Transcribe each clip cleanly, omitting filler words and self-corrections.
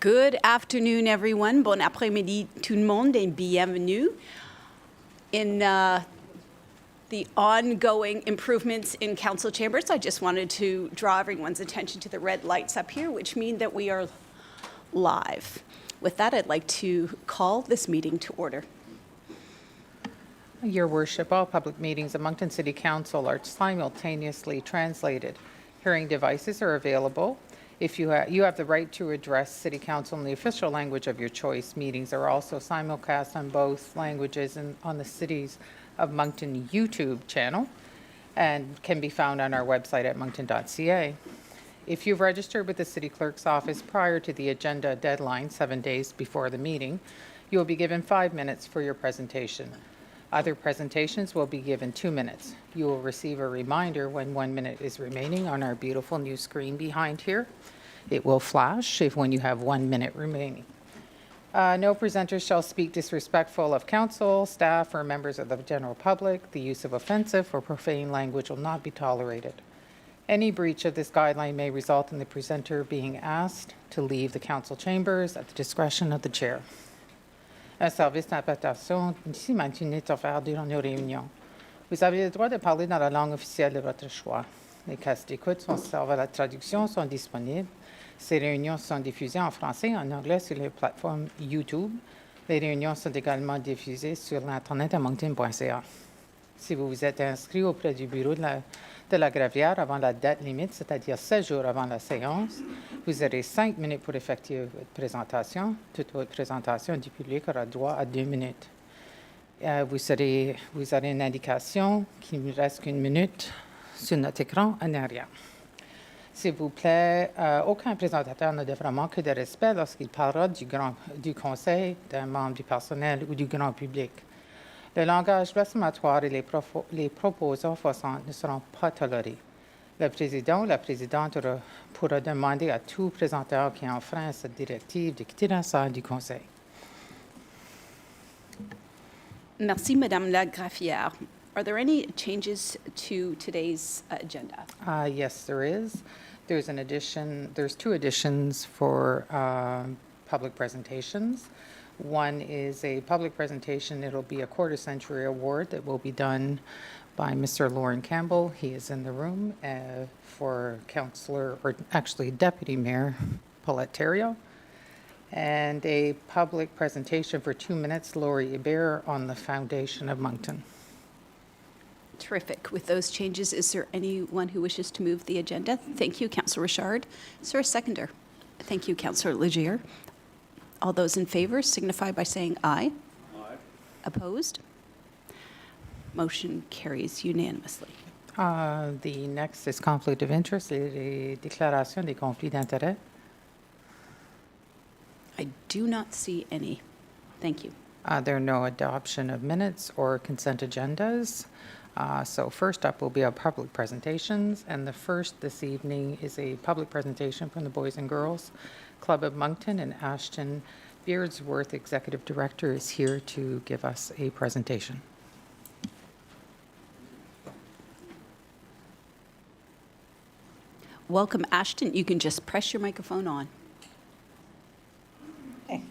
Good afternoon, everyone. Bon après-midi, tout le monde, et bienvenue. In the ongoing improvements in council chambers, I just wanted to draw everyone's attention to the red lights up here, which mean that we are live. With that, I'd like to call this meeting to order. Your Worship, all public meetings of Moncton City Council are simultaneously translated. Hearing devices are available. If you have the right to address City Council in the official language of your choice. Meetings are also simulcast on both languages and on the Cities of Moncton YouTube channel and can be found on our website at moncton.ca. If you've registered with the City Clerk's office prior to the agenda deadline, 7 days before the meeting, you will be given 5 minutes for your presentation. Other presentations will be given 2 minutes. You will receive a reminder when 1 minute is remaining on our beautiful new screen behind here. It will flash when you have 1 minute remaining. No presenters shall speak disrespectful of council, staff, or members of the general public. The use of offensive or profane language will not be tolerated. Any breach of this guideline may result in the presenter being asked to leave the council chambers at the discretion of the chair. Un service d'interprétation simultanée est offert durant nos réunions. Vous avez le droit de parler dans la langue officielle de votre choix. Les casques d'écoute servent à la traduction sont disponibles. Ces réunions sont diffusées en français et en anglais sur les plateformes YouTube. Les réunions sont également diffusées sur l'Internet à moncton.ca. Si vous vous êtes inscrit auprès du bureau de la Gravière avant la date limite, c'est-à-dire 16 jours avant la séance, vous aurez 5 minutes pour effectuer votre présentation. Toute votre présentation du public aura droit à 2 minutes. Vous aurez une indication qu'il ne reste qu'une minute sur notre écran en arrière. S'il vous plaît, aucun présentateur ne devra manquer de respect lorsqu'il parlera du conseil, d'un membre du personnel ou du grand public. Le langage blasphématoire et les propos offensants ne seront pas tolérés. Le président ou la présidente pourra demander à tout présentateur qui enfreint cette directive de quitter la salle du conseil. Merci, Madame la Graffière. Are there any changes to today's agenda? Yes, there is. There's two additions for public presentations. One is a public presentation. It'll be a quarter-century award that will be done by Mr. Lauren Campbell. He is in the room for Councillor, or actually Deputy Mayor Paulette Theriault. And a public presentation for 2 minutes, Laurie Hebert, on the foundation of Moncton. Terrific. With those changes, is there anyone who wishes to move the agenda? Thank you, Councillor Richard. Is there a seconder? Thank you, Councillor Legier. All those in favor signify by saying aye. Aye. Opposed? Motion carries unanimously. The next is conflict of interest, les déclarations des conflits d'intérêts. I do not see any. Thank you. There are no adoption of minutes or consent agendas. So first up will be our public presentations, and the first this evening is a public presentation from the Boys and Girls Club of Moncton, and Ashton Beardsworth, Executive Director, is here to give us a presentation. Welcome, Ashton. You can just press your microphone on. Okay.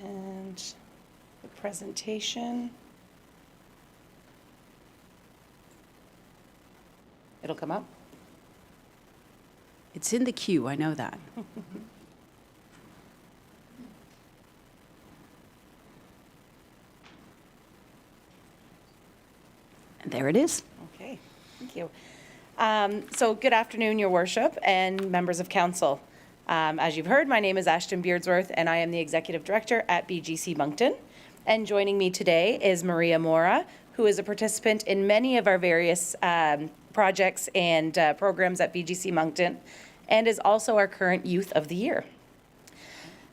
And the presentation. It'll come up. It's in the queue, I know that. And there it is. Okay, thank you. So good afternoon, Your Worship and members of council. As you've heard, my name is Ashton Beardsworth and I am the Executive Director at BGC Moncton. And joining me today is Maria Mora, who is a participant in many of our various projects and programs at BGC Moncton, and is also our current Youth of the Year.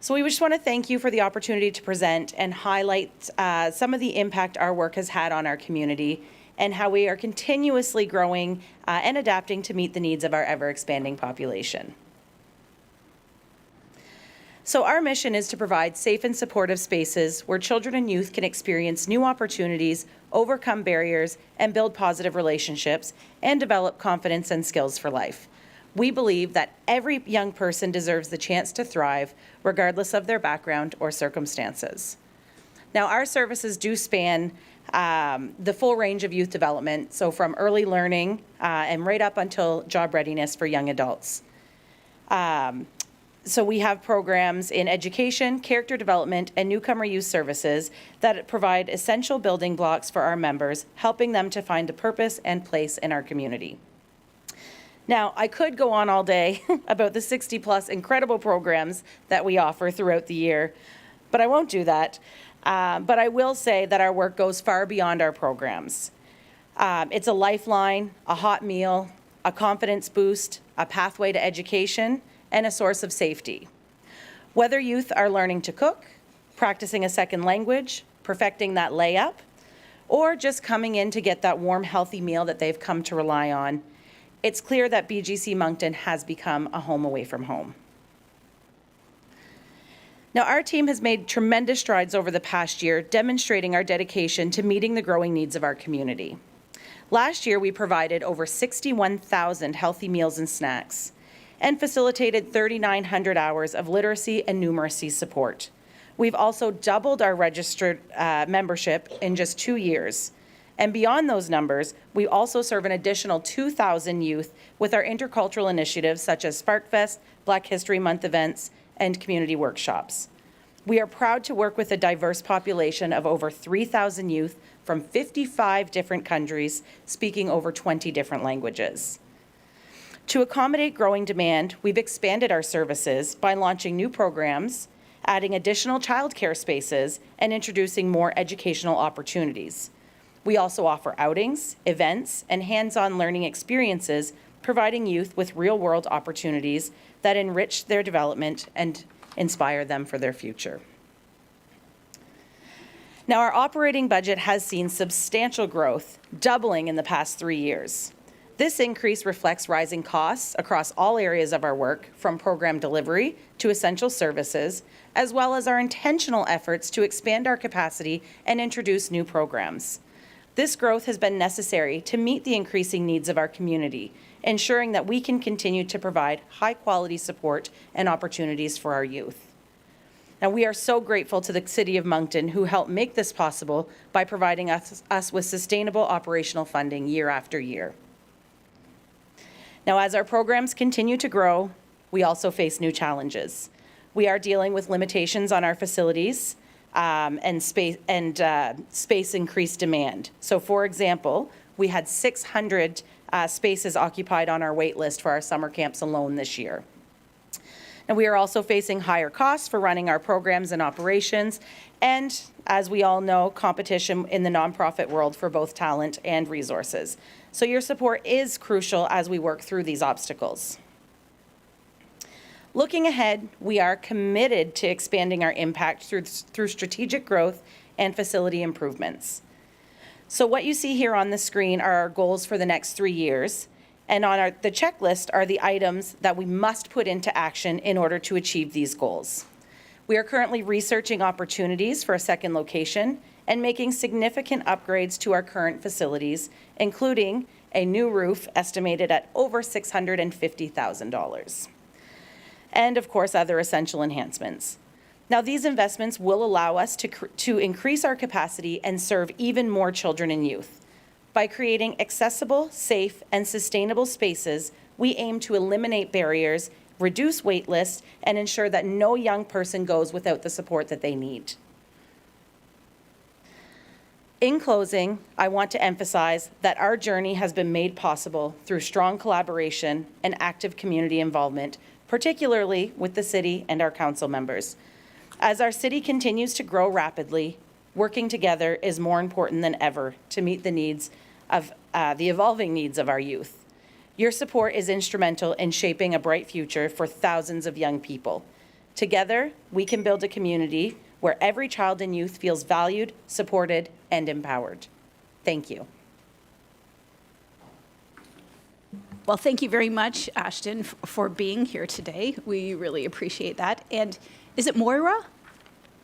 So we just want to thank you for the opportunity to present and highlight some of the impact our work has had on our community and how we are continuously growing and adapting to meet the needs of our ever-expanding population. So our mission is to provide safe and supportive spaces where children and youth can experience new opportunities, overcome barriers, and build positive relationships, and develop confidence and skills for life. We believe that every young person deserves the chance to thrive, regardless of their background or circumstances. Now, our services do span the full range of youth development, so from early learning and right up until job readiness for young adults. So we have programs in education, character development, and newcomer youth services that provide essential building blocks for our members, helping them to find a purpose and place in our community. Now, I could go on all day about the 60-plus incredible programs that we offer throughout the year, but I won't do that. But I will say that our work goes far beyond our programs. It's a lifeline, a hot meal, a confidence boost, a pathway to education, and a source of safety. Whether youth are learning to cook, practicing a second language, perfecting that layup, or just coming in to get that warm, healthy meal that they've come to rely on, it's clear that BGC Moncton has become a home away from home. Now, our team has made tremendous strides over the past year, demonstrating our dedication to meeting the growing needs of our community. Last year, we provided over 61,000 healthy meals and snacks and facilitated 3,900 hours of literacy and numeracy support. We've also doubled our registered membership in just 2 years. And beyond those numbers, we also serve an additional 2,000 youth with our intercultural initiatives such as SparkFest, Black History Month events, and community workshops. We are proud to work with a diverse population of over 3,000 youth from 55 different countries, speaking over 20 different languages. To accommodate growing demand, we've expanded our services by launching new programs, adding additional childcare spaces, and introducing more educational opportunities. We also offer outings, events, and hands-on learning experiences, providing youth with real-world opportunities that enrich their development and inspire them for their future. Now, our operating budget has seen substantial growth, doubling in the past 3 years. This increase reflects rising costs across all areas of our work, from program delivery to essential services, as well as our intentional efforts to expand our capacity and introduce new programs. This growth has been necessary to meet the increasing needs of our community, ensuring that we can continue to provide high-quality support and opportunities for our youth. Now, we are so grateful to the City of Moncton, who helped make this possible by providing us with sustainable operational funding year after year. Now, as our programs continue to grow, we also face new challenges. We are dealing with limitations on our facilities and space increased demand. So, for example, we had 600 spaces occupied on our wait list for our summer camps alone this year. And we are also facing higher costs for running our programs and operations, and as we all know, competition in the nonprofit world for both talent and resources. So your support is crucial as we work through these obstacles. Looking ahead, we are committed to expanding our impact through strategic growth and facility improvements. So what you see here on the screen are our goals for the next 3 years. And on the checklist are the items that we must put into action in order to achieve these goals. We are currently researching opportunities for a second location and making significant upgrades to our current facilities, including a new roof estimated at over $650,000. And of course, other essential enhancements. Now, these investments will allow us to increase our capacity and serve even more children and youth. By creating accessible, safe, and sustainable spaces, we aim to eliminate barriers, reduce wait lists, and ensure that no young person goes without the support that they need. In closing, I want to emphasize that our journey has been made possible through strong collaboration and active community involvement, particularly with the city and our council members. As our city continues to grow rapidly, working together is more important than ever to meet the needs of the evolving needs of our youth. Your support is instrumental in shaping a bright future for thousands of young people. Together, we can build a community where every child and youth feels valued, supported, and empowered. Thank you. Well, thank you very much, Ashton, for being here today. We really appreciate that. And is it Moira?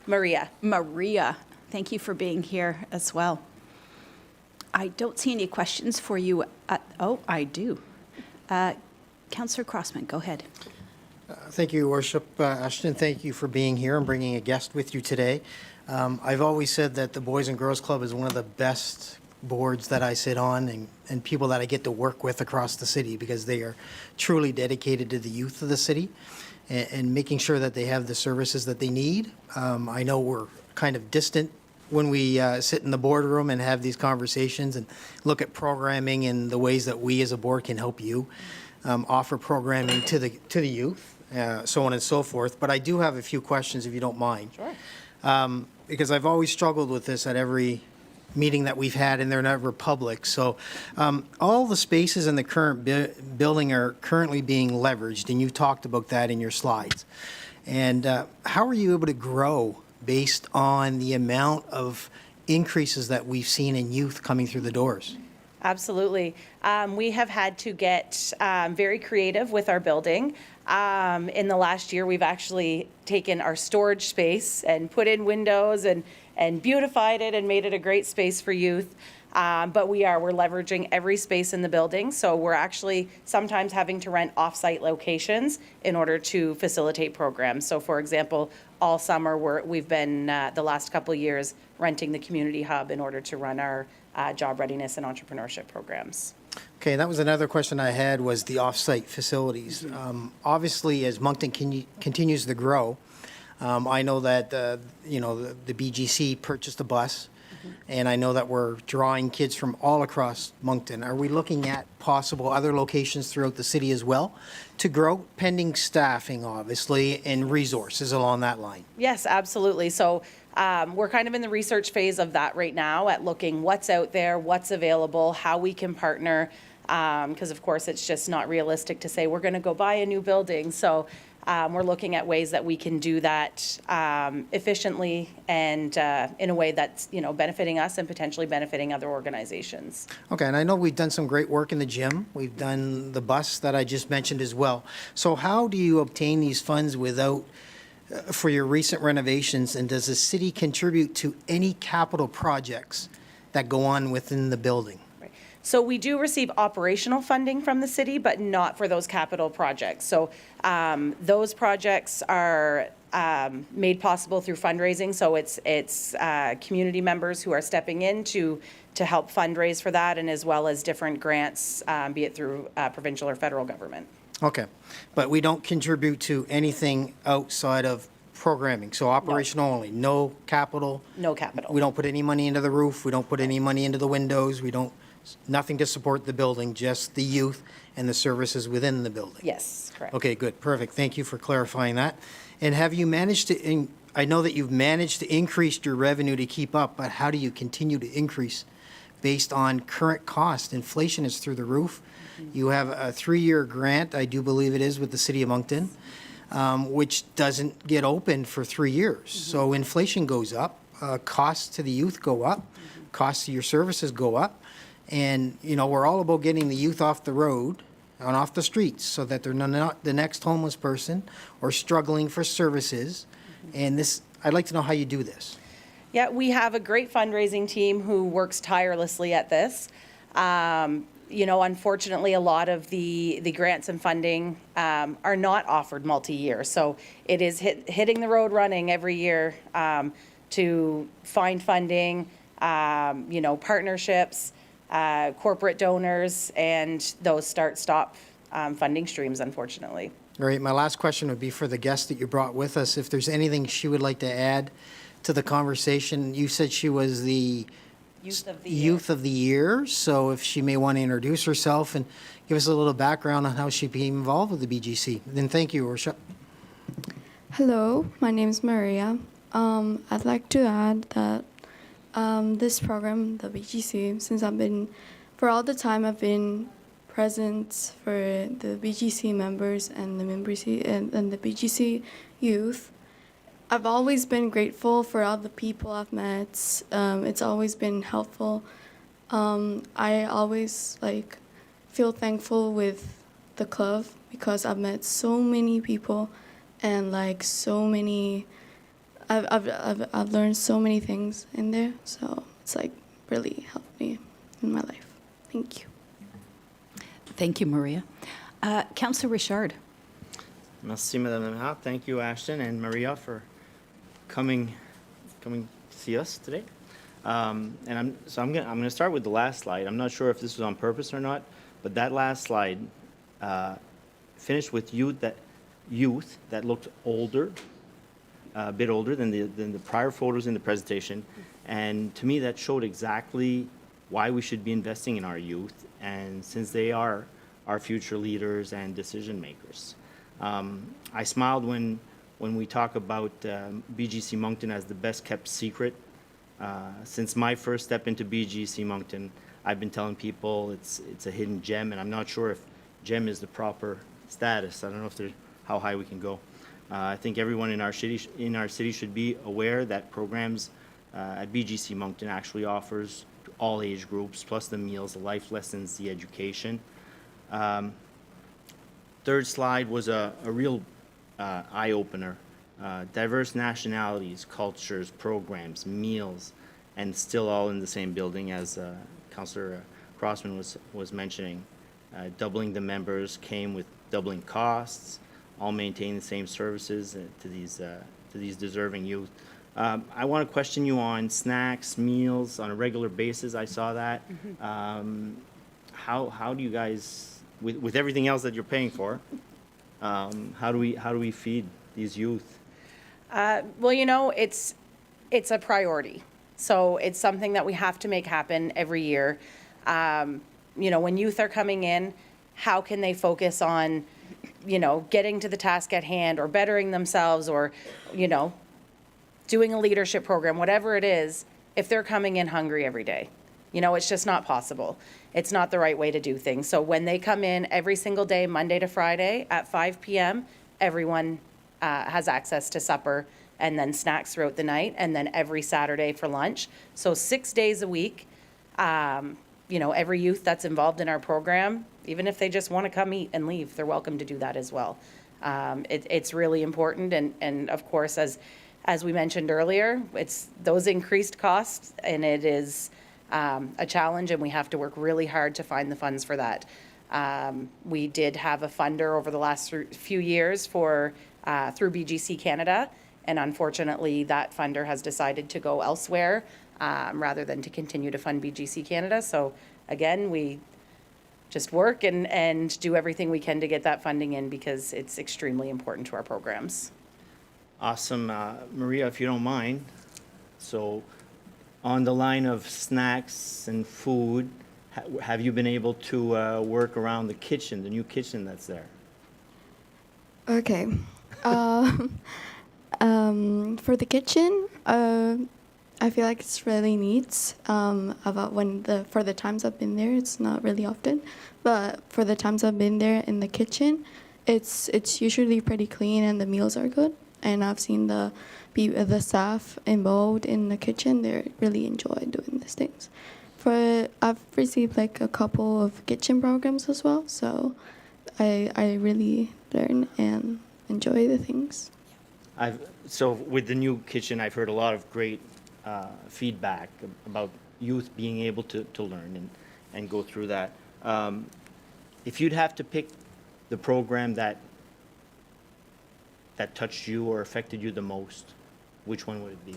Maria. Maria, thank you for being here as well. I don't see any questions for you. Oh, I do. Councillor Crossman, go ahead. Thank you, Your Worship. Ashton, thank you for being here and bringing a guest with you today. I've always said that the Boys and Girls Club is one of the best boards that I sit on and people that I get to work with across the city because they are truly dedicated to the youth of the city and making sure that they have the services that they need. I know we're kind of distant when we sit in the boardroom and have these conversations and look at programming and the ways that we as a board can help you offer programming to the youth, so on and so forth. But I do have a few questions, if you don't mind. Sure. Because I've always struggled with this at every meeting that we've had, and they're never public. So all the spaces in the current building are currently being leveraged, and you talked about that in your slides. And how are you able to grow based on the amount of increases that we've seen in youth coming through the doors? Absolutely. We have had to get very creative with our building. In the last year, we've actually taken our storage space and put in windows and beautified it and made it a great space for youth. But we're leveraging every space in the building. So we're actually sometimes having to rent off-site locations in order to facilitate programs. So for example, all summer we've been, the last couple of years, renting the community hub in order to run our job readiness and entrepreneurship programs. Okay, that was another question I had, was the off-site facilities. Obviously, as Moncton continues to grow, I know that, the BGC purchased a bus, and I know that we're drawing kids from all across Moncton. Are we looking at possible other locations throughout the city as well to grow, pending staffing, obviously, and resources along that line? Yes, absolutely. So we're kind of in the research phase of that right now at looking what's out there, what's available, how we can partner, because of course it's just not realistic to say we're going to go buy a new building. So we're looking at ways that we can do that efficiently and in a way that's benefiting us and potentially benefiting other organizations. Okay, and I know we've done some great work in the gym. We've done the bus that I just mentioned as well. So how do you obtain these funds for your recent renovations, and does the city contribute to any capital projects that go on within the building? Right. So we do receive operational funding from the city, but not for those capital projects. So those projects are made possible through fundraising. So it's community members who are stepping in to help fundraise for that, and as well as different grants, be it through provincial or federal government. Okay, but we don't contribute to anything outside of programming, so operational only, no capital? No capital. We don't put any money into the roof, we don't put any money into the windows, nothing to support the building, just the youth and the services within the building? Yes, correct. Okay, good, perfect, thank you for clarifying that. And have you managed to, I know that you've managed to increase your revenue to keep up, but how do you continue to increase based on current cost? Inflation is through the roof. You have a 3-year grant, I do believe it is, with the City of Moncton, which doesn't get opened for 3 years. So inflation goes up, costs to the youth go up, costs to your services go up, and, we're all about getting the youth off the road and off the streets so that they're not the next homeless person or struggling for services. And I'd like to know how you do this. Yeah, we have a great fundraising team who works tirelessly at this. Unfortunately, a lot of the grants and funding are not offered multi-year. So it is hitting the road running every year to find funding, partnerships, corporate donors, and those start-stop funding streams, unfortunately. All right, my last question would be for the guest that you brought with us. If there's anything she would like to add to the conversation. You said she was the Youth of the Year, so if she may want to introduce herself and give us a little background on how she became involved with the BGC. Then thank you, Worship. Hello, my name is Maria. I'd like to add that this program, the BGC, for all the time I've been present for the BGC members and the BGC youth, I've always been grateful for all the people I've met. It's always been helpful. I always feel thankful with the club because I've met so many people and I've learned so many things in there. So it's really helped me in my life. Thank you. Thank you, Maria. Councillor Richard. Merci, Madame la Maire. Thank you, Ashton and Maria, for coming to see us today. And I'm gonna start with the last slide. I'm not sure if this was on purpose or not, but that last slide finished with youth that looked older, a bit older than the prior photos in the presentation. And to me, that showed exactly why we should be investing in our youth, and since they are our future leaders and decision makers. I smiled when we talk about BGC Moncton as the best kept secret. Since my first step into BGC Moncton, I've been telling people it's a hidden gem, and I'm not sure if gem is the proper status. I don't know if there's how high we can go. I think everyone in our city should be aware that programs at BGC Moncton actually offers to all age groups, plus the meals, the life lessons, the education. Third slide was a real eye-opener. Diverse nationalities, cultures, programs, meals, and still all in the same building, as Councillor Crossman was mentioning. Doubling the members came with doubling costs, all maintain the same services to these deserving youth. I want to question you on snacks, meals on a regular basis. I saw that. How do you guys, with everything else that you're paying for, how do we feed these youth? Well, you know, it's a priority. So it's something that we have to make happen every year. You know, when youth are coming in, how can they focus on, you know, getting to the task at hand or bettering themselves or, you know, doing a leadership program, whatever it is, if they're coming in hungry every day? You know, it's just not possible. It's not the right way to do things. So when they come in every single day, Monday to Friday at 5 p.m., everyone has access to supper and then snacks throughout the night, and then every Saturday for lunch. So 6 days a week, you know, every youth that's involved in our program, even if they just want to come eat and leave, they're welcome to do that as well. It's really important, and of course, as we mentioned earlier, it's those increased costs, and it is a challenge, and we have to work really hard to find the funds for that. We did have a funder over the last few years for through BGC Canada, and unfortunately, that funder has decided to go elsewhere rather than to continue to fund BGC Canada. So again, we just work and do everything we can to get that funding in because it's extremely important to our programs. Awesome. Maria, if you don't mind, so on the line of snacks and food, have you been able to work around the kitchen, the new kitchen that's there? Okay. For the kitchen, I feel like it's really neat. About for the times I've been there, it's not really often, but for the times I've been there in the kitchen, it's usually pretty clean and the meals are good. And I've seen the staff involved in the kitchen; they really enjoy doing these things. I've received like a couple of kitchen programs as well, so I really learn and enjoy the things. So with the new kitchen, I've heard a lot of great feedback about youth being able to learn and go through that. If you'd have to pick the program that touched you or affected you the most, which one would it be?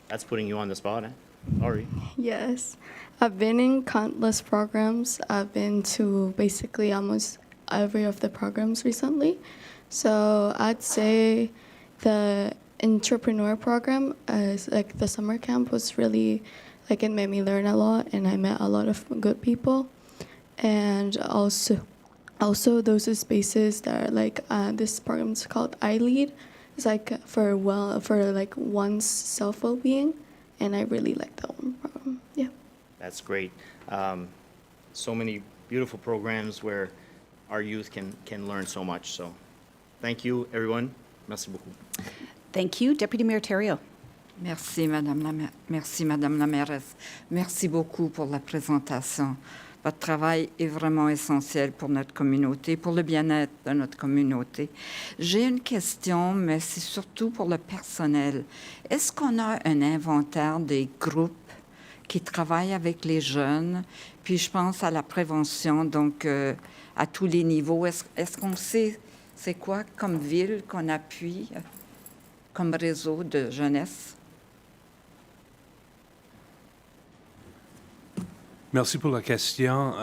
That's putting you on the spot, eh? Sorry. Yes, I've been in countless programs. I've been to basically almost every of the programs recently. So I'd say the entrepreneur program, like the summer camp, was really, like, it made me learn a lot, and I met a lot of good people. And also those are spaces that are like, this program is called iLead. It's like for like one's self well-being, and I really like that one program. Yeah. That's great. So many beautiful programs where our youth can learn so much. So thank you, everyone. Merci beaucoup. Thank you. Deputy Mayor Thériault. Merci, Madame la mairesse. Merci beaucoup pour la présentation. Votre travail est vraiment essentiel pour notre communauté, pour le bien-être de notre communauté. J'ai une question, mais c'est surtout pour le personnel. Est-ce qu'on a un inventaire des groupes qui travaille avec les jeunes. Puis je pense à la prévention, donc à tous les niveaux. Est-ce qu'on sait c'est quoi comme ville qu'on appuie comme réseau de jeunesse? Merci pour la question.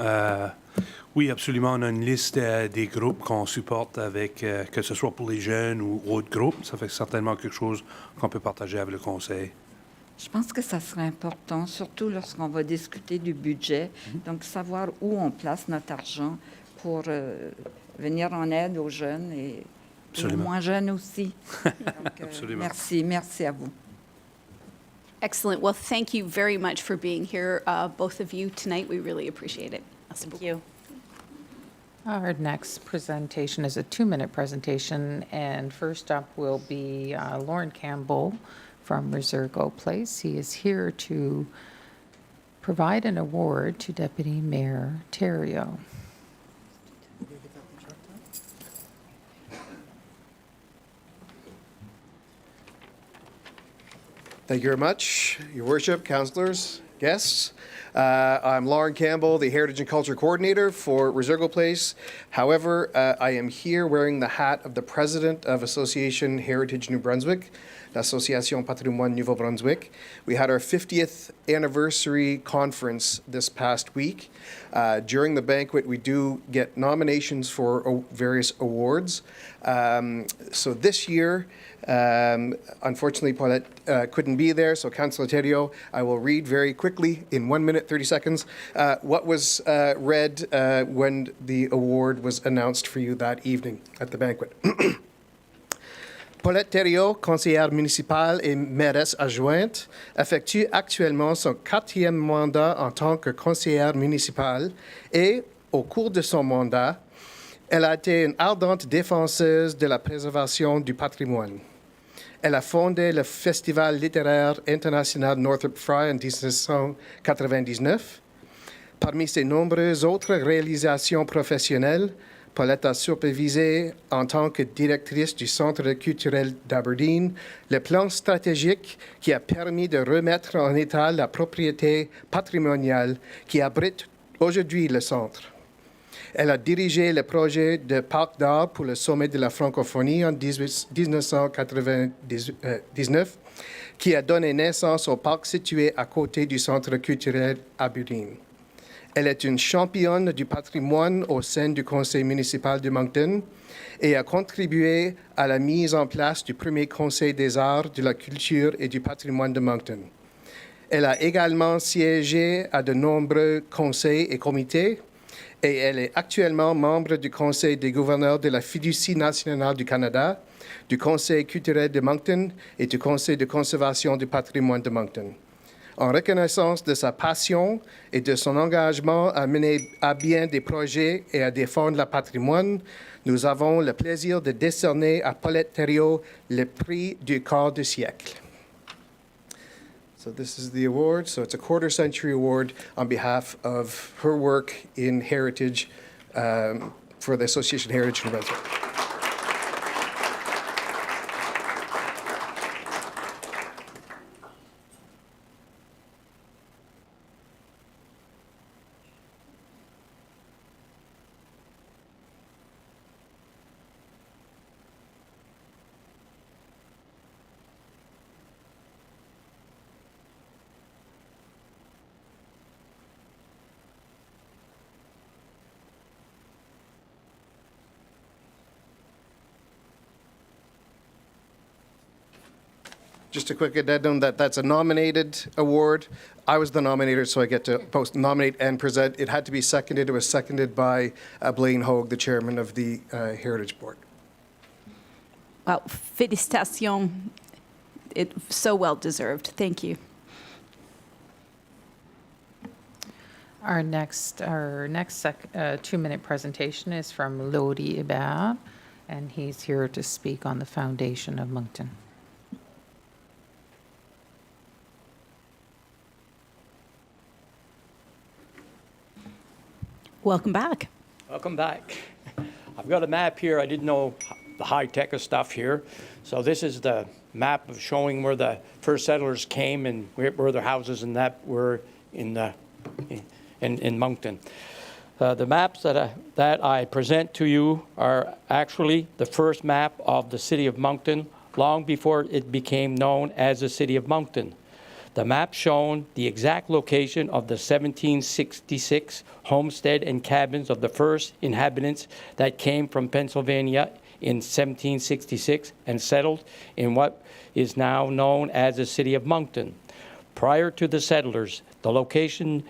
Oui, absolument. On a une liste des groupes qu'on supporte avec, que ce soit pour les jeunes ou autres groupes. Ça fait certainement quelque chose qu'on peut partager avec le conseil. Je pense que ça serait important, surtout lorsqu'on va discuter du budget, donc savoir où on place notre argent pour venir en aide aux jeunes et aux Absolument. moins jeunes aussi. Donc, Absolument. merci à vous. Excellent. Well, thank you very much for being here, both of you, tonight. We really appreciate it. Merci Thank beaucoup. you. Our next presentation is a 2-minute presentation, and first up will be Lauren Campbell from Resergo Place. He is here to provide an award to Deputy Mayor Terrio. Thank you very much, Your Worship, councillors, guests. I'm Lauren Campbell, the Heritage and Culture Coordinator for Resergo Place. However, I am here wearing the hat of the President of Association Heritage New Brunswick, l'Association Patrimoine Nouveau-Brunswick. We had our 50th anniversary conference this past week. During the banquet, we do get nominations for various awards. So this year, unfortunately, Paulette couldn't be there, so Councillor Terrio, I will read very quickly in 1 minute, 30 seconds, what was read when the award was announced for you that evening at the banquet. Paulette Terrio, conseillère municipale et mairesse adjointe, effectue actuellement son 4e mandat en tant que conseillère municipale et, au cours de son mandat, elle a été une ardente défenseuse de la préservation du patrimoine. Elle a fondé le Festival littéraire international Northrop Frye en 1999. Parmi ses nombreuses autres réalisations professionnelles, Paulette a supervisé, en tant que directrice du Centre culturel d'Aberdeen, le plan stratégique qui a permis de remettre en état la propriété patrimoniale qui abrite aujourd'hui le centre. Elle a dirigé le projet de parc d'art pour le sommet de la francophonie en 1999, qui a donné naissance au parc situé à côté du Centre culturel Aberdeen. Elle est une championne du patrimoine au sein du conseil municipal de Moncton et a contribué à la mise en place du premier conseil des arts, de la culture et du patrimoine de Moncton. Elle a également siégé à de nombreux conseils et comités et elle est actuellement membre du conseil des gouverneurs de la Fiducie nationale du Canada, du conseil culturel de Moncton et du conseil de conservation du patrimoine de Moncton. En reconnaissance de sa passion et de son engagement à mener à bien des projets et à défendre le patrimoine, nous avons le plaisir de décerner à Paulette Terrio le prix du quart de siècle. So this is the award. So it's a quarter-century award on behalf of her work in heritage for the Association Heritage New Brunswick. Just a quick addendum that that's a nominated award. I was the nominator, so I get to post nominate and present. It had to be seconded. It was seconded by Blaine Hogue, the chairman of the Heritage Board. Well, félicitations. It's so well deserved. Thank you. Our next 2-minute presentation is from Lodi Ibab, and he's here to speak on the foundation of Moncton. Welcome back. Welcome back. I've got a map here. I didn't know the high-tech of stuff here. So this is the map of showing where the first settlers came and where their houses and that were in Moncton. The maps that I present to you are actually the first map of the city of Moncton long before it became known as the city of Moncton. The map shown the exact location of the 1766 homestead and cabins of the first inhabitants that came from Pennsylvania in 1766 and settled in what is now known as the city of Moncton. Prior to the settlers, the location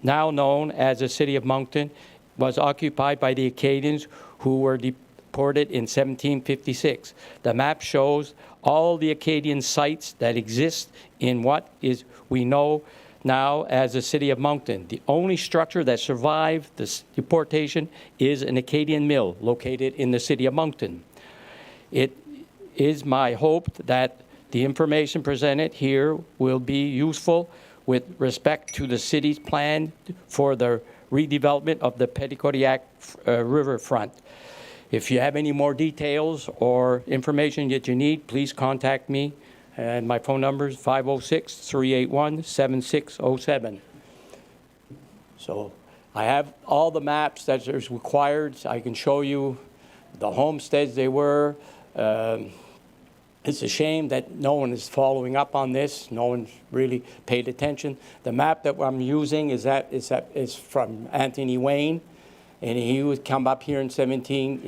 now known as the city of Moncton was occupied by the Acadians who were deported in 1756. The map shows all the Acadian sites that exist in what is we know now as the city of Moncton. The only structure that survived this deportation is an Acadian mill located in the city of Moncton. It is my hope that the information presented here will be useful with respect to the city's plan for the redevelopment of the Petitcodiac riverfront. If you have any more details or information that you need, please contact me. And my phone number is 506-381-7607. So I have all the maps that is required. I can show you the homesteads they were. It's a shame that no one is following up on this. No one's really paid attention. The map that I'm using is from Anthony Wayne, and he would come up here in 17.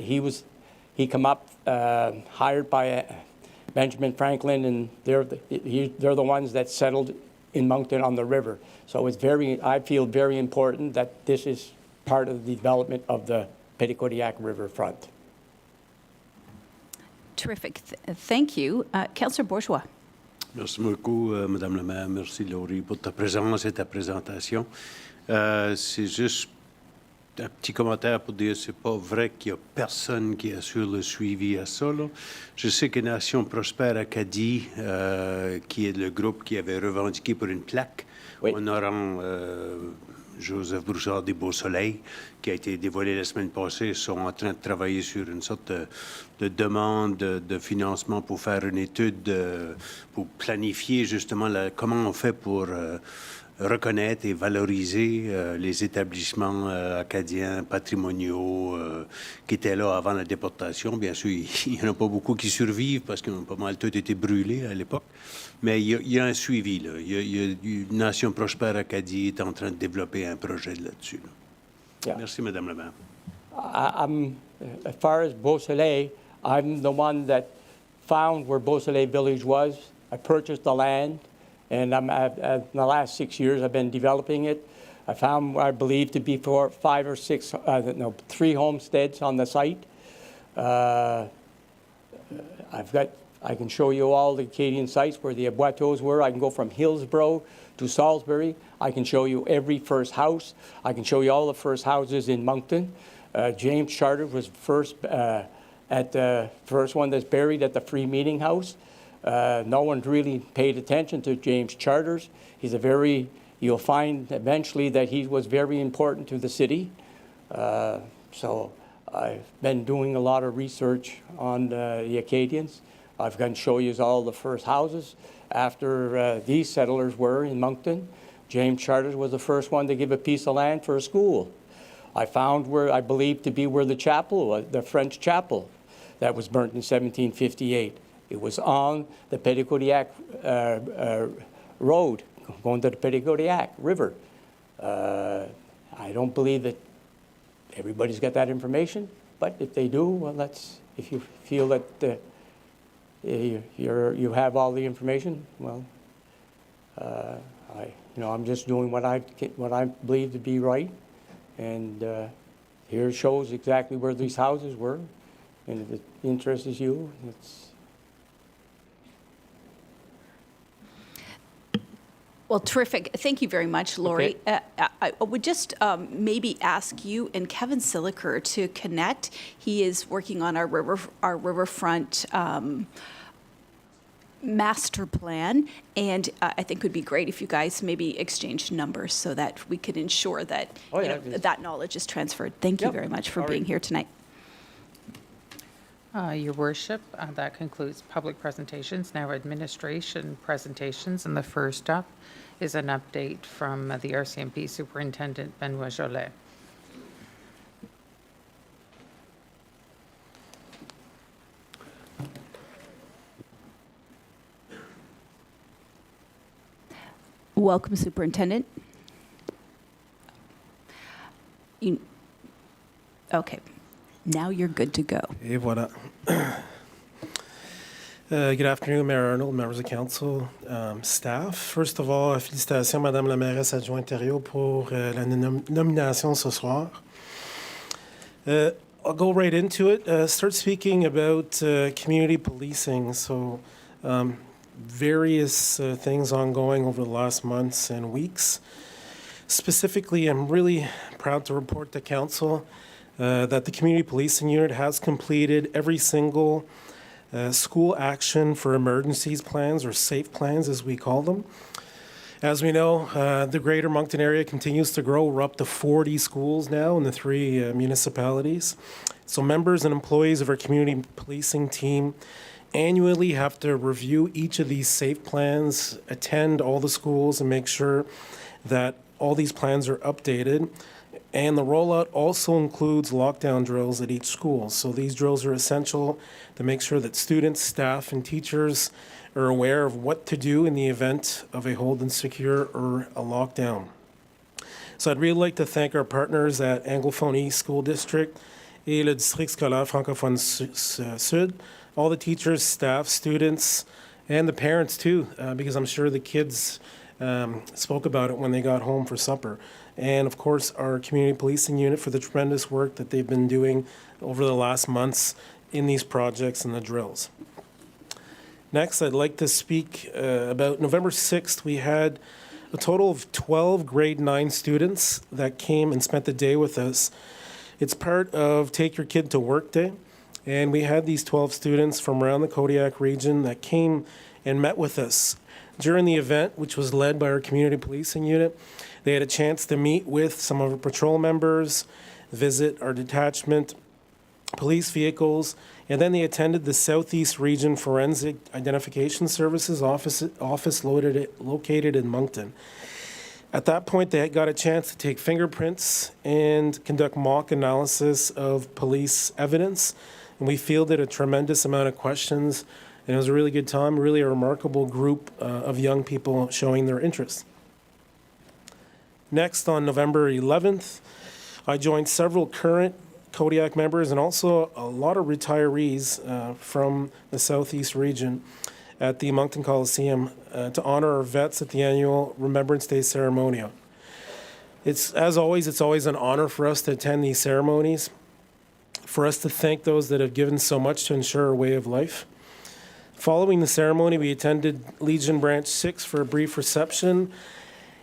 He come up hired by Benjamin Franklin, and they're the ones that settled in Moncton on the river. So it's I feel very important that this is part of the development of the Petitcodiac riverfront. Terrific. Thank you. Councillor Bourgeois. Merci beaucoup, Madame la maire. Merci, Laurie, pour ta présence et ta présentation. C'est juste un petit commentaire pour dire que c'est pas vrai qu'il y a personne qui assure le suivi à ça, là. Je sais que Nation Prospère Acadie, qui est le groupe qui avait revendiqué pour une plaque honorant Joseph Broussard des Beaux-Soleils, qui a été dévoilé la semaine passée, sont en train de travailler sur une sorte de demande de financement pour faire une étude, pour planifier justement comment on fait pour reconnaître et valoriser les établissements acadiens patrimoniaux qui étaient là avant la déportation. Bien sûr, il n'y en a pas beaucoup qui survivent parce qu'ils ont pas mal tout été brûlés à l'époque. Mais il y a un suivi, là. Une Nation Prospère Acadie est en train de développer un projet là-dessus. Là. Yeah. Merci, Madame la maire. As far as Beausoleil, I'm the one that found where Beausoleil Village was. I purchased the land, and in the last 6 years, I've been developing it. I found what I believe to be 3 homesteads on the site. I can show you all the Acadian sites where the Aboiteaux were. I can go from Hillsborough to Salisbury. I can show you every first house. I can show you all the first houses in Moncton. James Charter was first at the first one that's buried at the Free Meeting House. No one really paid attention to James Charters. You'll find eventually that he was very important to the city. So I've been doing a lot of research on the Acadians. I've going to show you all the first houses after these settlers were in Moncton. James Charters was the first one to give a piece of land for a school. I found where I believe to be where the chapel was, the French chapel that was burnt in 1758. It was on the Petitcodiac road, going to the Petitcodiac River. I don't believe that everybody's got that information, but if they do, well, if you feel that you have all the information, well, I'm just doing what I believe to be right, and here shows exactly where these houses were, and if it interests you, Well, terrific. Thank you very much, Laurie. Okay. I would just maybe ask you and Kevin Siliker to connect. He is working on our riverfront master plan, and I think it would be great if you guys maybe exchange numbers so that we could ensure that that knowledge is transferred. Thank you very much for being here tonight. Your Worship, that concludes public presentations. Now administration presentations, and the first up is an update from the RCMP Superintendent Benoit Jolet. Welcome, Superintendent. Okay, now you're good to go. Et voilà. Good afternoon, Mayor Arnold, members of council, staff. First of all, félicitations, Madame la mairesse adjointe Thériault, pour la nomination ce soir. I'll go right into it. Start speaking about community policing. So, various things ongoing over the last months and weeks. Specifically, I'm really proud to report to council that the Community Policing Unit has completed every single school action for emergencies plans, or SAFE plans as we call them. As we know, the greater Moncton area continues to grow. We're up to 40 schools now in the 3 municipalities. So members and employees of our community policing team annually have to review each of these SAFE plans, attend all the schools, and make sure that all these plans are updated. And the rollout also includes lockdown drills at each school. So these drills are essential to make sure that students, staff, and teachers are aware of what to do in the event of a hold and secure or a lockdown. So I'd really like to thank our partners at Anglophone East School District et le District Scolaire Francophone Sud, all the teachers, staff, students, and the parents too, because I'm sure the kids spoke about it when they got home for supper. And of course, our community policing unit for the tremendous work that they've been doing over the last months in these projects and the drills. Next, I'd like to speak about November 6th. We had a total of 12 grade 9 students that came and spent the day with us. It's part of Take Your Kid to Work Day. And we had these 12 students from around the Kodiak region that came and met with us. During the event, which was led by our community policing unit, they had a chance to meet with some of our patrol members, visit our detachment police vehicles, and then they attended the Southeast Region Forensic Identification Services office located in Moncton. At that point, they got a chance to take fingerprints and conduct mock analysis of police evidence, and we fielded a tremendous amount of questions, and it was a really good time, really a remarkable group of young people showing their interest. Next, on November 11th, I joined several current Kodiak members and also a lot of retirees from the Southeast region at the Moncton Coliseum to honor our vets at the annual Remembrance Day ceremony. As always, it's always an honor for us to attend these ceremonies, for us to thank those that have given so much to ensure our way of life. Following the ceremony, we attended Legion Branch 6 for a brief reception.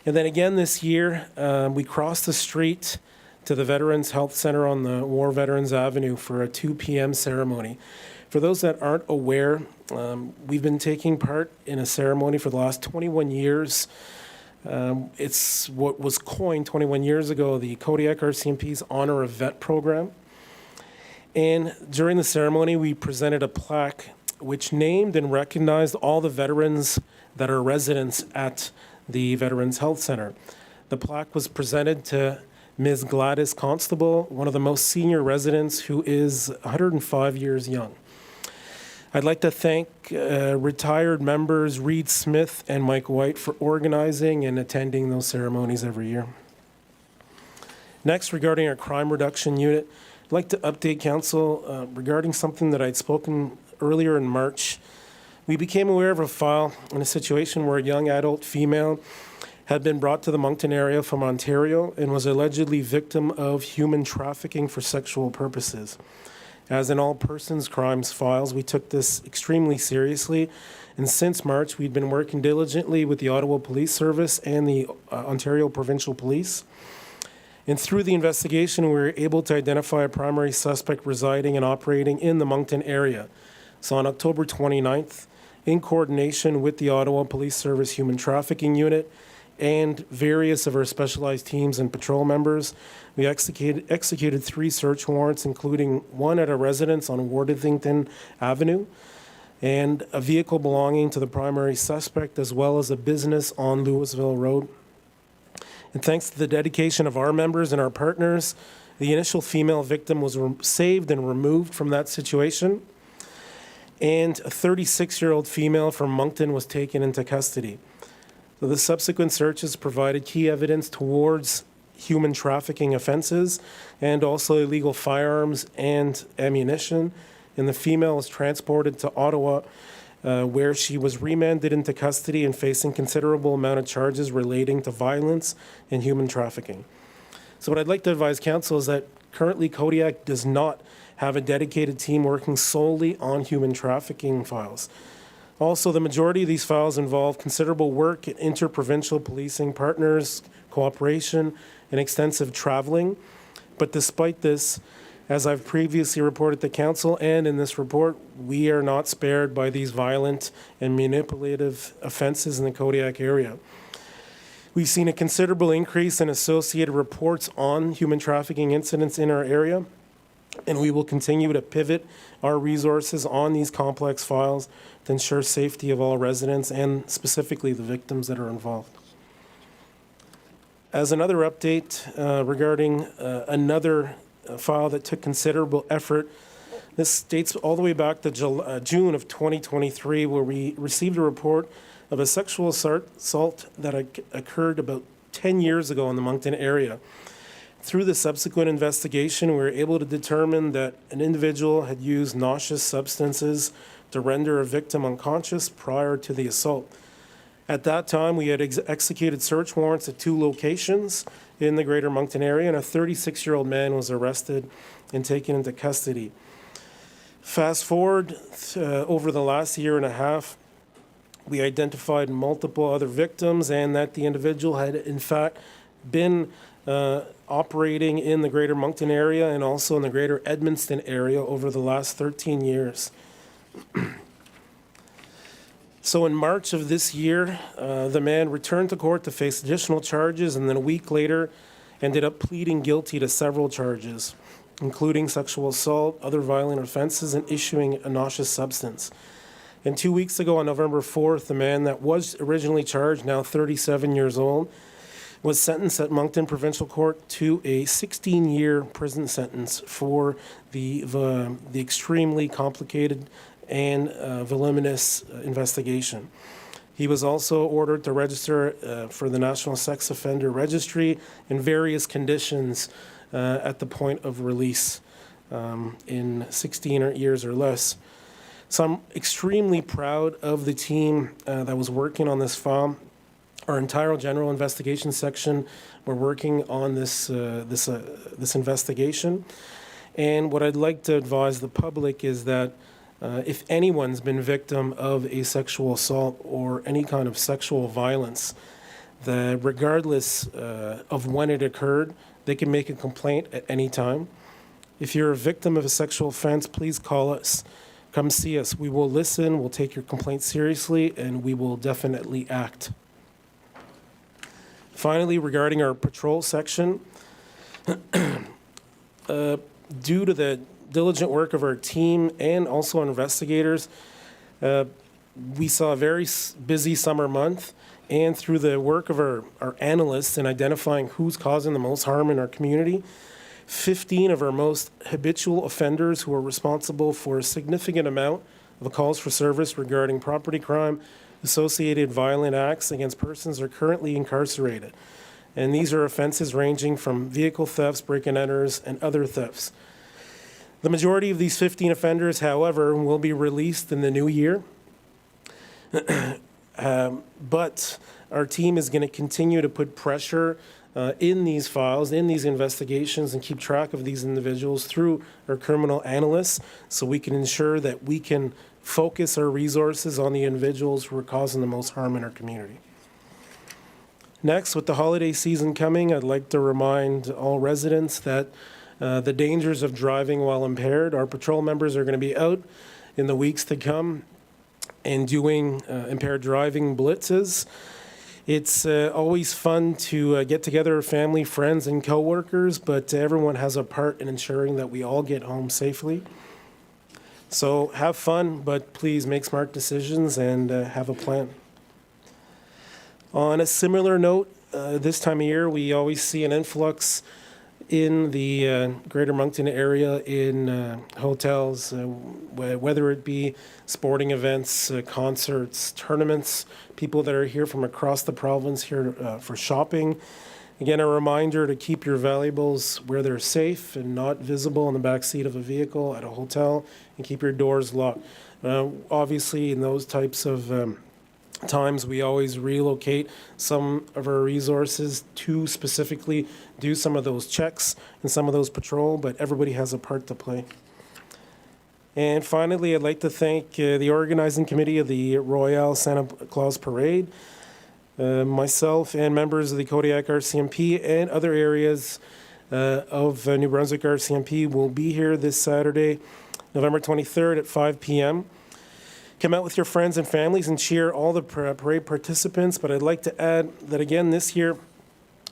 And then again this year, we crossed the street to the Veterans Health Center on the War Veterans Avenue for a 2 p.m. ceremony. For those that aren't aware, we've been taking part in a ceremony for the last 21 years. It's what was coined 21 years ago, the Kodiak RCMP's Honor a Vet program. And during the ceremony, we presented a plaque which named and recognized all the veterans that are residents at the Veterans Health Center. The plaque was presented to Ms. Gladys Constable, one of the most senior residents, who is 105 years young. I'd like to thank retired members Reed Smith and Mike White for organizing and attending those ceremonies every year. Next, regarding our crime reduction unit, I'd like to update council regarding something that I'd spoken earlier in March. We became aware of a file in a situation where a young adult female had been brought to the Moncton area from Ontario and was allegedly victim of human trafficking for sexual purposes. As in all persons crimes files, we took this extremely seriously, and since March, we've been working diligently with the Ottawa Police Service and the Ontario Provincial Police. And through the investigation, we were able to identify a primary suspect residing and operating in the Moncton area. So on October 29th, in coordination with the Ottawa Police Service Human Trafficking Unit and various of our specialized teams and patrol members. We executed 3 search warrants, including one at a residence on Worthington Avenue, and a vehicle belonging to the primary suspect, as well as a business on Louisville Road. And thanks to the dedication of our members and our partners, the initial female victim was saved and removed from that situation, and a 36-year-old female from Moncton was taken into custody. So the subsequent searches provided key evidence towards human trafficking offenses and also illegal firearms and ammunition. And the female was transported to Ottawa, where she was remanded into custody and facing considerable amount of charges relating to violence and human trafficking. So what I'd like to advise council is that currently Kodiak does not have a dedicated team working solely on human trafficking files. Also, the majority of these files involve considerable work at interprovincial policing partners, cooperation, and extensive traveling. But despite this, as I've previously reported to council and in this report, we are not spared by these violent and manipulative offenses in the Kodiak area. We've seen a considerable increase in associated reports on human trafficking incidents in our area, and we will continue to pivot our resources on these complex files to ensure safety of all residents and specifically the victims that are involved. As another update regarding another file that took considerable effort, this dates all the way back to June of 2023, where we received a report of a sexual assault that occurred about 10 years ago in the Moncton area. Through the subsequent investigation, we were able to determine that an individual had used nauseous substances to render a victim unconscious prior to the assault. At that time, we had executed search warrants at 2 locations in the Greater Moncton area, and a 36-year-old man was arrested and taken into custody. Fast forward over the last year and a half, we identified multiple other victims and that the individual had in fact been operating in the Greater Moncton area and also in the Greater Edmundston area over the last 13 years. So in March of this year, the man returned to court to face additional charges, and then a week later ended up pleading guilty to several charges, including sexual assault, other violent offenses, and issuing a nauseous substance. And 2 weeks ago, on November 4th, the man that was originally charged, now 37 years old, was sentenced at Moncton Provincial Court to a 16-year prison sentence for the extremely complicated and voluminous investigation. He was also ordered to register for the National Sex Offender Registry in various conditions at the point of release in 16 years or less. So I'm extremely proud of the team that was working on this file. Our entire general investigation section were working on this investigation. And what I'd like to advise the public is that if anyone's been victim of a sexual assault or any kind of sexual violence, that regardless of when it occurred, they can make a complaint at any time. If you're a victim of a sexual offense, please call us. Come see us. We will listen, we'll take your complaint seriously, and we will definitely act. Finally, regarding our patrol section, due to the diligent work of our team and also investigators, we saw a very busy summer month, and through the work of our analysts in identifying who's causing the most harm in our community, 15 of our most habitual offenders who are responsible for a significant amount of calls for service regarding property crime, associated violent acts against persons are currently incarcerated. And these are offenses ranging from vehicle thefts, break-and-enters, and other thefts. The majority of these 15 offenders, however, will be released in the new year. But our team is going to continue to put pressure in these files, in these investigations, and keep track of these individuals through our criminal analysts so we can ensure that we can focus our resources on the individuals who are causing the most harm in our community. Next, with the holiday season coming, I'd like to remind all residents that the dangers of driving while impaired. Our patrol members are going to be out in the weeks to come and doing impaired driving blitzes. It's always fun to get together, family, friends, and coworkers, but everyone has a part in ensuring that we all get home safely. So have fun, but please make smart decisions and have a plan. On a similar note, this time of year, we always see an influx in the Greater Moncton area in hotels, whether it be sporting events, concerts, tournaments, people that are here from across the province here for shopping. Again, a reminder to keep your valuables where they're safe and not visible in the back seat of a vehicle at a hotel, and keep your doors locked. Obviously, in those types of times, we always relocate some of our resources to specifically do some of those checks and some of those patrol, but everybody has a part to play. And finally, I'd like to thank the organizing committee of the Royale Santa Claus Parade, myself and members of the Kodiak RCMP and other areas of New Brunswick RCMP will be here this Saturday, November 23rd at 5 p.m. Come out with your friends and families and cheer all the parade participants. But I'd like to add that again this year,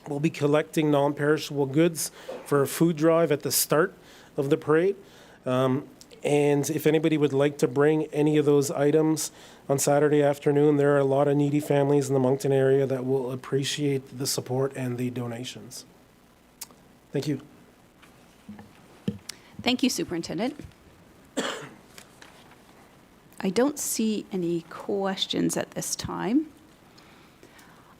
we'll be collecting non-perishable goods for a food drive at the start of the parade. And if anybody would like to bring any of those items on Saturday afternoon, there are a lot of needy families in the Moncton area that will appreciate the support and the donations. Thank you. Thank you, Superintendent. I don't see any questions at this time.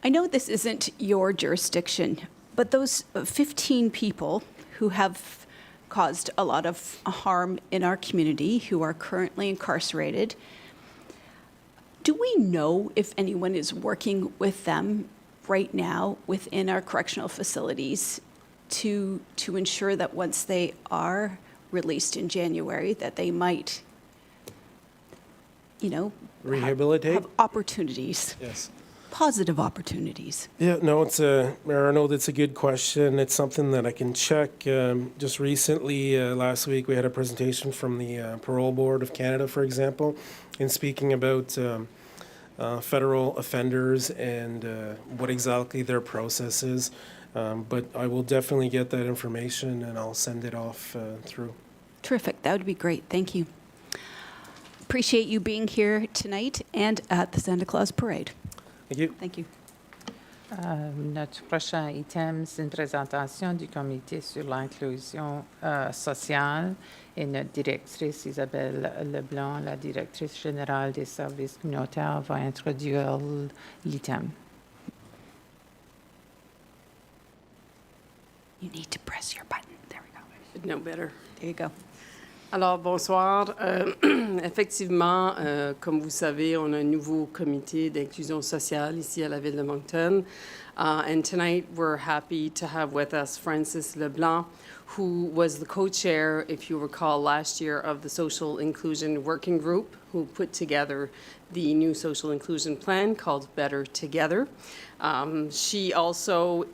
I know this isn't your jurisdiction, but those 15 people who have caused a lot of harm in our community, who are currently incarcerated, do we know if anyone is working with them right now within our correctional facilities to ensure that once they are released in January, that they might, Rehabilitate? have opportunities, Yes. positive opportunities? Yeah, no, Arnold, it's a good question. It's something that I can check. Just recently, last week, we had a presentation from the Parole Board of Canada, for example, in speaking about federal offenders and what exactly their process is. But I will definitely get that information and I'll send it off through. Terrific. That would be great. Thank you. Appreciate you being here tonight and at the Santa Claus Parade. Thank you. Thank you. Notre prochain item, c'est une présentation du comité sur l'inclusion sociale et notre directrice Isabelle Leblanc, la directrice générale des services communautaires, va introduire l'item. You need to press your button. There we go. No better. There you go. Alors, bonsoir. Effectivement, comme vous savez, on a un nouveau comité d'inclusion sociale ici à la ville de Moncton. And tonight, we're happy to have with us Francis Leblanc, who was the co-chair, if you recall, last year of the Social Inclusion Working Group, who put together the new social inclusion plan called Better Together. She also,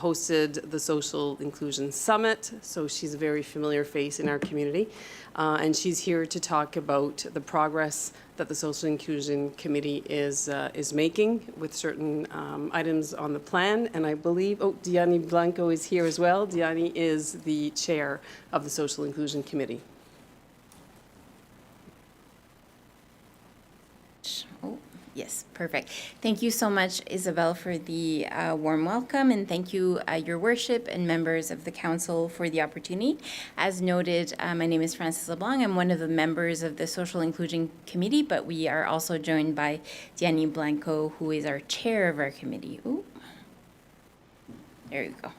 hosted the Social Inclusion Summit, so she's a very familiar face in our community. And she's here to talk about the progress that the Social Inclusion Committee is making with certain items on the plan. And I believe, Diani Blanco is here as well. Diani is the chair of the Social Inclusion Committee. Yes, perfect. Thank you so much, Isabel, for the warm welcome, and thank you, Your Worship and members of the Council, for the opportunity. As noted, my name is Francis LeBlanc. I'm one of the members of the Social Inclusion Committee, but we are also joined by Diani Blanco, who is our chair of our committee. Ooh. There you go.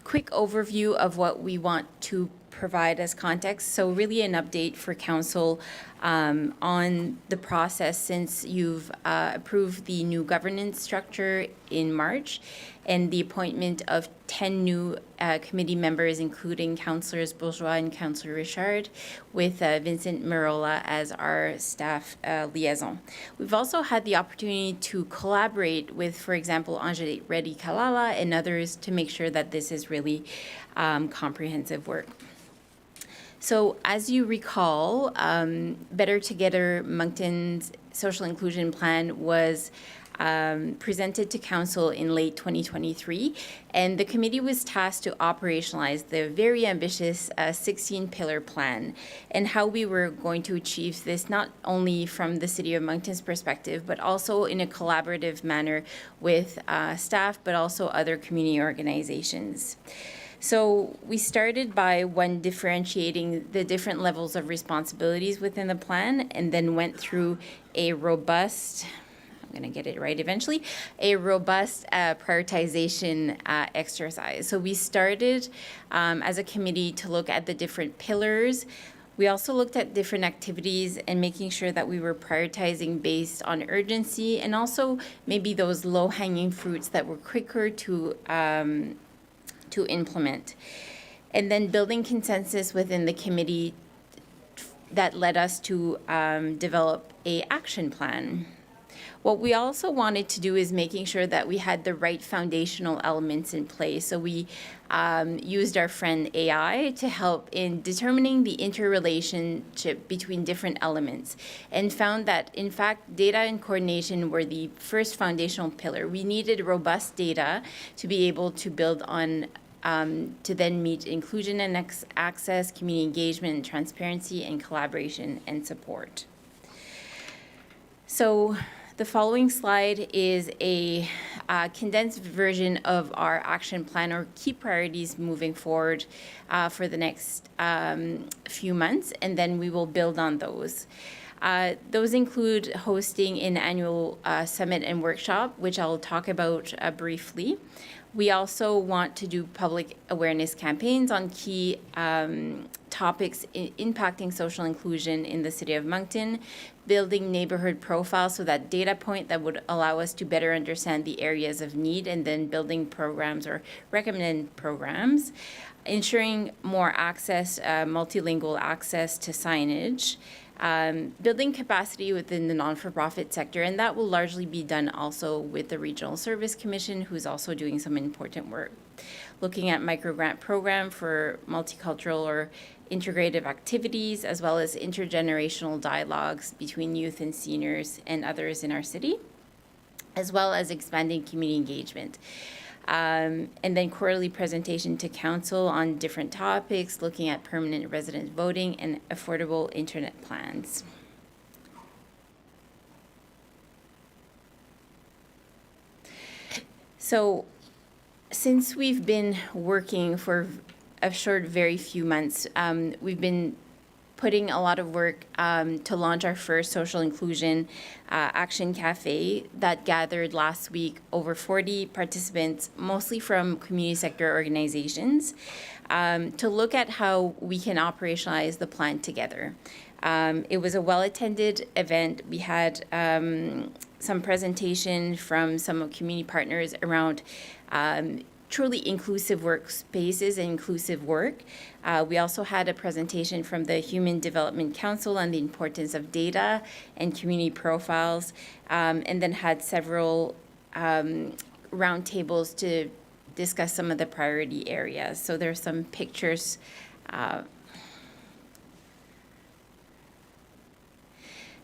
Quick overview of what we want to provide as context. So really an update for Council on the process since you've approved the new governance structure in March and the appointment of 10 new committee members, including Councillors Bourgeois and Councillor Richard, with Vincent Merola as our staff liaison. We've also had the opportunity to collaborate with, for example, Angelique Reddy-Kalala and others to make sure that this is really comprehensive work. So as you recall, Better Together Moncton's social inclusion plan was presented to council in late 2023, and the committee was tasked to operationalize the very ambitious 16-pillar plan and how we were going to achieve this, not only from the City of Moncton's perspective, but also in a collaborative manner with staff, but also other community organizations. So we started by differentiating the different levels of responsibilities within the plan, and then went through a robust, I'm going to get it right eventually, a robust prioritization exercise. So we started as a committee to look at the different pillars. We also looked at different activities and making sure that we were prioritizing based on urgency, and also maybe those low-hanging fruits that were quicker to implement. And then building consensus within the committee that led us to develop a action plan. What we also wanted to do is making sure that we had the right foundational elements in place. So we used our friend AI to help in determining the interrelationship between different elements, and found that, in fact, data and coordination were the first foundational pillar. We needed robust data to be able to build on to then meet inclusion and access, community engagement, transparency, and collaboration and support. So the following slide is a condensed version of our action plan, or key priorities moving forward for the next few months, and then we will build on those. Those include hosting an annual summit and workshop, which I'll talk about briefly. We also want to do public awareness campaigns on key topics impacting social inclusion in the City of Moncton, building neighborhood profiles, so that data point that would allow us to better understand the areas of need, and then building programs or recommended programs, ensuring more access, multilingual access to signage, building capacity within the non-for-profit sector, and that will largely be done also with the Regional Service Commission, who's also doing some important work. Looking at microgrant program for multicultural or integrative activities, as well as intergenerational dialogues between youth and seniors and others in our city, as well as expanding community engagement. And then quarterly presentation to council on different topics, looking at permanent resident voting and affordable internet plans. So since we've been working for a short, very few months, we've been putting a lot of work to launch our first social inclusion action cafe that gathered last week over 40 participants, mostly from community sector organizations, to look at how we can operationalize the plan together. It was a well-attended event. We had some presentation from some community partners around truly inclusive workspaces and inclusive work. We also had a presentation from the Human Development Council on the importance of data and community profiles, and then had several roundtables to discuss some of the priority areas. So there's some pictures.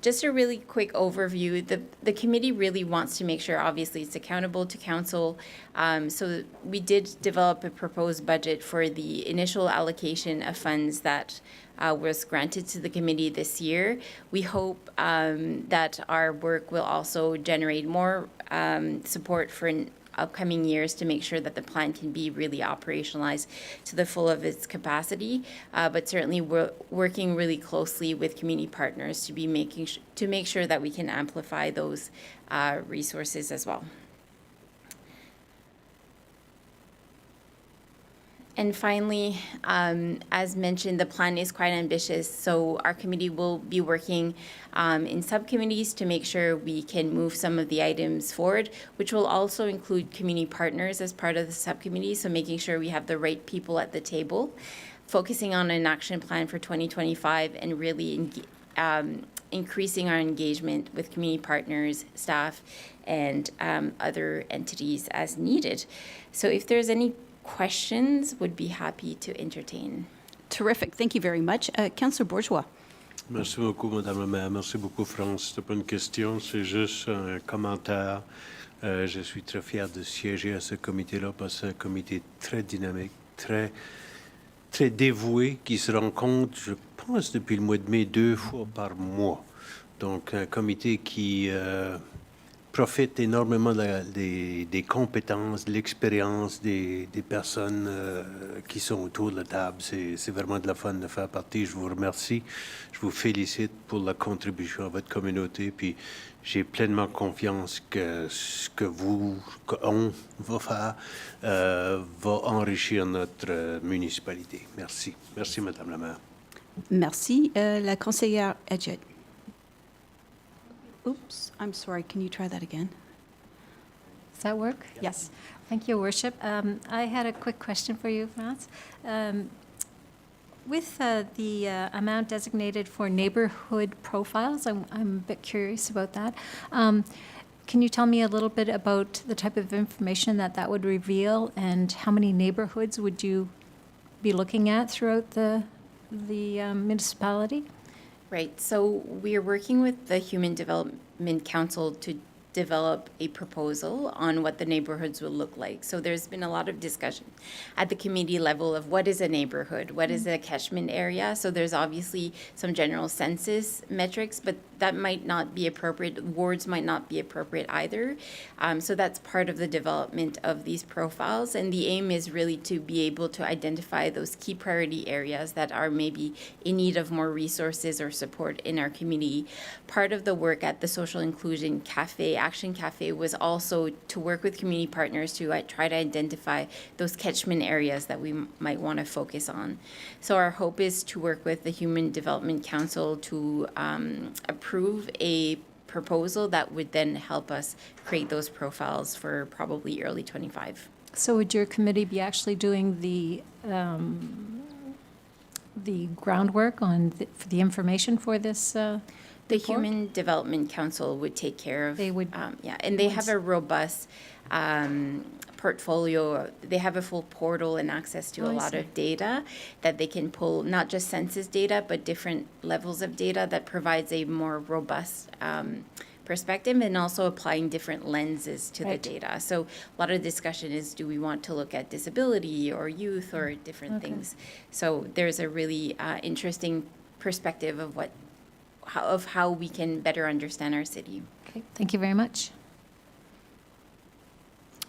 Just a really quick overview, the committee really wants to make sure, obviously, it's accountable to council. So we did develop a proposed budget for the initial allocation of funds that was granted to the committee this year. We hope that our work will also generate more support for upcoming years to make sure that the plan can be really operationalized to the full of its capacity. But certainly we're working really closely with community partners to be make sure that we can amplify those resources as well. And finally, as mentioned, the plan is quite ambitious, so our committee will be working in subcommittees to make sure we can move some of the items forward, which will also include community partners as part of the subcommittee, so making sure we have the right people at the table, focusing on an action plan for 2025, and really increasing our engagement with community partners, staff, and other entities as needed. So if there's any questions, would be happy to entertain. Terrific. Thank you very much. Councillor Bourgeois. Merci beaucoup, Madame la maire. Merci beaucoup, France. C'est pas une question, c'est juste un commentaire. Je suis très fier de siéger à ce comité-là parce que c'est un comité très dynamique, très dévoué, qui se rencontre, je pense, depuis le mois de mai, 2 fois par mois. Donc, un comité qui profite énormément des compétences, de l'expérience des personnes qui sont autour de la table. C'est vraiment de la fun de faire partie. Je vous remercie. Je vous félicite pour la contribution à votre communauté. Puis j'ai pleinement confiance que ce qu'on va faire va enrichir notre municipalité. Merci. Merci, Madame la maire. Merci. La conseillère Edgett. Oops, I'm sorry. Can you try that again? Does that work? Yes. Thank you, Your Worship. I had a quick question for you, France. With the amount designated for neighborhood profiles, I'm a bit curious about that. Can you tell me a little bit about the type of information that would reveal, and how many neighborhoods would you be looking at throughout the municipality? Right, so we're working with the Human Development Council to develop a proposal on what the neighborhoods will look like. So there's been a lot of discussion at the community level of what is a neighborhood, what is a catchment area. So there's obviously some general census metrics, but that might not be appropriate. Wards might not be appropriate either. So that's part of the development of these profiles. And the aim is really to be able to identify those key priority areas that are maybe in need of more resources or support in our community. Part of the work at the Social Inclusion Cafe, Action Cafe, was also to work with community partners to try to identify those catchment areas that we might want to focus on. So our hope is to work with the Human Development Council to approve a proposal that would then help us create those profiles for probably early 25. So would your committee be actually doing the groundwork on the information for this? The Human Development Council would take care of. They would. Yeah, and they have a robust portfolio. They have a full portal and access to a lot of data that they can pull, not just census data, but different levels of data that provides a more robust perspective, and also applying different lenses to the data. So a lot of discussion is, do we want to look at disability or youth or different things? So there's a really interesting perspective of how we can better understand our city. Okay, thank you very much.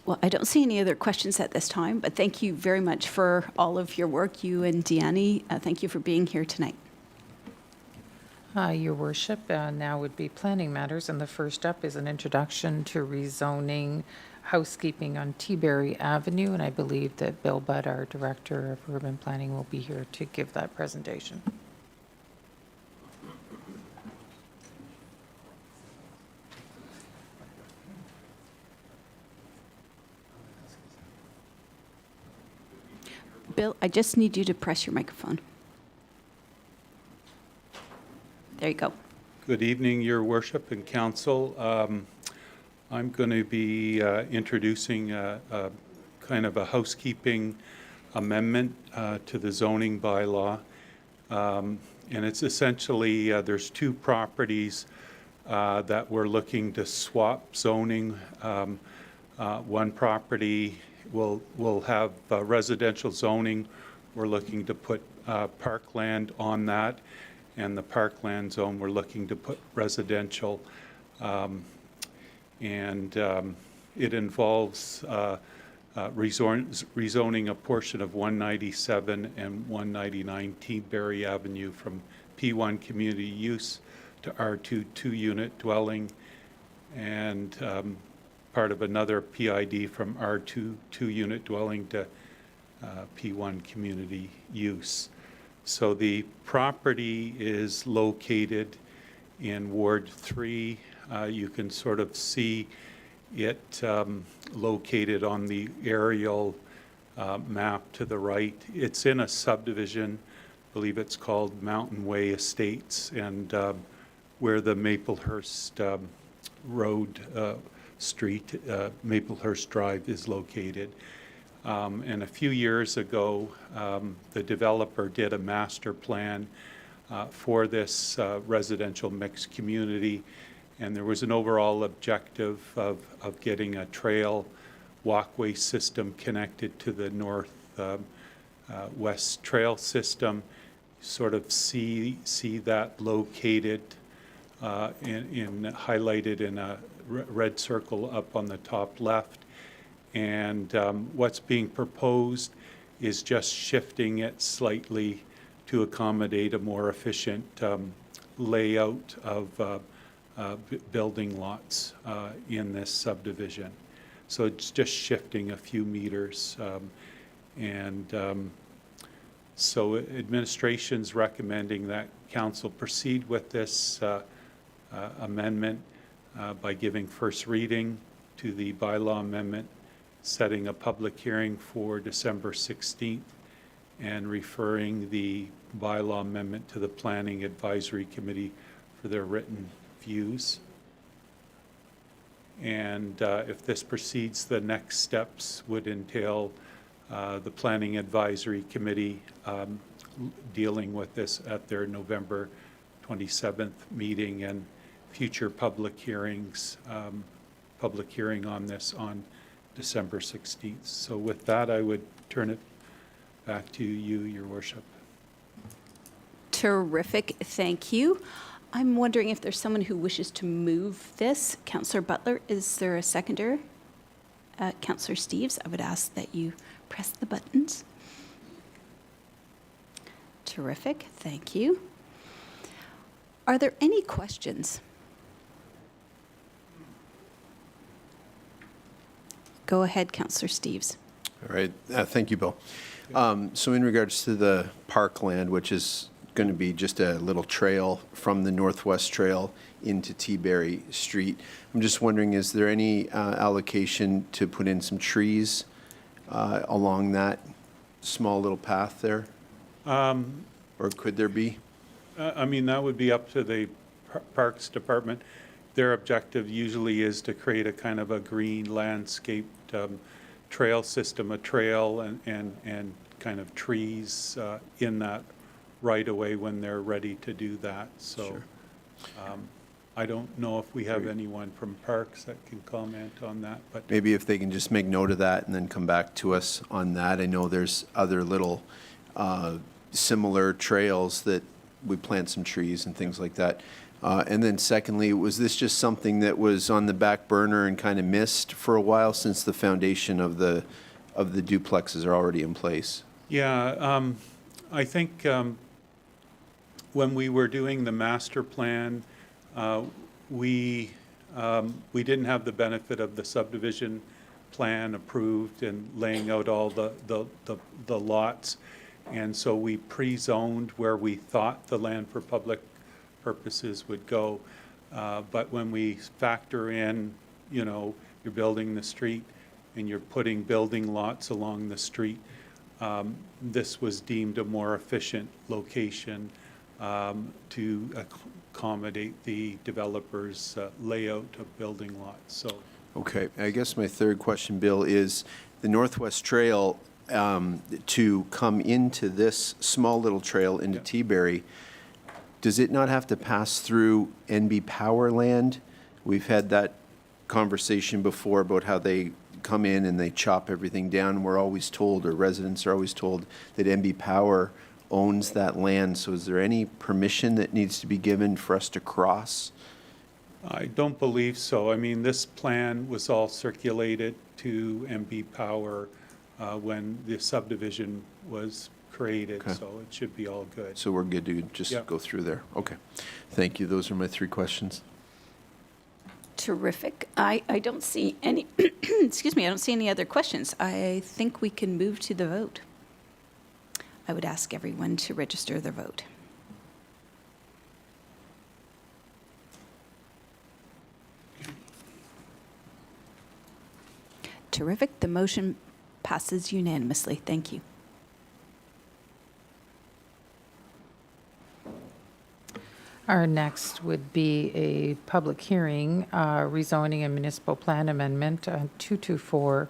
Well, I don't see any other questions at this time, but thank you very much for all of your work, you and Deanne. Thank you for being here tonight. Your Worship, now would be planning matters, and the first up is an introduction to rezoning housekeeping on Teaberry Avenue, and I believe that Bill Budd, our Director of Urban Planning, will be here to give that presentation. Bill, I just need you to press your microphone. There you go. Good evening, Your Worship and Council. I'm going to be introducing kind of a housekeeping amendment to the zoning bylaw. And it's essentially, there's two properties that we're looking to swap zoning. One property will have residential zoning. We're looking to put parkland on that. And the parkland zone, we're looking to put residential. It involves rezoning a portion of 197 and 199 Teaberry Avenue from P1 community use to R2 two-unit dwelling, and part of another PID from R2 two-unit dwelling to P1 community use. So the property is located in Ward 3. You can sort of see it located on the aerial map to the right. It's in a subdivision, I believe it's called Mountain Way Estates, and where the Maplehurst Road Street, Maplehurst Drive is located. And a few years ago, the developer did a master plan for this residential mixed community, and there was an overall objective of getting a trail walkway system connected to the north west trail system. Sort of see that located highlighted in a red circle up on the top left. And what's being proposed is just shifting it slightly to accommodate a more efficient layout of building lots in this subdivision. So it's just shifting a few meters. So administration's recommending that council proceed with this amendment by giving first reading to the bylaw amendment, setting a public hearing for December 16th, and referring the bylaw amendment to the Planning Advisory Committee for their written views. And if this proceeds, the next steps would entail the Planning Advisory Committee dealing with this at their November 27th meeting, and future public hearings, public hearing on this on December 16th. So with that, I would turn it back to you, Your Worship. Terrific, thank you. I'm wondering if there's someone who wishes to move this. Councillor Butler, is there a seconder? Councillor Steeves, I would ask that you press the buttons. Terrific, thank you. Are there any questions? Go ahead, Councillor Steeves. All right, thank you, Bill. So in regards to the parkland, which is going to be just a little trail from the Northwest Trail into Teaberry Street, I'm just wondering, is there any allocation to put in some trees along that small little path there? Or could there be? I mean, that would be up to the Parks Department. Their objective usually is to create a kind of a green landscaped trail system, a trail and kind of trees in that right away when they're ready to do that. So Sure. I don't know if we have anyone from Parks that can comment on that, but Maybe if they can just make note of that and then come back to us on that. I know there's other little similar trails that we plant some trees and things like that. And then secondly, was this just something that was on the back burner and kind of missed for a while since the foundation of the duplexes are already in place? yeah, I think when we were doing the master plan, we didn't have the benefit of the subdivision plan approved and laying out all the lots. And so we pre-zoned where we thought the land for public purposes would go. But when we factor in, you know, you're building the street and you're putting building lots along the street, this was deemed a more efficient location to accommodate the developer's layout of building lots. So, Okay, I guess my third question, Bill, is the Northwest Trail to come into this small little trail into Teaberry, does it not have to pass through NB Power land? We've had that conversation before about how they come in and they chop everything down. We're always told, or residents are always told, that NB Power owns that land. So is there any permission that needs to be given for us to cross? I don't believe so. I mean, this plan was all circulated to MB Power when the subdivision was created, Okay. so it should be all good. So we're good to just Yep. go through there? Okay. Thank you. Those are my three questions. Terrific. I don't see any, excuse me, I don't see any other questions. I think we can move to the vote. I would ask everyone to register their vote. Terrific. The motion passes unanimously. Thank you. Our next would be a public hearing, rezoning and municipal plan amendment 224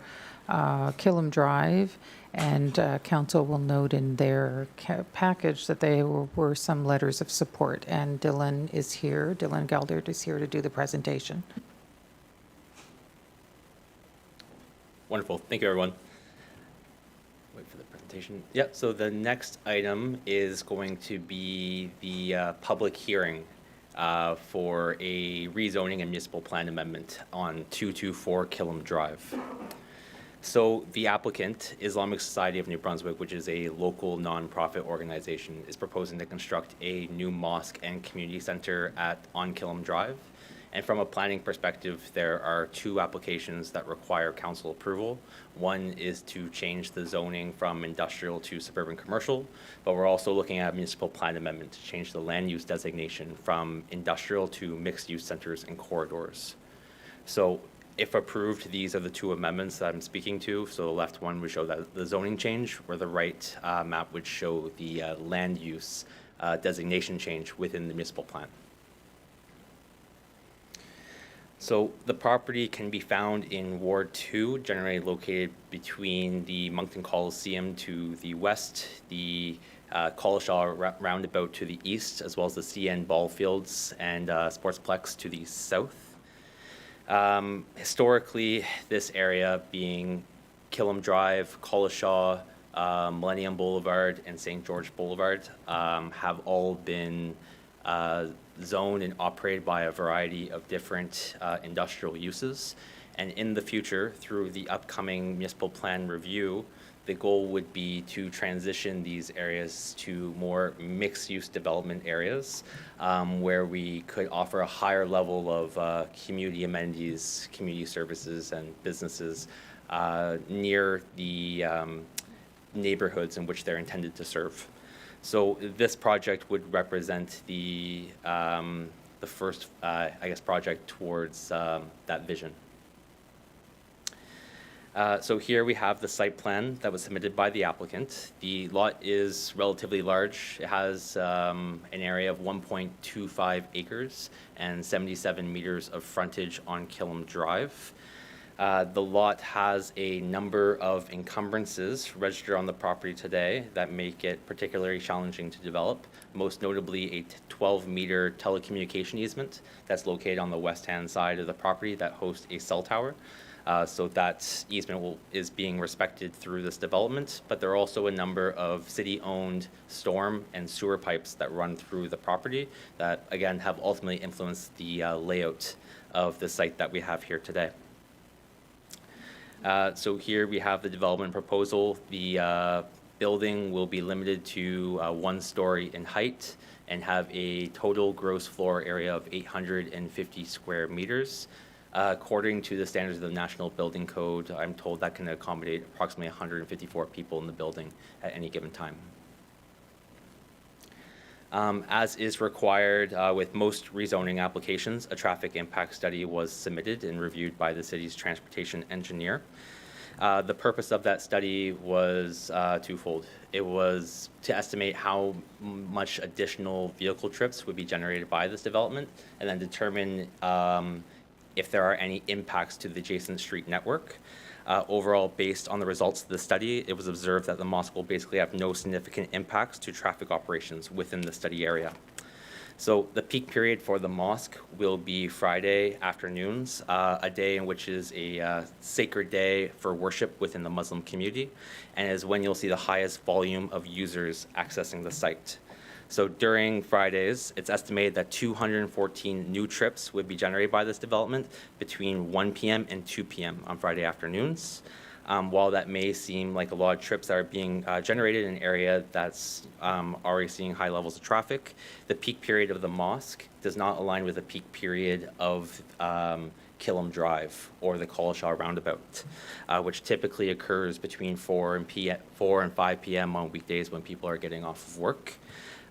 Killam Drive, and council will note in their package that there were some letters of support, and Dylan is here. Dylan Geldert is here to do the presentation. Wonderful. Thank you, everyone. Wait for the presentation. Yep, so the next item is going to be the public hearing for a rezoning and municipal plan amendment on 224 Killam Drive. So the applicant, Islamic Society of New Brunswick, which is a local nonprofit organization, is proposing to construct a new mosque and community center on Killam Drive. And from a planning perspective, there are two applications that require council approval. One is to change the zoning from industrial to suburban commercial, but we're also looking at a municipal plan amendment to change the land use designation from industrial to mixed use centers and corridors. So if approved, these are the two amendments that I'm speaking to. So the left one would show that the zoning change, where the right map would show the land use designation change within the municipal plan. So the property can be found in Ward 2, generally located between the Moncton Coliseum to the west, the Collishaw Roundabout to the east, as well as the CN ball fields and Sportsplex to the south. Historically, this area being Killam Drive, Collishaw, Millennium Boulevard, and St. George Boulevard have all been zoned and operated by a variety of different industrial uses. And in the future, through the upcoming municipal plan review, the goal would be to transition these areas to more mixed-use development areas where we could offer a higher level of community amenities, community services, and businesses near the neighborhoods in which they're intended to serve. So this project would represent the first, project towards that vision. So here we have the site plan that was submitted by the applicant. The lot is relatively large. It has an area of 1.25 acres and 77 meters of frontage on Killam Drive. The lot has a number of encumbrances registered on the property today that make it particularly challenging to develop, most notably a 12-meter telecommunication easement that's located on the west-hand side of the property that hosts a cell tower. So that easement is being respected through this development, but there are also a number of city-owned storm and sewer pipes that run through the property that, again, have ultimately influenced the layout of the site that we have here today. So here we have the development proposal. The building will be limited to 1 story in height and have a total gross floor area of 850 square meters. According to the standards of the National Building Code, I'm told that can accommodate approximately 154 people in the building at any given time. As is required with most rezoning applications, a traffic impact study was submitted and reviewed by the city's transportation engineer. The purpose of that study was twofold. It was to estimate how much additional vehicle trips would be generated by this development, and then determine if there are any impacts to the adjacent street network. Overall, based on the results of the study, it was observed that the mosque will basically have no significant impacts to traffic operations within the study area. So the peak period for the mosque will be Friday afternoons, a day in which is a sacred day for worship within the Muslim community, and is when you'll see the highest volume of users accessing the site. So during Fridays, it's estimated that 214 new trips would be generated by this development between 1 p.m. and 2 p.m. on Friday afternoons. While that may seem like a lot of trips that are being generated in an area that's already seeing high levels of traffic, the peak period of the mosque does not align with the peak period of Killam Drive or the Collishaw Roundabout, which typically occurs between 4 and 5 p.m. on weekdays when people are getting off of work.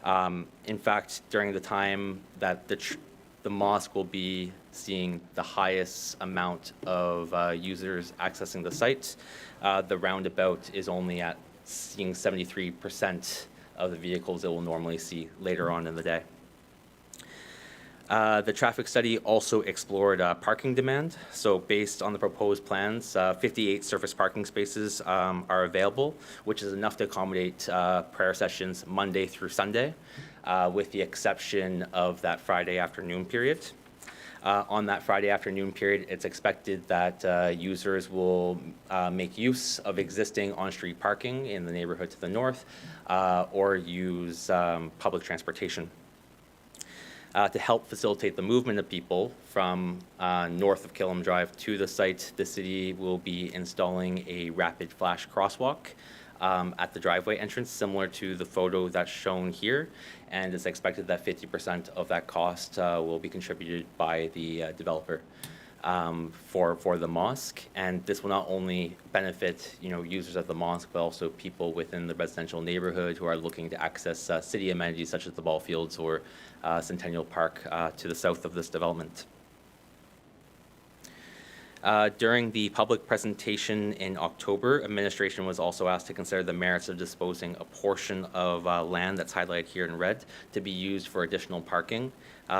In fact, during the time that the mosque will be seeing the highest amount of users accessing the site, the roundabout is only at seeing 73% of the vehicles it will normally see later on in the day. The traffic study also explored parking demand. So based on the proposed plans, 58 surface parking spaces are available, which is enough to accommodate prayer sessions Monday through Sunday, with the exception of that Friday afternoon period. On that Friday afternoon period, it's expected that users will make use of existing on-street parking in the neighborhood to the north or use public transportation. To help facilitate the movement of people from north of Killam Drive to the site, the city will be installing a rapid flash crosswalk at the driveway entrance, similar to the photo that's shown here. And it's expected that 50% of that cost will be contributed by the developer for the mosque. And this will not only benefit users of the mosque, but also people within the residential neighborhood who are looking to access city amenities such as the ball fields or Centennial Park to the south of this development. During the public presentation in October, administration was also asked to consider the merits of disposing a portion of land that's highlighted here in red to be used for additional parking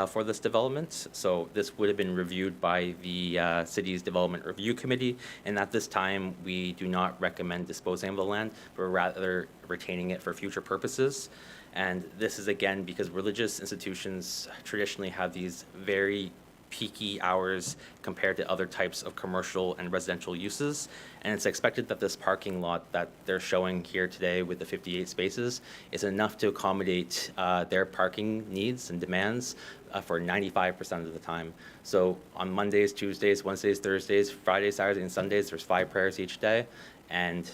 for this development. So this would have been reviewed by the city's development review committee, and at this time we do not recommend disposing of the land, but rather retaining it for future purposes. And this is again because religious institutions traditionally have these very peaky hours compared to other types of commercial and residential uses. And it's expected that this parking lot that they're showing here today with the 58 spaces is enough to accommodate their parking needs and demands for 95% of the time. So on Mondays, Tuesdays, Wednesdays, Thursdays, Fridays, Saturdays, and Sundays, there's 5 prayers each day. And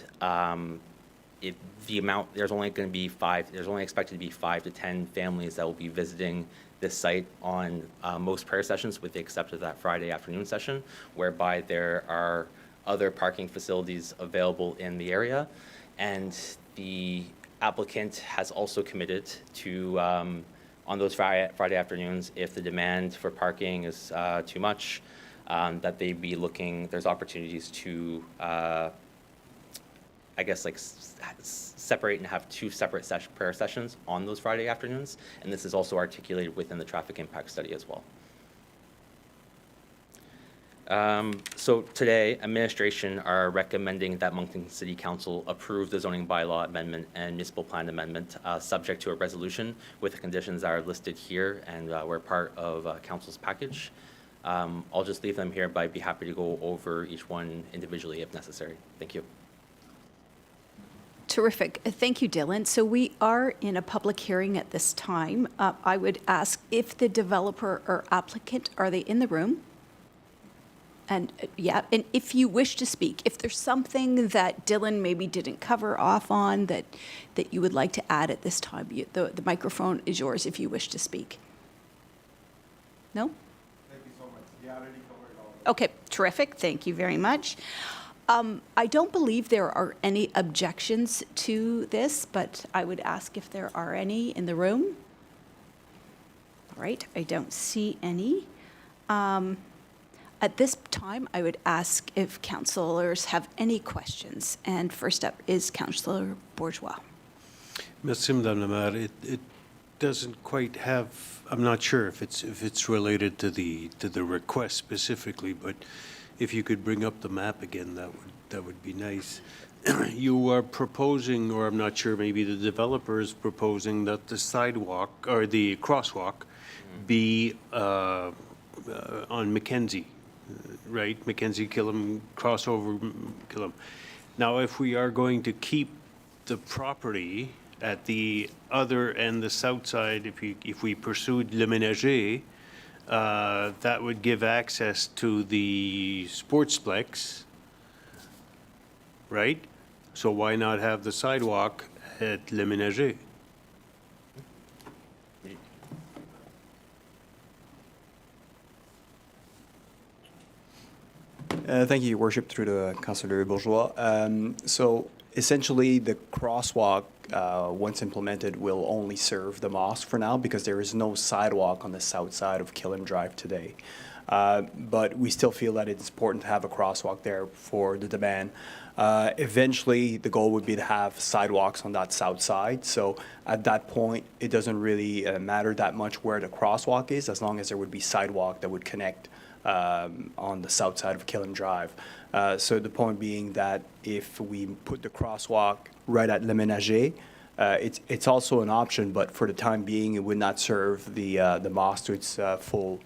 there's only expected to be 5 to 10 families that will be visiting this site on most prayer sessions, with the exception of that Friday afternoon session, whereby there are other parking facilities available in the area. And the applicant has also committed to, on those Friday afternoons, if the demand for parking is too much, that they be looking, there's opportunities to separate and have 2 separate prayer sessions on those Friday afternoons, and this is also articulated within the traffic impact study as well. So today, administration are recommending that Moncton City Council approve the zoning bylaw amendment and municipal plan amendment, subject to a resolution with the conditions that are listed here and were part of council's package. I'll just leave them here, but I'd be happy to go over each one individually if necessary. Thank you. Terrific. Thank you, Dylan. So we are in a public hearing at this time. I would ask if the developer or applicant, are they in the room? And and if you wish to speak, if there's something that Dylan maybe didn't cover off on that you would like to add at this time, the microphone is yours if you wish to speak. No? Thank you so much. Yeah, I already covered all of it. Okay, terrific. Thank you very much. I don't believe there are any objections to this, but I would ask if there are any in the room. All right, I don't see any. At this time, I would ask if councillors have any questions. And first up is Councillor Bourgeois. Merci, Madame la Maire. It doesn't quite have, I'm not sure if it's related to the request specifically, but if you could bring up the map again, that would be nice. You are proposing, or I'm not sure, maybe the developer is proposing that the sidewalk or the crosswalk be on Mackenzie, right? Mackenzie, Killam, crossover Killam. Now, if we are going to keep the property at the other end, the south side, if we pursued Le Ménager, that would give access to the Sportsplex, right? So why not have the sidewalk at Le Ménager? Thank you, Your Worship, through to Councillor Bourgeois. So essentially, the crosswalk, once implemented, will only serve the mosque for now because there is no sidewalk on the south side of Killam Drive today. But we still feel that it's important to have a crosswalk there for the demand. Eventually, the goal would be to have sidewalks on that south side. So at that point, it doesn't really matter that much where the crosswalk is, as long as there would be sidewalk that would connect on the south side of Killam Drive. So the point being that if we put the crosswalk right at Le Ménager, it's also an option, but for the time being, it would not serve the mosque to its full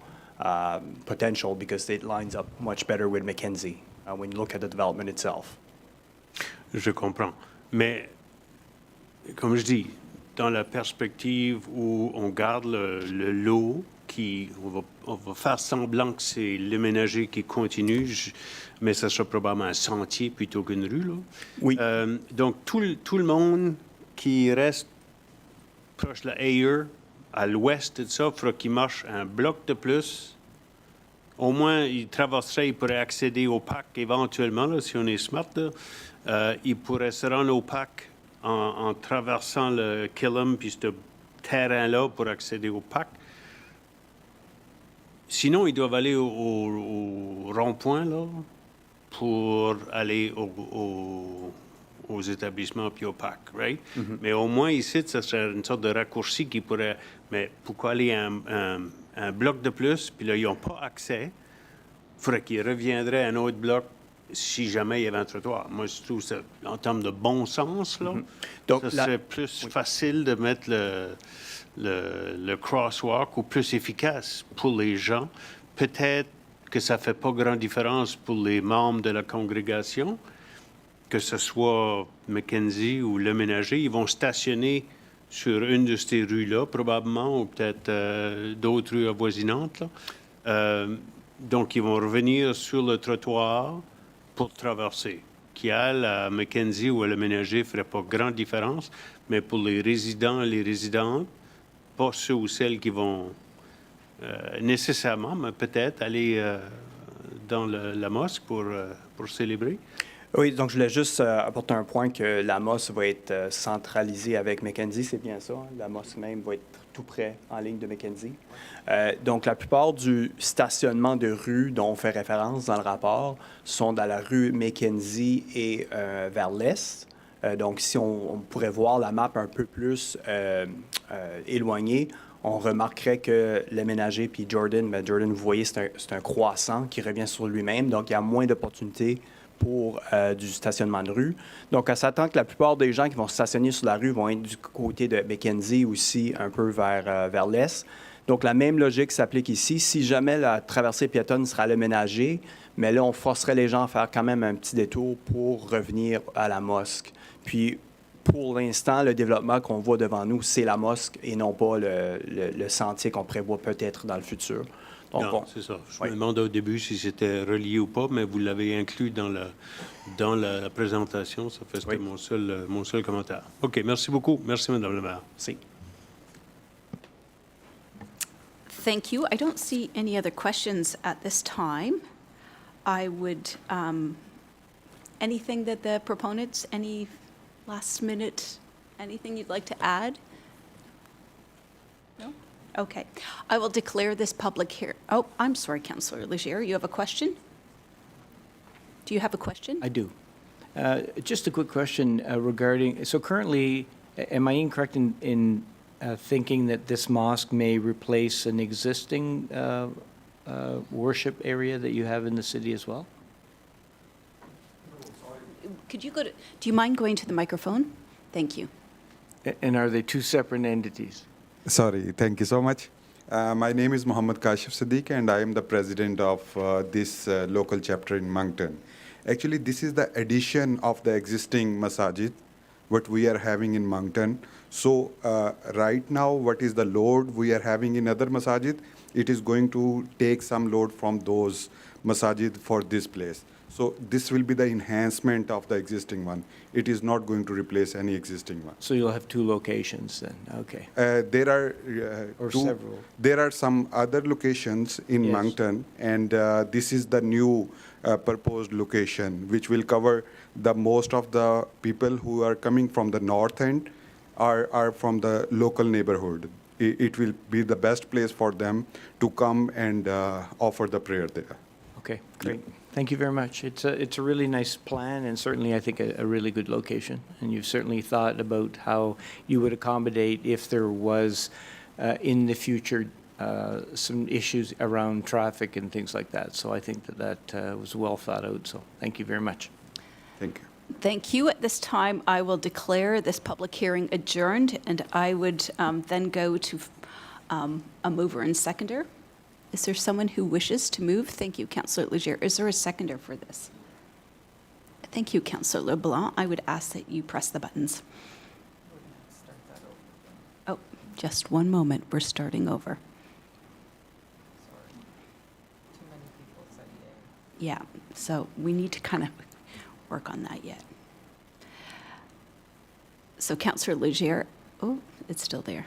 potential because it lines up much better with Mackenzie when you look at the development itself. Je comprends. Mais, comme je dis, dans la perspective où on garde le lot, on va faire semblant que c'est le ménager qui continue, mais ça sera probablement un sentier plutôt qu'une rue. Là. Oui. Donc, tout le monde qui reste proche de la Ayer, à l'ouest de ça, il faudra qu'il marche un bloc de plus. Au moins, il traverserait, il pourrait accéder au parc éventuellement, là, si on est smart. Là. Il pourrait se rendre au parc en traversant le Killam, puis ce terrain-là pour accéder au parc. Sinon, ils doivent aller au rond-point, là, pour aller aux établissements puis au parc, right? Mm-hmm. Mais au moins, ici, ça serait une sorte de raccourci qui pourrait... Mais pourquoi aller un bloc de plus, puis là, ils n'ont pas accès, il faudrait qu'ils reviendraient à un autre bloc si jamais il y avait un trottoir. Moi, je trouve ça, en termes de bon sens, là, Donc, ça serait plus facile de mettre le crosswalk ou plus efficace pour les gens. Peut-être que ça ne fait pas grande différence pour les membres de la congrégation, que ce soit Mackenzie ou Le Ménager. Ils vont stationner sur une de ces rues-là, probablement, ou peut-être d'autres rues avoisinantes. Là. Donc, ils vont revenir sur le trottoir pour traverser. Qui à la Mackenzie ou à Le Ménager ne ferait pas grande différence, mais pour les résidents et les résidentes, pas ceux ou celles qui vont nécessairement, mais peut-être aller dans la mosquée pour célébrer. Oui, donc je voulais juste apporter un point que la mosquée va être centralisée avec Mackenzie, c'est bien ça. Hein? La mosquée même va être tout près en ligne de Mackenzie. Donc la plupart du stationnement de rue dont on fait référence dans le rapport sont dans la rue Mackenzie et vers l'est. Donc si on pourrait voir la map un peu plus éloignée, on remarquerait que Le Ménager puis Jordan, vous voyez, c'est un croissant qui revient sur lui-même, donc il y a moins d'opportunités pour du stationnement de rue. Donc, on s'attend que la plupart des gens qui vont stationner sur la rue vont être du côté de Mackenzie aussi, un peu vers l'est. Donc, la même logique s'applique ici. Si jamais la traversée piétonne sera Le Ménager, mais là, on forcerait les gens à faire quand même un petit détour pour revenir à la mosquée. Puis, pour l'instant, le développement qu'on voit devant nous, c'est la mosquée et non pas le sentier qu'on prévoit peut-être dans le futur. Donc, non, c'est ça. Je me demandais au début si c'était relié ou pas, mais vous l'avez inclus dans la présentation. Ça fait c'était mon seul commentaire. OK, merci beaucoup. Merci, Madame le maire. Merci. Thank you. I don't see any other questions at this time. I would, anything that the proponents, any last minute, anything you'd like to add? No? Okay. I will declare this public hearing. Oh, I'm sorry, Councillor Leger, you have a question? Do you have a question? I do. Just a quick question regarding, so currently, am I incorrect in thinking that this mosque may replace an existing worship area that you have in the city as well? Could you do you mind going to the microphone? Thank you. And are they two separate entities? Sorry, thank you so much. My name is Muhammad Kashif Siddiq, and I am the president of this local chapter in Moncton. Actually, this is the addition of the existing masajid, what we are having in Moncton. So right now, what is the load we are having in other masajid? It is going to take some load from those masajid for this place. So this will be the enhancement of the existing one. It is not going to replace any existing one. So you'll have two locations then, okay. There are or several. There are some other locations in Yes. Moncton, and this is the new proposed location, which will cover the most of the people who are coming from the north end are from the local neighborhood it will be the best place for them to come and offer the prayer there. Okay, great. Thank you very much. It's a really nice plan, and certainly I think a really good location. And you've certainly thought about how you would accommodate if there was in the future some issues around traffic and things like that. So I think that was well thought out. So thank you very much. Thank you. Thank you. At this time, I will declare this public hearing adjourned, and I would then go to a mover and seconder. Is there someone who wishes to move? Thank you, Councillor Leger. Is there a seconder for this? Thank you, Councillor LeBlanc. I would ask that you press the buttons. Oh, just one moment. We're starting over. Yeah, so we need to kind of work on that yet. So Councillor Leger, oh, it's still there.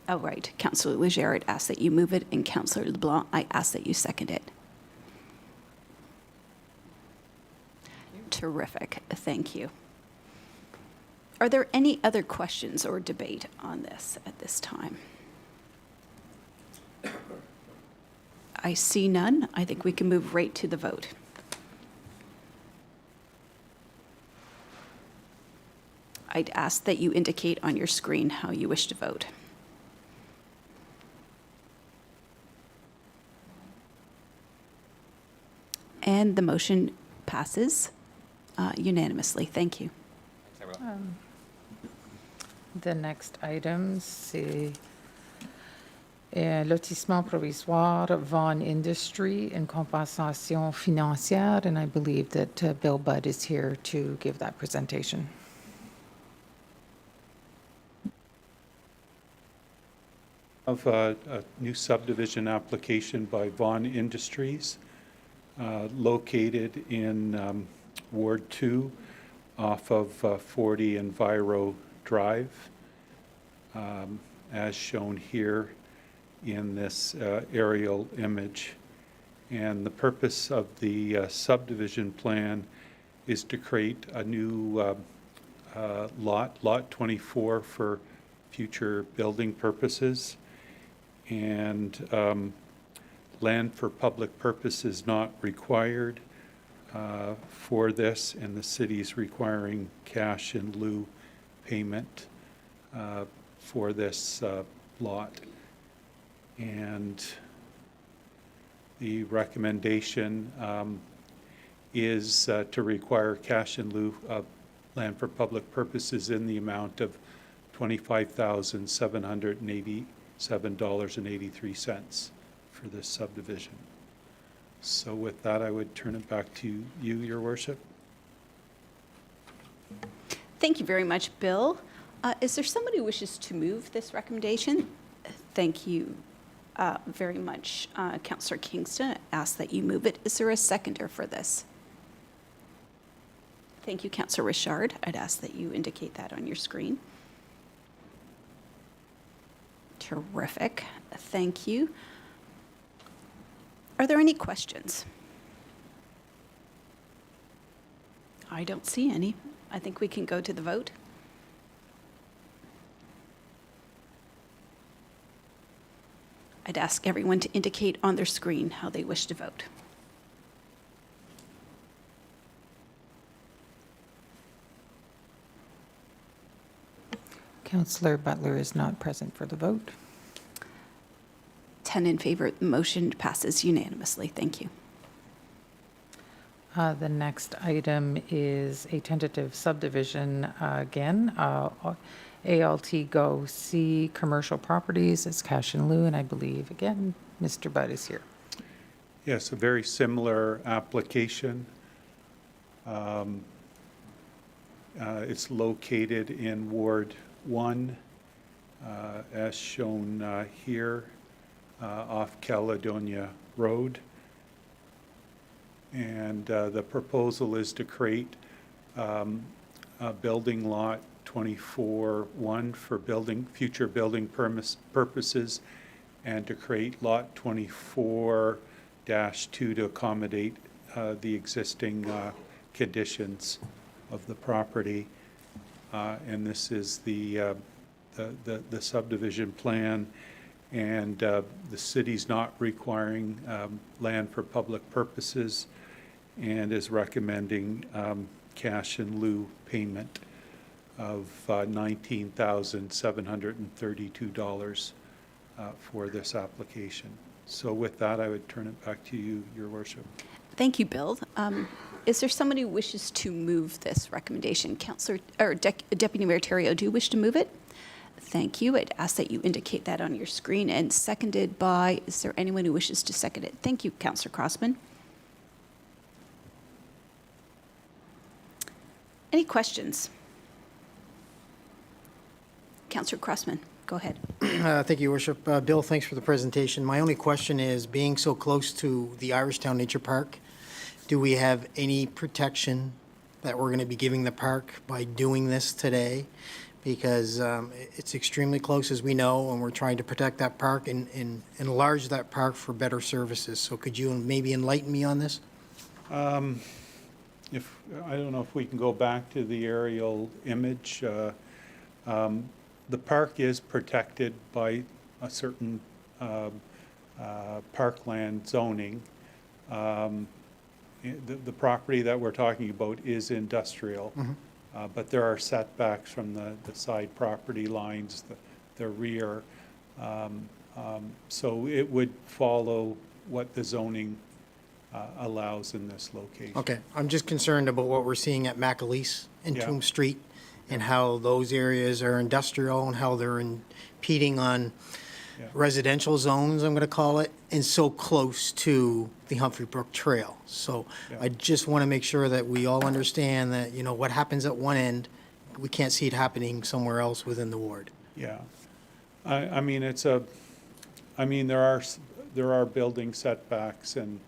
Oh, right. Councillor Leger, I'd ask that you move it, and Councillor LeBlanc, I ask that you second it. Terrific. Thank you. Are there any other questions or debate on this at this time? I see none. I think we can move right to the vote. I'd ask that you indicate on your screen how you wish to vote. And the motion passes unanimously. Thank you. The next item, c'est lotissement provisoire Vaughan Industry and compensation financière, and I believe that Bill Budd is here to give that presentation. Of a new subdivision application by Vaughan Industries, located in Ward 2 off of 40 Enviro Drive, as shown here in this aerial image. And the purpose of the subdivision plan is to create a new lot 24, for future building purposes. And land for public purpose is not required for this, and the city is requiring cash in lieu payment for this lot. And the recommendation is to require cash in lieu of land for public purposes in the amount of $25,787.83 for this subdivision. So with that, I would turn it back to you, Your Worship. Thank you very much, Bill. Is there someone who wishes to move this recommendation? Thank you very much, Councillor Kingston. I ask that you move it. Is there a seconder for this? Thank you, Councillor Richard. I'd ask that you indicate that on your screen. Terrific. Thank you. Are there any questions? I don't see any. I think we can go to the vote. I'd ask everyone to indicate on their screen how they wish to vote. Councillor Butler is not present for the vote. 10 in favor. The motion passes unanimously. Thank you. The next item is a tentative subdivision again. ALT Go C Commercial Properties. It's cash in lieu, and I believe, again, Mr. Budd is here. Yes, a very similar application. It's located in Ward 1, as shown here, off Caledonia Road. And the proposal is to create a building lot 24-1 for future building purposes, and to create lot 24-2 to accommodate the existing conditions of the property. and this is the subdivision plan, and the city's not requiring land for public purposes and is recommending cash in lieu payment of $19,732 for this application. So with that, I would turn it back to you, Your Worship. Thank you, Bill. Is there somebody who wishes to move this recommendation? Councillor, or Deputy Mayor Theriault, do you wish to move it? Thank you. I'd ask that you indicate that on your screen. And seconded by, is there anyone who wishes to second it? Thank you, Councillor Crossman. Any questions? Councillor Crossman, go ahead. Thank you, Your Worship. Bill, thanks for the presentation. My only question is, being so close to the Irishtown Nature Park, do we have any protection that we're going to be giving the park by doing this today? Because it's extremely close, as we know, and we're trying to protect that park and enlarge that park for better services. So could you maybe enlighten me on this? I don't know if we can go back to the aerial image. The park is protected by a certain parkland zoning. The property that we're talking about is industrial, but there are setbacks from the side property lines, the rear. So it would follow what the zoning allows in this location. Okay, I'm just concerned about what we're seeing at McAleese and Yeah. Tomb Street, and how those areas are industrial and how they're impeding on residential zones, I'm going to call it, and so close to the Humphrey Brook Trail. So I just want to make sure that we all understand that, you know, what happens at one end, we can't see it happening somewhere else within the ward. Yeah, I mean, there are building setbacks and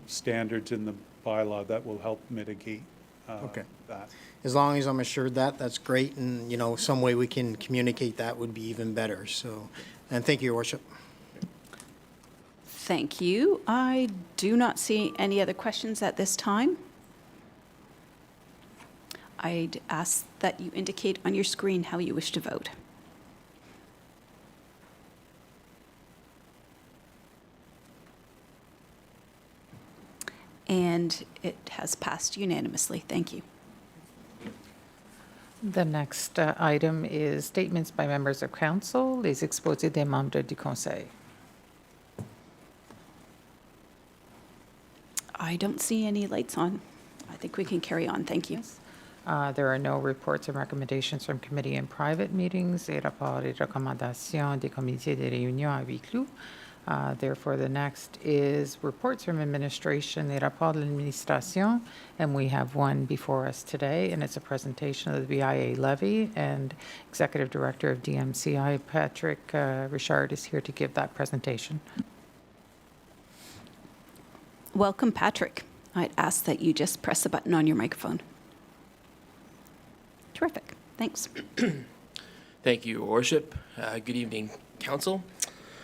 standards in the bylaw that will help mitigate that. As long as I'm assured that, that's great, and, you know, some way we can communicate that would be even better. So, and thank you, Your Worship. Thank you. I do not see any other questions at this time. I'd ask that you indicate on your screen how you wish to vote. And it has passed unanimously. Thank you. The next item is statements by members of council, les exposés des membres du conseil. I don't see any lights on. I think we can carry on. Thank you. There are no reports and recommendations from committee and private meetings, et rapports et recommandations des comités de réunion à huis clos. Therefore, the next is reports from administration, les rapports de l'administration, and we have one before us today, and it's a presentation of the BIA levy, and Executive Director of DMCI, Patrick Richard, is here to give that presentation. Welcome, Patrick. I'd ask that you just press the button on your microphone. Terrific. Thanks. Thank you, Your Worship. Good evening, Council.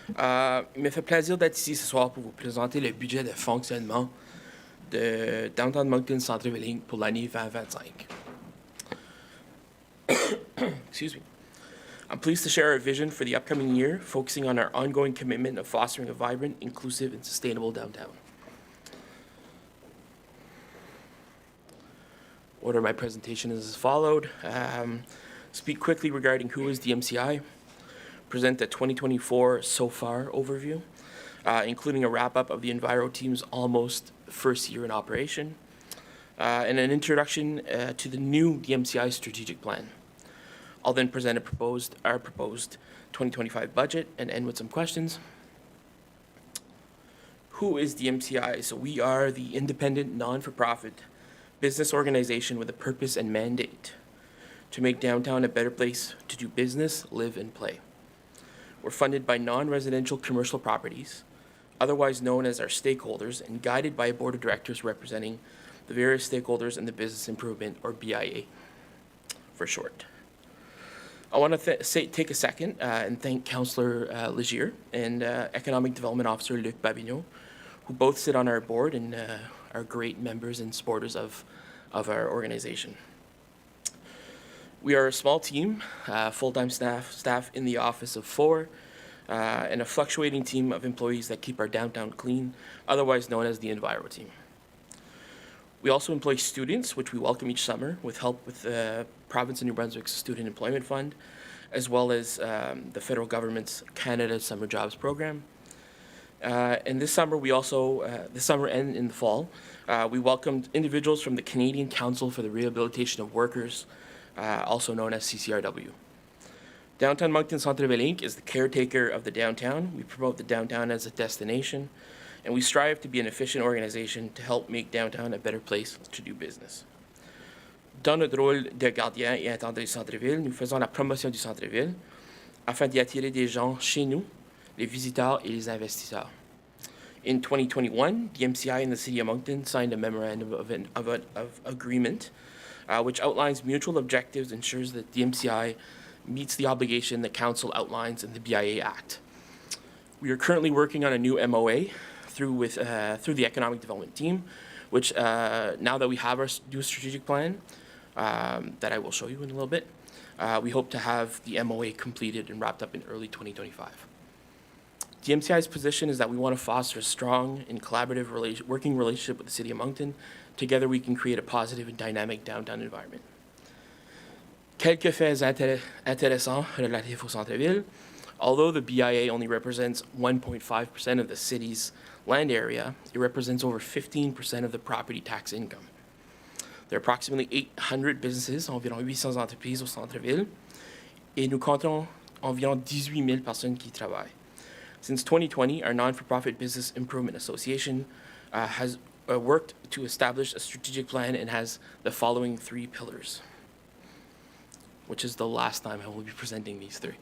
Il me fait plaisir d'être ici ce soir pour vous présenter le budget de fonctionnement de Downtown Moncton Centre-Ville pour l'année 2025. Excuse me. I'm pleased to share our vision for the upcoming year, focusing on our ongoing commitment of fostering a vibrant, inclusive, and sustainable downtown. Order of my presentation is as followed. Speak quickly regarding who is DMCI. Present the 2024 so far overview, including a wrap-up of the Enviro team's almost first year in operation, and an introduction to the new DMCI strategic plan. I'll then present our proposed 2025 budget and end with some questions. Who is DMCI? So we are the independent, non-for-profit business organization with a purpose and mandate to make downtown a better place to do business, live, and play. We're funded by non-residential commercial properties, otherwise known as our stakeholders, and guided by a board of directors representing the various stakeholders in the business improvement, or BIA for short. I want to take a second and thank Councillor Legier and Economic Development Officer Luc Babignon, who both sit on our board and are great members and supporters of our organization. We are a small team, full-time staff in the office of 4, and a fluctuating team of employees that keep our downtown clean, otherwise known as the Enviro team. We also employ students, which we welcome each summer with help with the Province of New Brunswick's Student Employment Fund, as well as the federal government's Canada Summer Jobs Program. And this summer, this summer and in the fall, we welcomed individuals from the Canadian Council for the Rehabilitation of Workers, also known as CCRW. Downtown Moncton Centre-Ville Inc. is the caretaker of the downtown. We promote the downtown as a destination, and we strive to be an efficient organization to help make downtown a better place to do business. Dans notre rôle de gardien et intendant du centre-ville, nous faisons la promotion du centre-ville afin d'y attirer des gens chez nous, les visiteurs et les investisseurs. In 2021, the MCI and the City of Moncton signed a memorandum of agreement which outlines mutual objectives, ensures that the MCI meets the obligation that Council outlines in the BIA Act. We are currently working on a new MOA through the Economic Development Team, which now that we have our new strategic plan that I will show you in a little bit, we hope to have the MOA completed and wrapped up in early 2025. The MCI's position is that we want to foster a strong and collaborative working relationship with the City of Moncton. Together we can create a positive and dynamic downtown environment. Quelques faits intéressants relatifs au centre-ville. Although the BIA only represents 1.5% of the city's land area, it represents over 15% of the property tax income. There are approximately 800 businesses, environ 800 entreprises au centre-ville, et nous comptons environ 18 000 personnes qui y travaillent. Since 2020, our non-for-profit Business Improvement Association has worked to establish a strategic plan and has the following 3 pillars, which is the last time I will be presenting these 3.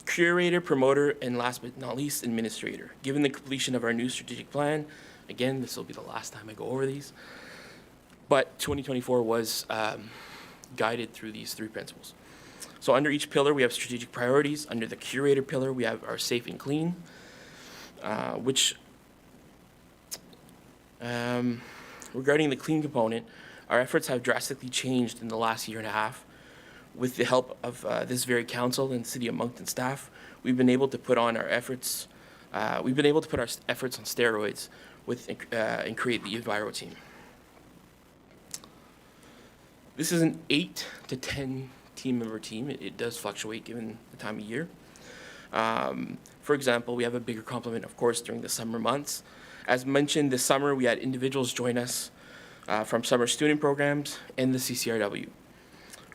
Curator, promoter, and last but not least, administrator. Given the completion of our new strategic plan, again, this will be the last time I go over these, but 2024 was guided through these 3 principles. So under each pillar, we have strategic priorities. Under the curator pillar, we have our safe and clean, which regarding the clean component, our efforts have drastically changed in the last year and a half. With the help of this very council and City of Moncton staff, we've been able to put on our efforts. We've been able to put our efforts on steroids and create the Enviro team. This is an 8 to 10 team member team. It does fluctuate given the time of year. For example, we have a bigger complement, of course, during the summer months. As mentioned, this summer we had individuals join us from summer student programs and the CCRW.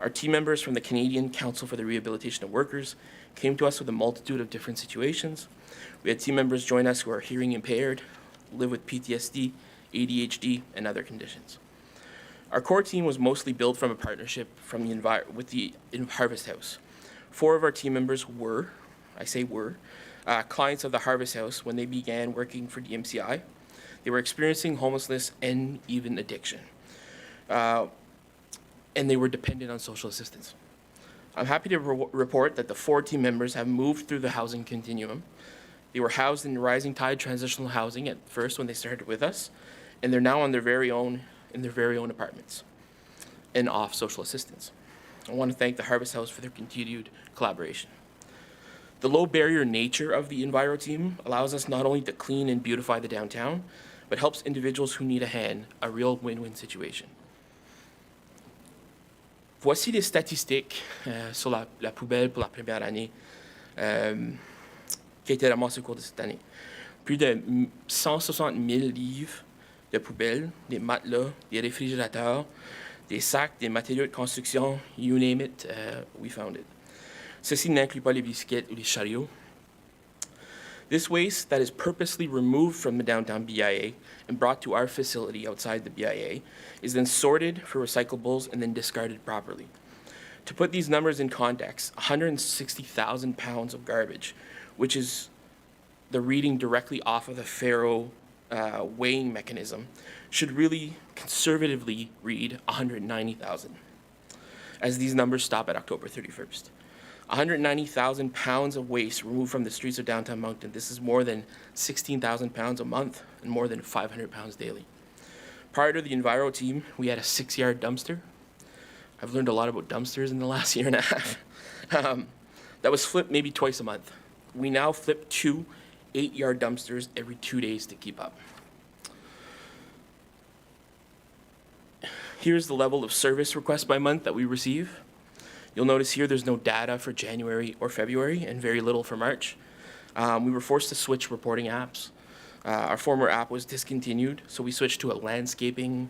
Our team members from the Canadian Council for the Rehabilitation of Workers came to us with a multitude of different situations. We had team members join us who are hearing impaired, live with PTSD, ADHD, and other conditions. Our core team was mostly built from a partnership with the Harvest House. 4 of our team members were clients of the Harvest House when they began working for DMCI. They were experiencing homelessness and even addiction. And they were dependent on social assistance. I'm happy to report that the 4 team members have moved through the housing continuum. They were housed in Rising Tide Transitional Housing at first when they started with us, and they're now on their very own apartments and off social assistance. I want to thank the Harvest House for their continued collaboration. The low barrier nature of the Enviro team allows us not only to clean and beautify the downtown, but helps individuals who need a hand, a real win-win situation. Voici les statistiques sur la poubelle pour la première année qui a été ramassée au cours de cette année. Plus de 160 000 livres de poubelles, des matelas, des réfrigérateurs, des sacs, des matériaux de construction, you name it, we found it. Ceci n'inclut pas les bicyclettes ou les chariots. This waste that is purposely removed from the downtown BIA and brought to our facility outside the BIA is then sorted for recyclables and then discarded properly. To put these numbers in context, 160,000 pounds of garbage, which is the reading directly off of the Faro weighing mechanism, should really conservatively read 190,000, as these numbers stop at October 31st. 190,000 pounds of waste removed from the streets of downtown Moncton. This is more than 16,000 pounds a month and more than 500 pounds daily. Prior to the Enviro team, we had a 6-yard dumpster. I've learned a lot about dumpsters in the last year and a half. That was flipped maybe twice a month. We now flip 2 8-yard dumpsters every 2 days to keep up. Here's the level of service requests by month that we receive. You'll notice here there's no data for January or February and very little for March. We were forced to switch reporting apps. Our former app was discontinued, so we switched to a landscaping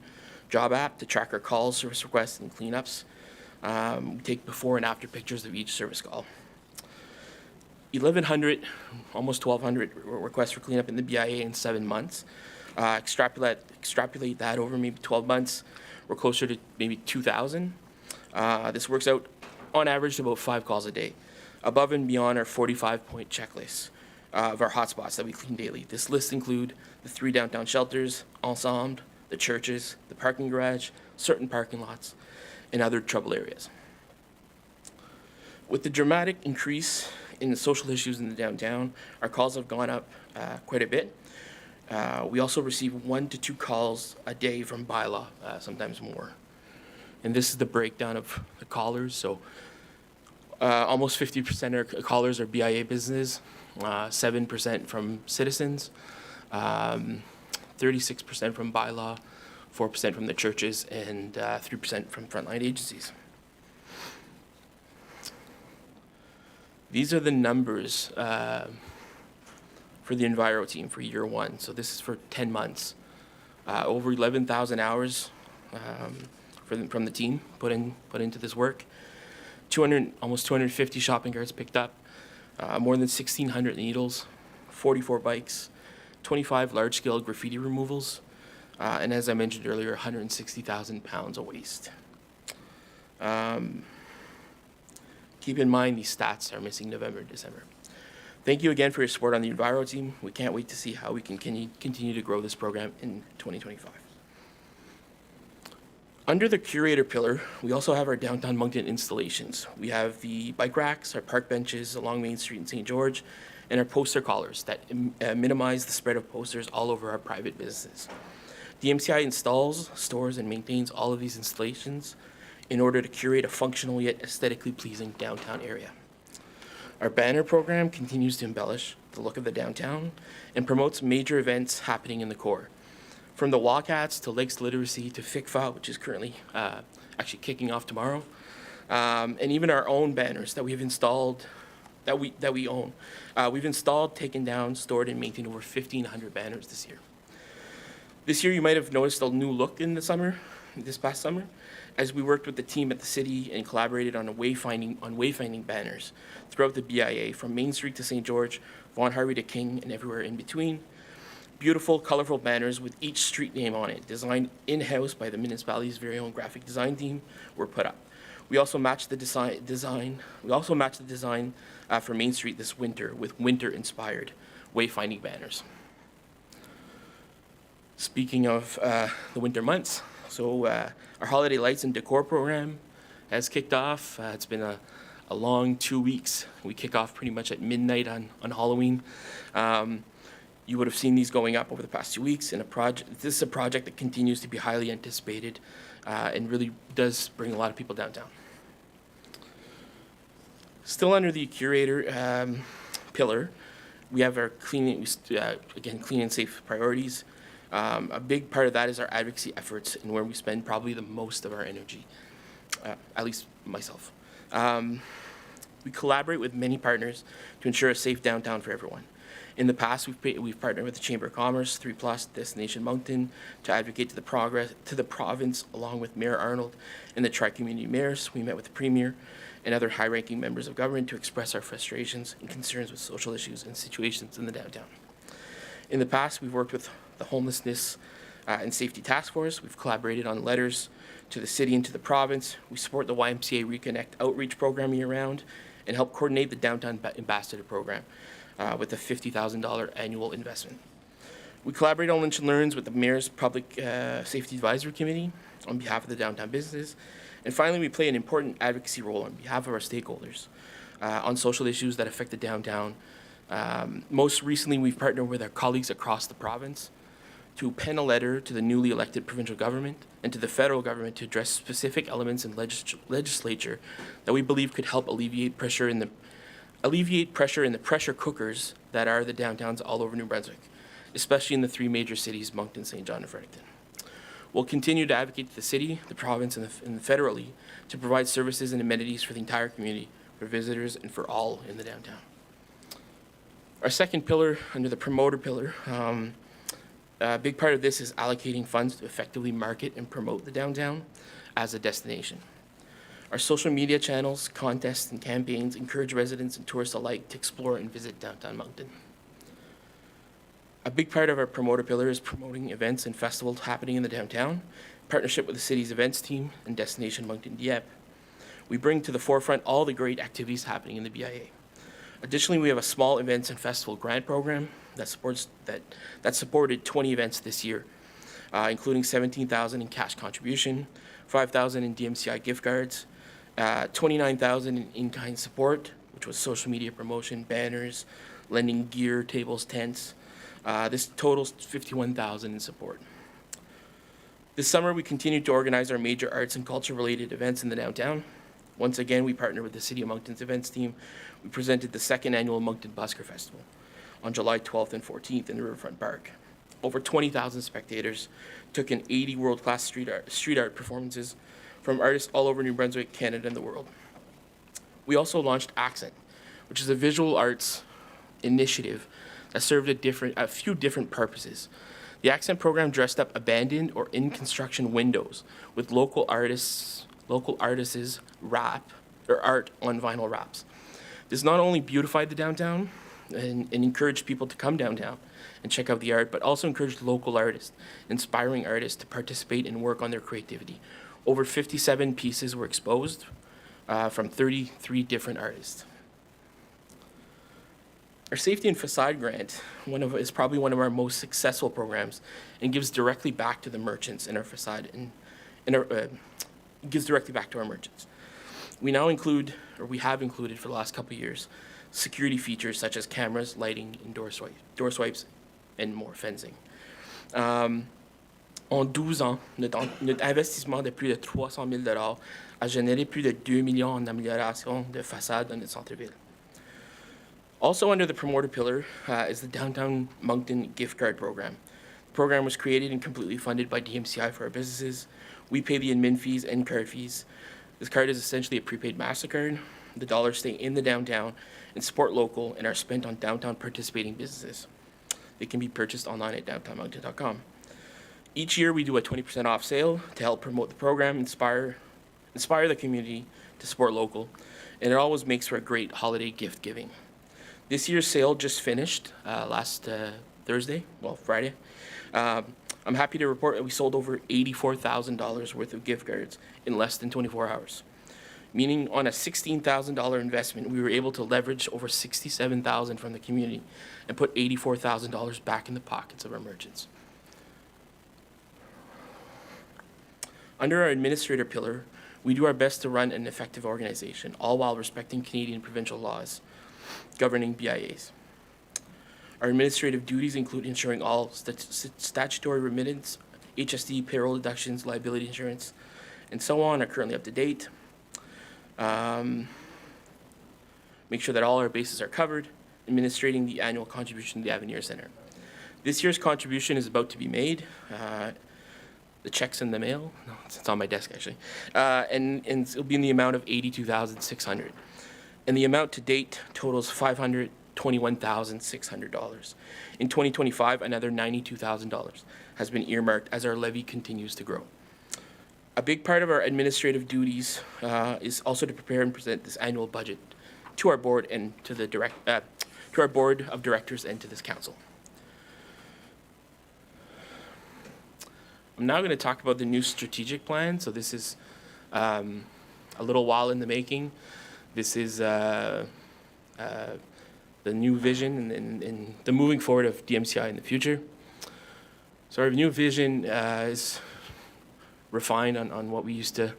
job app to track our calls, service requests, and cleanups. We take before and after pictures of each service call. 1,100, almost 1,200 requests for cleanup in the BIA in 7 months. Extrapolate that over maybe 12 months, we're closer to maybe 2,000. This works out on average to about 5 calls a day, above and beyond our 45-point checklist of our hotspots that we clean daily. This list include the 3 downtown shelters, Ensemble, the churches, the parking garage, certain parking lots, and other trouble areas. With the dramatic increase in the social issues in the downtown, our calls have gone up quite a bit. We also receive 1 to 2 calls a day from bylaw, sometimes more. And this is the breakdown of the callers. So almost 50% of callers are BIA business, 7% from citizens, 36% from bylaw, 4% from the churches, and 3% from frontline agencies. These are the numbers for the Enviro team for year 1. So this is for 10 months. Over 11,000 hours from the team put into this work. Almost 250 shopping carts picked up, more than 1,600 needles, 44 bikes, 25 large-scale graffiti removals, and as I mentioned earlier, 160,000 pounds of waste. Keep in mind these stats are missing November and December. Thank you again for your support on the Enviro team. We can't wait to see how we can continue to grow this program in 2025. Under the curator pillar, we also have our downtown Moncton installations. We have the bike racks, our park benches along Main Street in St. George, and our poster collars that minimize the spread of posters all over our private businesses. The MCI installs, stores, and maintains all of these installations in order to curate a functional yet aesthetically pleasing downtown area. Our banner program continues to embellish the look of the downtown and promotes major events happening in the core. From the Walkats to Lakes Literacy to FICFA, which is currently actually kicking off tomorrow, and even our own banners that we've installed, that we own. We've installed, taken down, stored, and maintained over 1,500 banners this year. This year, you might have noticed a new look in the summer, this past summer, as we worked with the team at the city and collaborated on wayfinding banners throughout the BIA, from Main Street to St. George, Vaughan Harvey to King, and everywhere in between. Beautiful, colorful banners with each street name on it, designed in-house by the municipality's very own graphic design team, were put up. We also matched the design for Main Street this winter with winter-inspired wayfinding banners. Speaking of the winter months, so our holiday lights and decor program has kicked off. It's been a long 2 weeks. We kick off pretty much at midnight on Halloween. You would have seen these going up over the past 2 weeks. This is a project that continues to be highly anticipated and really does bring a lot of people downtown. Still under the curator pillar, we have our clean and safe priorities. A big part of that is our advocacy efforts and where we spend probably the most of our energy, at least myself. We collaborate with many partners to ensure a safe downtown for everyone. In the past, we've partnered with the Chamber of Commerce, 3Plus, Destination Moncton, to advocate to the province, along with Mayor Arnold and the Tri-Community Mayors. We met with the Premier and other high-ranking members of government to express our frustrations and concerns with social issues and situations in the downtown. In the past, we've worked with the Homelessness and Safety Task Force. We've collaborated on letters to the city and to the province. We support the YMCA Reconnect outreach program year-round and help coordinate the Downtown Ambassador program with a $50,000 annual investment. We collaborate on Lunch and Learns with the Mayor's Public Safety Advisory Committee on behalf of the downtown businesses. And finally, we play an important advocacy role on behalf of our stakeholders on social issues that affect the downtown. Most recently, we've partnered with our colleagues across the province to pen a letter to the newly elected provincial government and to the federal government to address specific elements in legislature that we believe could help alleviate pressure in the pressure cookers that are the downtowns all over New Brunswick, especially in the three major cities, Moncton, St. John, and Fredericton. We'll continue to advocate to the city, the province, and federally to provide services and amenities for the entire community, for visitors, and for all in the downtown. Our second pillar, under the promoter pillar, a big part of this is allocating funds to effectively market and promote the downtown as a destination. Our social media channels, contests, and campaigns encourage residents and tourists alike to explore and visit downtown Moncton. A big part of our promoter pillar is promoting events and festivals happening in the downtown, in partnership with the city's events team and Destination Moncton Dieppe. We bring to the forefront all the great activities happening in the BIA. Additionally, we have a small events and festival grant program that supported 20 events this year, including $17,000 in cash contribution, $5,000 in DMCI gift cards, $29,000 in in-kind support, which was social media promotion, banners, lending gear, tables, tents. This totals $51,000 in support. This summer, we continued to organize our major arts and culture-related events in the downtown. Once again, we partnered with the City of Moncton's events team. We presented the second annual Moncton Busker Festival on July 12th and 14th in the Riverfront Park. Over 20,000 spectators took in 80 world-class street art performances from artists all over New Brunswick, Canada, and the world. We also launched Accent, which is a visual arts initiative that served a few different purposes. The Accent program dressed up abandoned or in-construction windows with local artists' art on vinyl wraps. This not only beautified the downtown and encouraged people to come downtown and check out the art, but also encouraged local artists, inspiring artists to participate and work on their creativity. Over 57 pieces were exposed from 33 different artists. Our Safety and Facade Grant is probably one of our most successful programs and gives directly back to the merchants in our facade gives directly back to our merchants. We have included for the last couple of years, security features such as cameras, lighting, and door swipes, and more fencing. En 12 ans, notre investissement de plus de 300 000 $, a généré plus de 2 millions en amélioration de façade dans notre centre-ville. Also under the promoter pillar is the Downtown Moncton gift card program. The program was created and completely funded by DMCI for our businesses. We pay the admin fees and card fees. This card is essentially a prepaid MasterCard. The dollars stay in the downtown and support local and are spent on downtown participating businesses. They can be purchased online at downtownmoncton.com. Each year we do a 20% off sale to help promote the program, inspire the community to support local, and it always makes for a great holiday gift giving. This year's sale just finished last Friday. I'm happy to report that we sold over $84,000 worth of gift cards in less than 24 hours. Meaning on a $16,000 investment, we were able to leverage over $67,000 from the community and put $84,000 back in the pockets of our merchants. Under our administrator pillar, we do our best to run an effective organization, all while respecting Canadian and provincial laws governing BIAs. Our administrative duties include ensuring all statutory remittance, HST, payroll deductions, liability insurance, and so on are currently up to date. Make sure that all our bases are covered, administrating the annual contribution to the Avenir Center. This year's contribution is about to be made. The check's in the mail. No, it's on my desk, actually. And it'll be in the amount of $82,600. And the amount to date totals $521,600. In 2025, another $92,000 has been earmarked as our levy continues to grow. A big part of our administrative duties is also to prepare and present this annual budget to our board and to our board of directors and to this council. I'm now going to talk about the new strategic plan. So this is a little while in the making. This is the new vision and the moving forward of DMCI in the future. So our new vision is refined on what we used to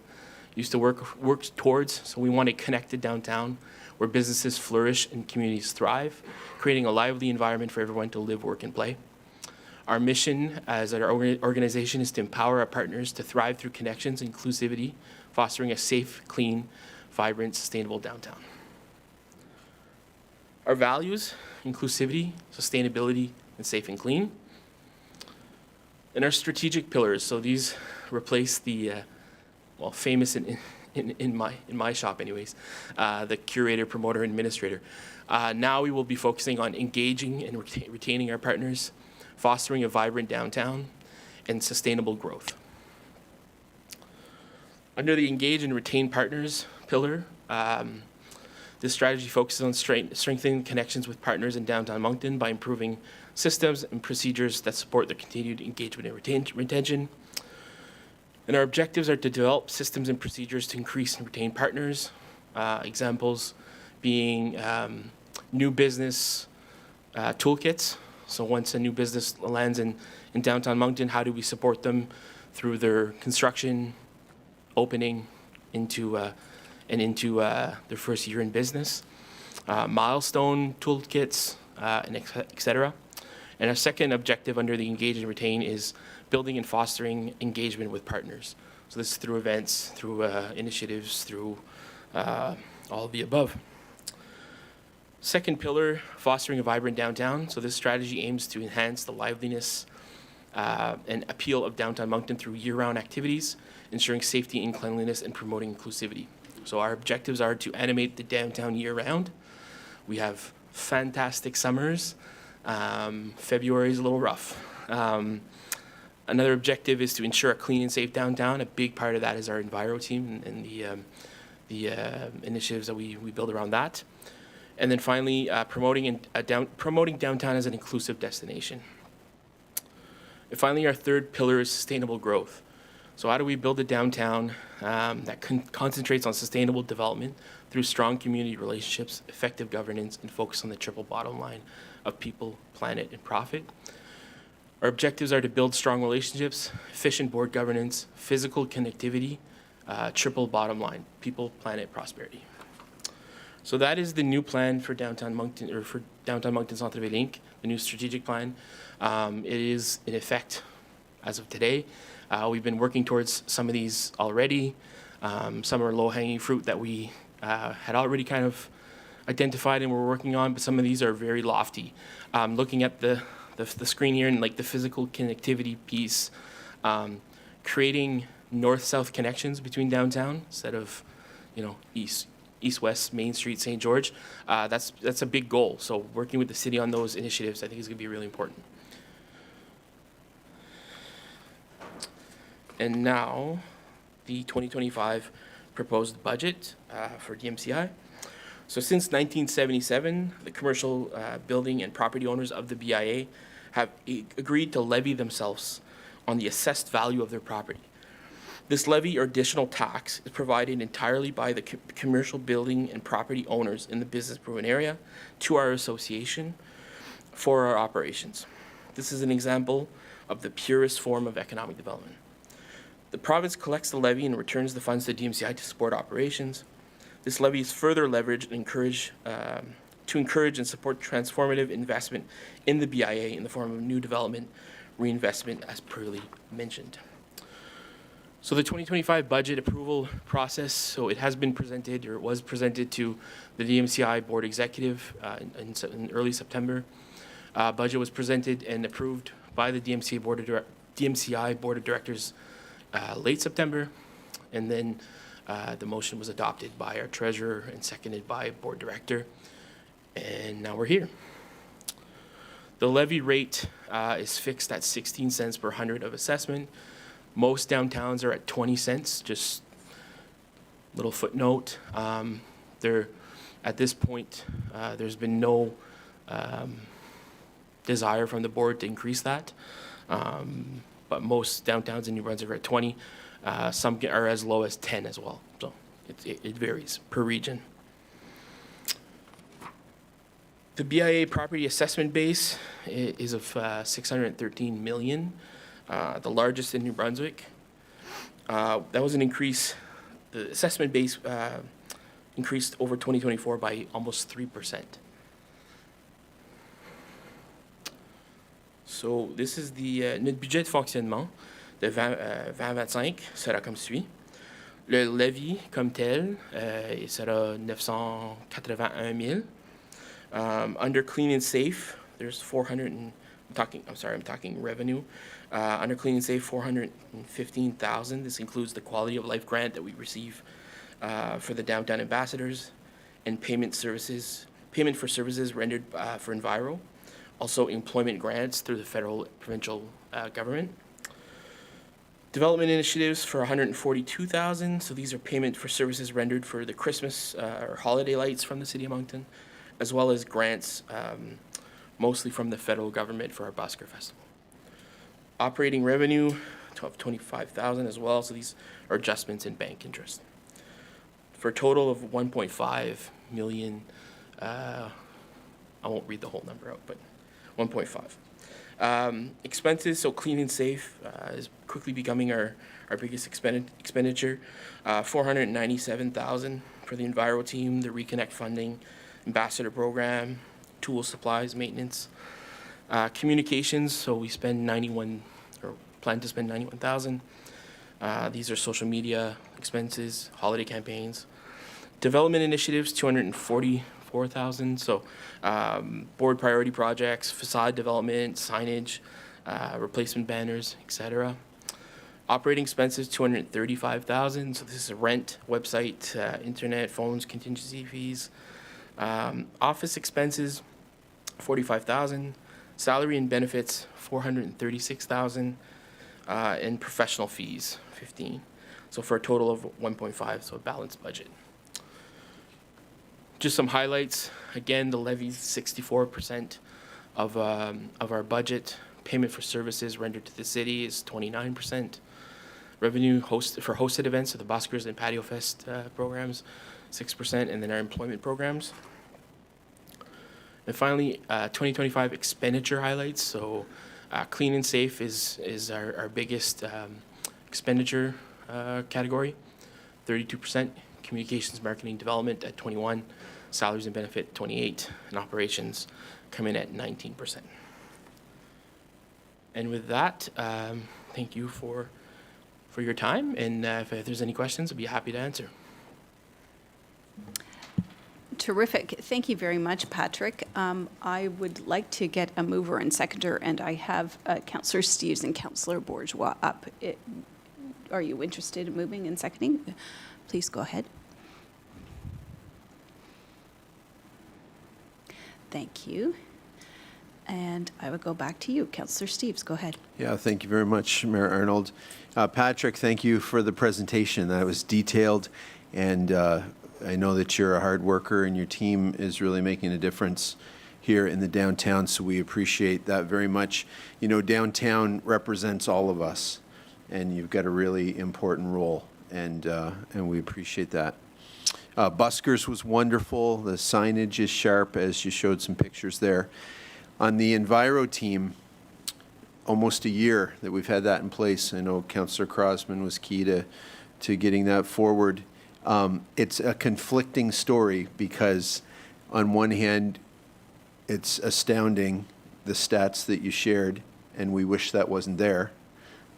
work towards. So we want a connected downtown where businesses flourish and communities thrive, creating a lively environment for everyone to live, work, and play. Our mission as our organization is to empower our partners to thrive through connections and inclusivity, fostering a safe, clean, vibrant, sustainable downtown. Our values, inclusivity, sustainability, and safe and clean. And our strategic pillars, so these replace the, famous in my shop anyways, the curator, promoter, and administrator. Now we will be focusing on engaging and retaining our partners, fostering a vibrant downtown, and sustainable growth. Under the engage and retain partners pillar, this strategy focuses on strengthening connections with partners in downtown Moncton by improving systems and procedures that support the continued engagement and retention. And our objectives are to develop systems and procedures to increase and retain partners. Examples being new business toolkits. So once a new business lands in downtown Moncton, how do we support them through their construction, opening into their first year in business, milestone toolkits, and et cetera. And our second objective under the engage and retain is building and fostering engagement with partners. So this is through events, through initiatives, through all of the above. Second pillar, fostering a vibrant downtown. So this strategy aims to enhance the liveliness and appeal of downtown Moncton through year-round activities, ensuring safety and cleanliness and promoting inclusivity. So our objectives are to animate the downtown year-round. We have fantastic summers. February is a little rough. Another objective is to ensure a clean and safe downtown. A big part of that is our Enviro team and the initiatives that we build around that. And then finally, promoting downtown as an inclusive destination. And finally, our third pillar is sustainable growth. So how do we build a downtown that concentrates on sustainable development through strong community relationships, effective governance, and focus on the triple bottom line of people, planet, and profit? Our objectives are to build strong relationships, efficient board governance, physical connectivity, triple bottom line, people, planet, prosperity. So that is the new plan for downtown Moncton, or for downtown Moncton Centre-Ville Inc., the new strategic plan. It is in effect as of today. We've been working towards some of these already. Some are low-hanging fruit that we had already kind of identified and we're working on, but some of these are very lofty. Looking at the screen here and like the physical connectivity piece, creating north-south connections between downtown instead of, east-west, Main Street, St. George. That's a big goal. So working with the city on those initiatives, I think is going to be really important. And now, the 2025 proposed budget for DMCI. So since 1977, the commercial building and property owners of the BIA have agreed to levy themselves on the assessed value of their property. This levy or additional tax is provided entirely by the commercial building and property owners in the business improvement area to our association for our operations. This is an example of the purest form of economic development. The province collects the levy and returns the funds to DMCI to support operations. This levy is further leveraged to encourage and support transformative investment in the BIA in the form of new development, reinvestment, as previously mentioned. So the 2025 budget approval process, so it has been presented, or it was presented to the DMCI Board Executive in early September. Budget was presented and approved by the DMCI Board of Directors late September, and then the motion was adopted by our treasurer and seconded by Board Director, and now we're here. The levy rate is fixed at 16 cents per 100 of assessment. Most downtowns are at 20 cents, just little footnote. At this point, there's been no desire from the board to increase that. But most downtowns in New Brunswick are at 20. Some are as low as 10 as well. So it varies per region. The BIA property assessment base is of 613 million, the largest in New Brunswick. That was an increase. The assessment base increased over 2024 by almost 3%. So this is notre budget de fonctionnement de 2025 sera comme suit. Le levy comme tel il sera 981 000. Under clean and safe, there's I'm talking revenue. Under clean and safe, 415,000. This includes the quality of life grant that we receive for the downtown ambassadors, and payment for services rendered for Enviro. Also employment grants through the federal provincial government. Development initiatives for 142,000. So these are payment for services rendered for the Christmas or holiday lights from the City of Moncton, as well as grants mostly from the federal government for our Busker Festival. Operating revenue of 25,000 as well. So these are adjustments in bank interest. For a total of 1.5 million. I won't read the whole number out, but 1.5. Expenses, so clean and safe is quickly becoming our biggest expenditure. 497,000 for the Enviro team, the Reconnect funding, ambassador program, tools, supplies, maintenance. Communications, so we spend plan to spend 91,000. These are social media expenses, holiday campaigns. Development initiatives, 244,000. So board priority projects, facade development, signage, replacement banners, etc. Operating expenses, 235,000. So this is rent, website, internet, phones, contingency fees. Office expenses, 45,000. Salary and benefits, 436,000. And professional fees, 15. So for a total of 1.5, so a balanced budget. Just some highlights. Again, the levy's 64% of our budget. Payment for services rendered to the city is 29%. Revenue for hosted events, so the Buskers and Patio Fest programs, 6%, and then our employment programs. And finally, 2025 expenditure highlights. So clean and safe is our biggest expenditure category, 32%. Communications, marketing, development at 21%. Salaries and benefit, 28%. And operations come in at 19%. And with that, thank you for your time. And if there's any questions, I'd be happy to answer. Terrific. Thank you very much, Patrick. I would like to get a mover and seconder, and I have Councillor Steeves and Councillor Bourgeois up. Are you interested in moving and seconding? Please go ahead. Thank you. And I would go back to you. Councillor Steeves, go ahead. Yeah, thank you very much, Mayor Arnold. Patrick, thank you for the presentation. That was detailed, and I know that you're a hard worker and your team is really making a difference here in the downtown, so we appreciate that very much. You know, downtown represents all of us, and you've got a really important role, and we appreciate that. Buskers was wonderful. The signage is sharp, as you showed some pictures there. On the Enviro team, almost a year that we've had that in place. I know Councillor Crosman was key to getting that forward. It's a conflicting story because on one hand, it's astounding, the stats that you shared, and we wish that wasn't there.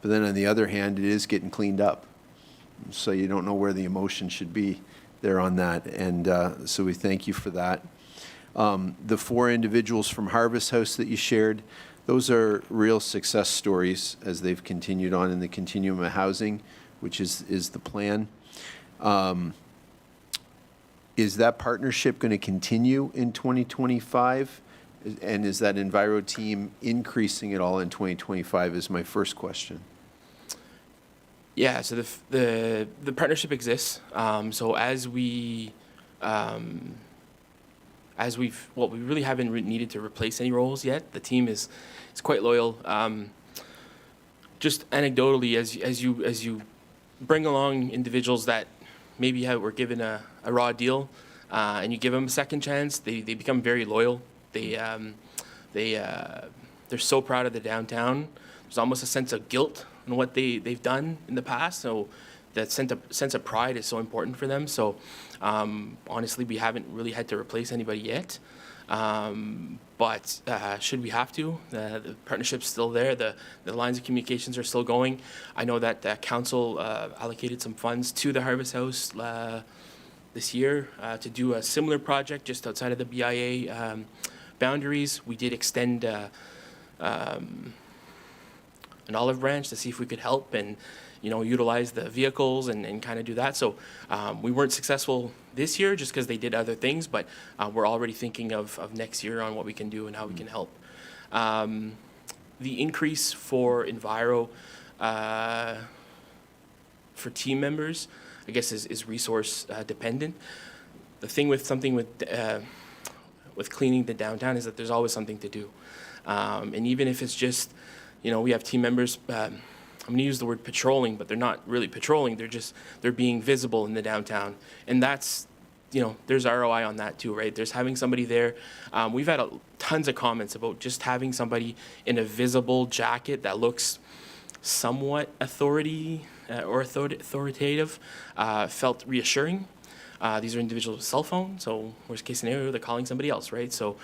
But then on the other hand, it is getting cleaned up. So you don't know where the emotion should be there on that. And so we thank you for that. The 4 individuals from Harvest House that you shared, those are real success stories as they've continued on in the continuum of housing, which is the plan. Is that partnership going to continue in 2025? And is that Enviro team increasing at all in 2025 is my first question. Yeah, so the partnership exists. So we really haven't needed to replace any roles yet. The team is quite loyal. Just anecdotally, as you bring along individuals that maybe were given a raw deal, and you give them a second chance, they become very loyal. They're so proud of the downtown. There's almost a sense of guilt in what they've done in the past. So that sense of pride is so important for them. So honestly, we haven't really had to replace anybody yet. But should we have to, the partnership's still there. The lines of communications are still going. I know that council allocated some funds to the Harvest House this year to do a similar project just outside of the BIA boundaries. We did extend an olive branch to see if we could help and utilize the vehicles and kind of do that. So we weren't successful this year just because they did other things, but we're already thinking of next year on what we can do and how we can help. The increase for Enviro for team members, I guess, is resource dependent. The thing with something with cleaning the downtown is that there's always something to do. And even if it's just, we have team members, I'm going to use the word patrolling, but they're not really patrolling. They're being visible in the downtown. And that's, there's ROI on that too, right? There's having somebody there. We've had tons of comments about just having somebody in a visible jacket that looks somewhat authoritative, felt reassuring. These are individuals with cell phones, so worst case scenario, they're calling somebody else, right? So,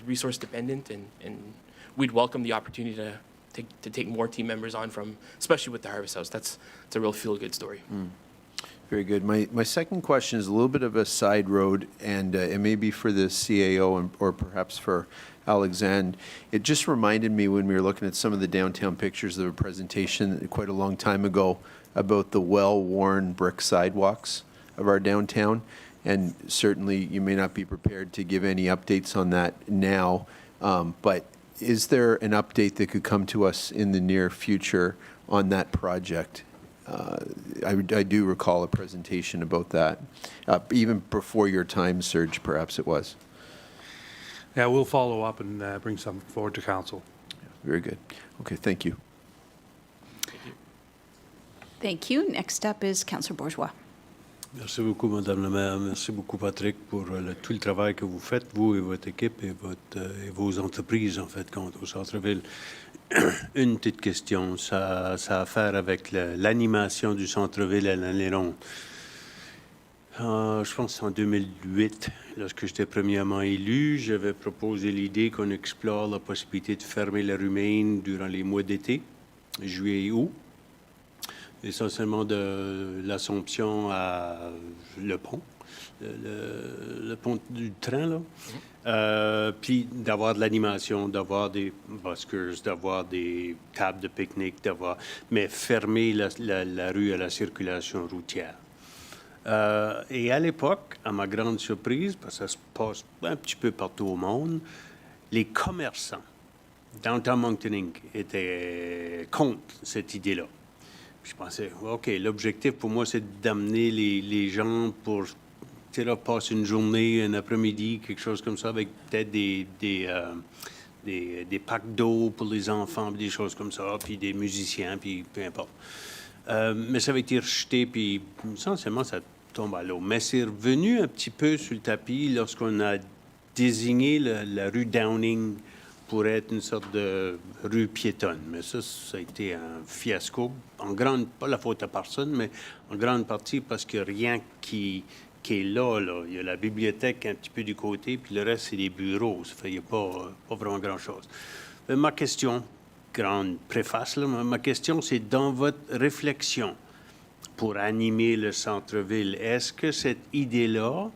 resource dependent, and we'd welcome the opportunity to take more team members on from, especially with the Harvest House. It's a real feel-good story. Very good. My second question is a little bit of a side road, and it may be for the CAO or perhaps for Alexandre. It just reminded me when we were looking at some of the downtown pictures of a presentation quite a long time ago about the well-worn brick sidewalks of our downtown. And certainly you may not be prepared to give any updates on that now, but is there an update that could come to us in the near future on that project? I do recall a presentation about that, even before your time, Serge, perhaps it was. Yeah, we'll follow up and bring some forward to council. Very good. Okay, thank you. Thank you. Next up is Councillor Bourgeois. Merci beaucoup, Madame la maire. Merci beaucoup, Patrick, pour tout le travail que vous faites, vous et votre équipe et vos entreprises, en fait, quant au centre-ville. Une petite question, ça a à faire avec l'animation du centre-ville à l'année longue. Je pense que c'est en 2008, lorsque j'étais premièrement élu, j'avais proposé l'idée qu'on explore la possibilité de fermer la rue Maine durant les mois d'été, juillet et août. Essentiellement de l'Assomption à le pont, le pont du train, là. Puis d'avoir de l'animation, d'avoir des buskers, d'avoir des tables de pique-nique, mais fermer la rue à la circulation routière. Et à l'époque, à ma grande surprise, parce que ça se passe un petit peu partout au monde, les commerçants, Downtown Moncton Inc., étaient contre cette idée-là. Je pensais, OK, l'objectif pour moi, c'est d'amener les gens pour passer une journée, un après-midi, quelque chose comme ça, avec peut-être des packs d'eau pour les enfants, des choses comme ça, puis des musiciens, puis peu importe. Mais ça avait été rejeté, puis essentiellement, ça tombe à l'eau. Mais c'est revenu un petit peu sur le tapis lorsqu'on a désigné la rue Downing pour être une sorte de rue piétonne. Mais ça a été un fiasco. Pas la faute à personne, mais en grande partie parce que rien qui est là. Il y a la bibliothèque un petit peu du côté, puis le reste, c'est des bureaux. Ça fait qu'il n'y a pas vraiment grand-chose. Ma question, grande préface, là, ma question, c'est dans votre réflexion pour animer le centre-ville, est-ce que cette idée-là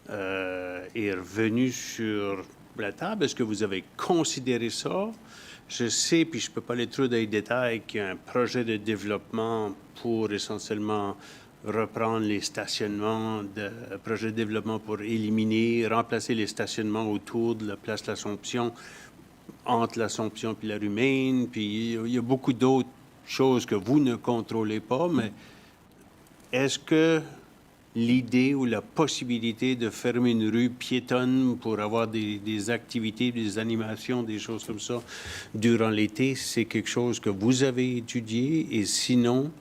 est revenue sur la table? Est-ce que vous avez considéré ça? Je sais, puis je ne peux pas aller trop dans les détails, qu'il y a un projet de développement pour essentiellement reprendre les stationnements, projet de développement pour remplacer les stationnements autour de la place L'Assomption, entre l'Assomption et la rue Maine, puis il y a beaucoup d'autres choses que vous ne contrôlez pas, mais est-ce que l'idée ou la possibilité de fermer une rue piétonne pour avoir des activités, des animations, des choses comme ça durant l'été, c'est quelque chose que vous avez étudié? Et sinon,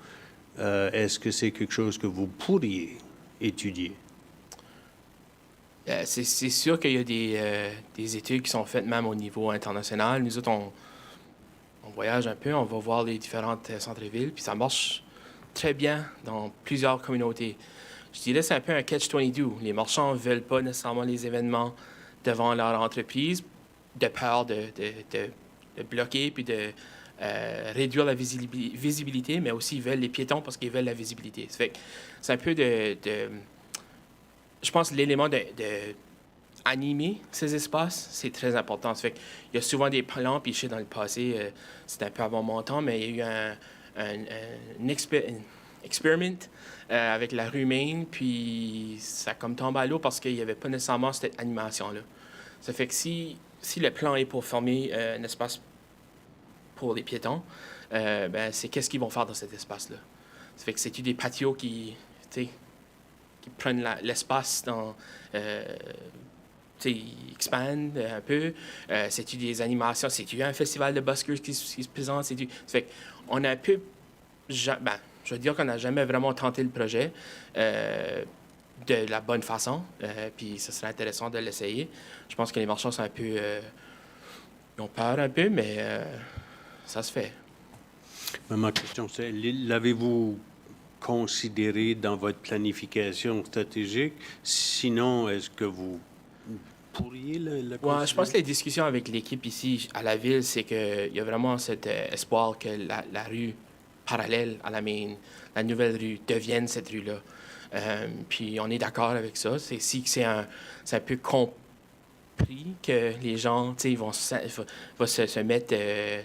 est-ce que c'est quelque chose que vous pourriez étudier? C'est sûr qu'il y a des études qui sont faites même au niveau international. Nous autres, on voyage un peu, on va voir les différentes centres-villes, puis ça marche très bien dans plusieurs communautés. je dirais que c'est un peu un catch-22. Les marchands ne veulent pas nécessairement les événements devant leur entreprise de peur de bloquer puis de réduire la visibilité, mais aussi ils veulent les piétons parce qu'ils veulent la visibilité. Ça fait que c'est un peu je pense l'élément de animer ces espaces, c'est très important. Ça fait qu'il y a souvent des plans, puis je sais dans le passé, c'était un peu avant mon temps, mais il y a eu un experiment avec la rue Main, puis ça a comme tombé à l'eau parce qu'il n'y avait pas nécessairement cette animation-là. Ça fait que si le plan est pour former un espace pour les piétons, ben c'est qu'est-ce qu'ils vont faire dans cet espace-là. Ça fait que c'est-tu des patios qui prennent l'espace dans... expandent un peu. C'est-tu des animations? C'est-tu un festival de buskers qui se présente? Ça fait qu'on a un peu... je veux dire qu'on n'a jamais vraiment tenté le projet de la bonne façon. Puis ça serait intéressant de l'essayer. Je pense que les marchands sont un peu... ils ont peur un peu, mais ça se fait. Mais ma question, c'est, l'avez-vous considéré dans votre planification stratégique? Sinon, est-ce que vous pourriez le considérer? Ouais, je pense que les discussions avec l'équipe ici à la ville, c'est qu'il y a vraiment cet espoir que la rue parallèle à la Main, la nouvelle rue, devienne cette rue-là. Puis on est d'accord avec ça. C'est un peu compris que les gens, ils vont se mettre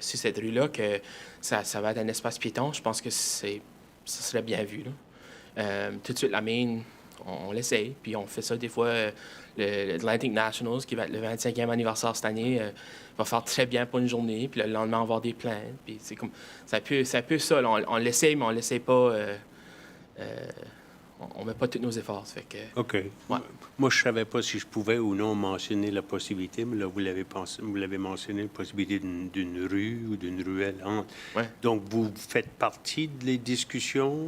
sur cette rue-là, que ça va être un espace piéton. Je pense que ça serait bien vu, là. Tout de suite, la Main, on l'essaye, puis on fait ça des fois. Le Atlantic Nationals, qui va être le 25e anniversaire cette année, va faire très bien pour une journée, puis le lendemain, on va avoir des plaintes. Puis c'est un peu ça. Là. On l'essaye, mais on ne l'essaye pas... on ne met pas tous nos efforts. Ça fait que, OK. Ouais. Moi, je ne savais pas si je pouvais ou non mentionner la possibilité, mais là, vous l'avez mentionné, la possibilité d'une rue ou d'une ruelle entre. Ouais. Donc, vous faites partie des discussions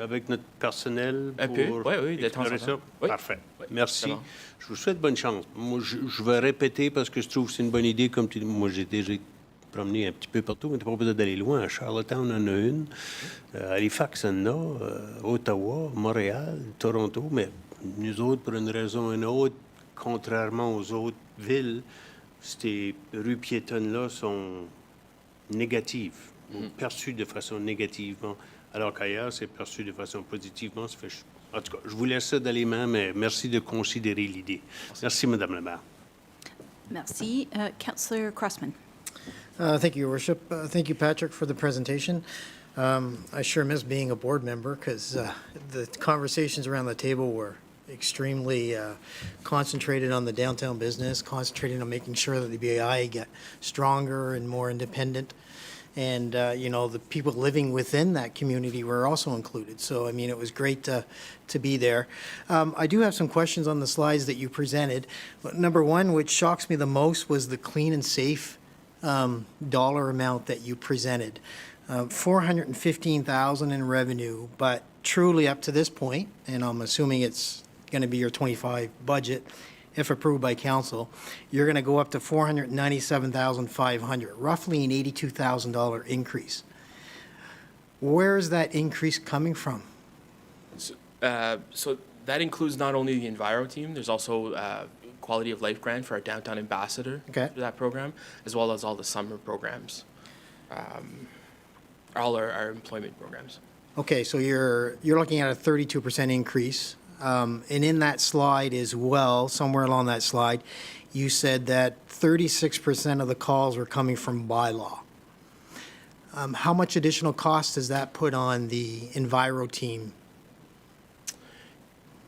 avec notre personnel Un peu, oui, de temps en explorer temps. ça? Oui. Parfait. Merci. C'est bon. Je vous souhaite bonne chance. Moi, je vais répéter parce que je trouve que c'est une bonne idée. Comme tu dis, moi, j'ai déjà promené un petit peu partout, mais tu n'as pas besoin d'aller loin. À Charlottetown, on en a une. À Halifax, on en a. Ottawa, Montréal, Toronto. Mais nous autres, pour une raison ou une autre, contrairement aux autres villes, ces rues piétonnes-là sont négatives, ou perçues de façon négativement, alors qu'ailleurs, c'est perçu de façon positivement. Ça fait, en tout cas, je vous laisse ça dans les mains, mais merci de considérer l'idée. Merci, Madame la maire. Merci. Councillor Crossman. Thank you, Your Worship. Thank you, Patrick, for the presentation. I sure miss being a board member because the conversations around the table were extremely concentrated on the downtown business, concentrated on making sure that the BAI get stronger and more independent. And, the people living within that community were also included. So, I mean, it was great to be there. I do have some questions on the slides that you presented. Number one, which shocks me the most, was the clean and safe dollar amount that you presented. $415,000 in revenue, but truly up to this point, and I'm assuming it's going to be your 25 budget, if approved by council, you're going to go up to $497,500, roughly an $82,000 increase. Where is that increase coming from? So that includes not only the Enviro team, there's also Quality of Life grant for our downtown ambassador Okay. for that program, as well as all the summer programs, all our employment programs. Okay, so you're looking at a 32% increase. And in that slide as well, somewhere along that slide, you said that 36% of the calls were coming from bylaw. How much additional cost does that put on the Enviro team?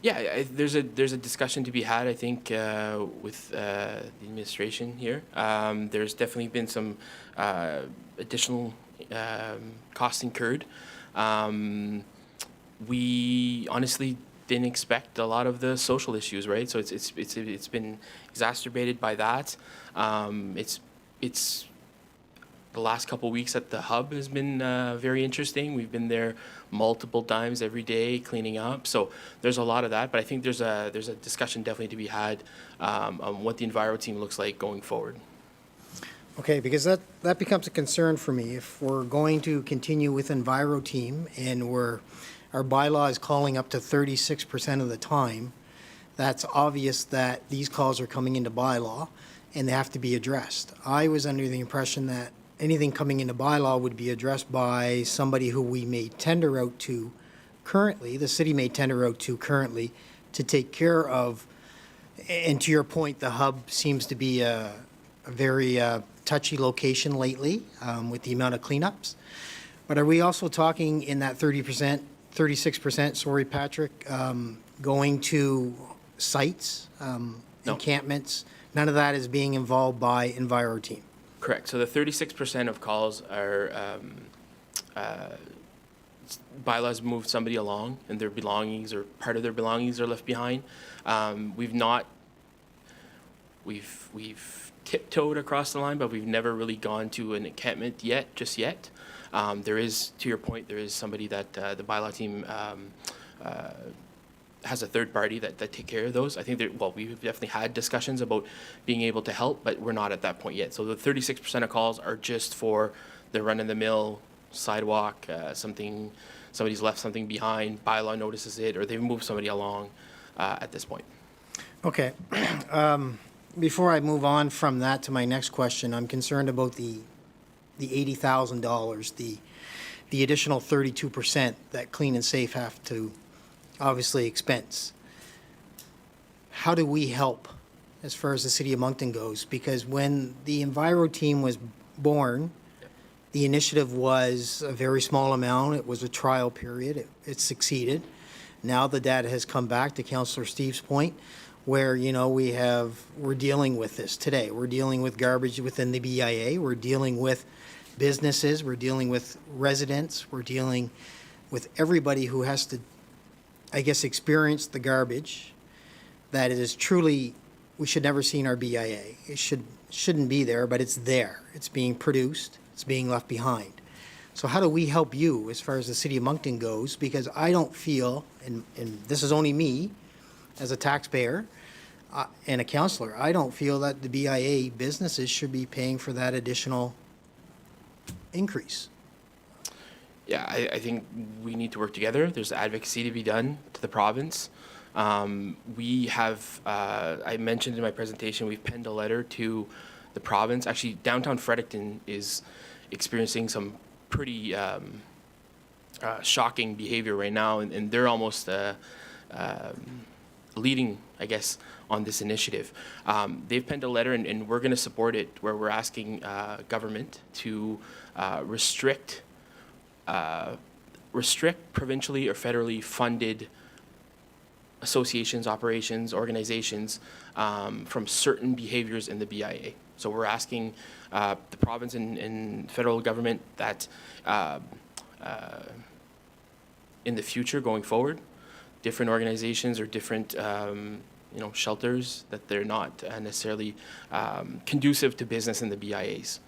Yeah, there's a discussion to be had, I think, with the administration here. There's definitely been some additional costs incurred. We honestly didn't expect a lot of the social issues, right? So it's been exacerbated by that. It's the last couple of weeks at the hub has been very interesting. We've been there multiple times every day cleaning up. So there's a lot of that, but I think there's a discussion definitely to be had on what the Enviro team looks like going forward. Okay, because that becomes a concern for me. If we're going to continue with Enviro team and we're our bylaw is calling up to 36% of the time, that's obvious that these calls are coming into bylaw and they have to be addressed. I was under the impression that anything coming into bylaw would be addressed by somebody who we may tender out to currently, the city may tender out to currently, to take care of. And to your point, the hub seems to be a very touchy location lately with the amount of cleanups. But are we also talking in that 30%, 36%, sorry, Patrick, going to sites, encampments? None of that is being involved by Enviro team. Correct. So the 36% of calls are bylaws move somebody along and their belongings or part of their belongings are left behind. We've tiptoed across the line, but we've never really gone to an encampment just yet. There is, to your point, there is somebody that the bylaw team has a third party that take care of those. I think we've definitely had discussions about being able to help, but we're not at that point yet. So the 36% of calls are just for the run-of-the-mill sidewalk, somebody's left something behind, bylaw notices it, or they've moved somebody along at this point. Okay. Before I move on from that to my next question, I'm concerned about the $80,000, the additional 32% that Clean and Safe have to obviously expense. How do we help as far as the city of Moncton goes? Because when the Enviro team was born, the initiative was a very small amount. It was a trial period. It succeeded. Now the data has come back, to Councillor Steve's point, where, we're dealing with this today. We're dealing with garbage within the BIA. We're dealing with businesses. We're dealing with residents. We're dealing with everybody who has to, experience the garbage that it is truly, we should never see in our BIA. It shouldn't be there, but it's there. It's being produced. It's being left behind. So how do we help you as far as the city of Moncton goes? Because I don't feel, and this is only me as a taxpayer and a councillor, I don't feel that the BIA businesses should be paying for that additional increase. Yeah, I think we need to work together. There's advocacy to be done to the province. We have, I mentioned in my presentation, we've penned a letter to the province. Actually, downtown Fredericton is experiencing some pretty shocking behavior right now, and they're almost leading, on this initiative. They've penned a letter, and we're going to support it, where we're asking government to restrict provincially or federally funded associations, operations, organizations from certain behaviors in the BIA. So we're asking the province and federal government that in the future, going forward, different organizations or different shelters, that they're not necessarily conducive to business in the BIAs.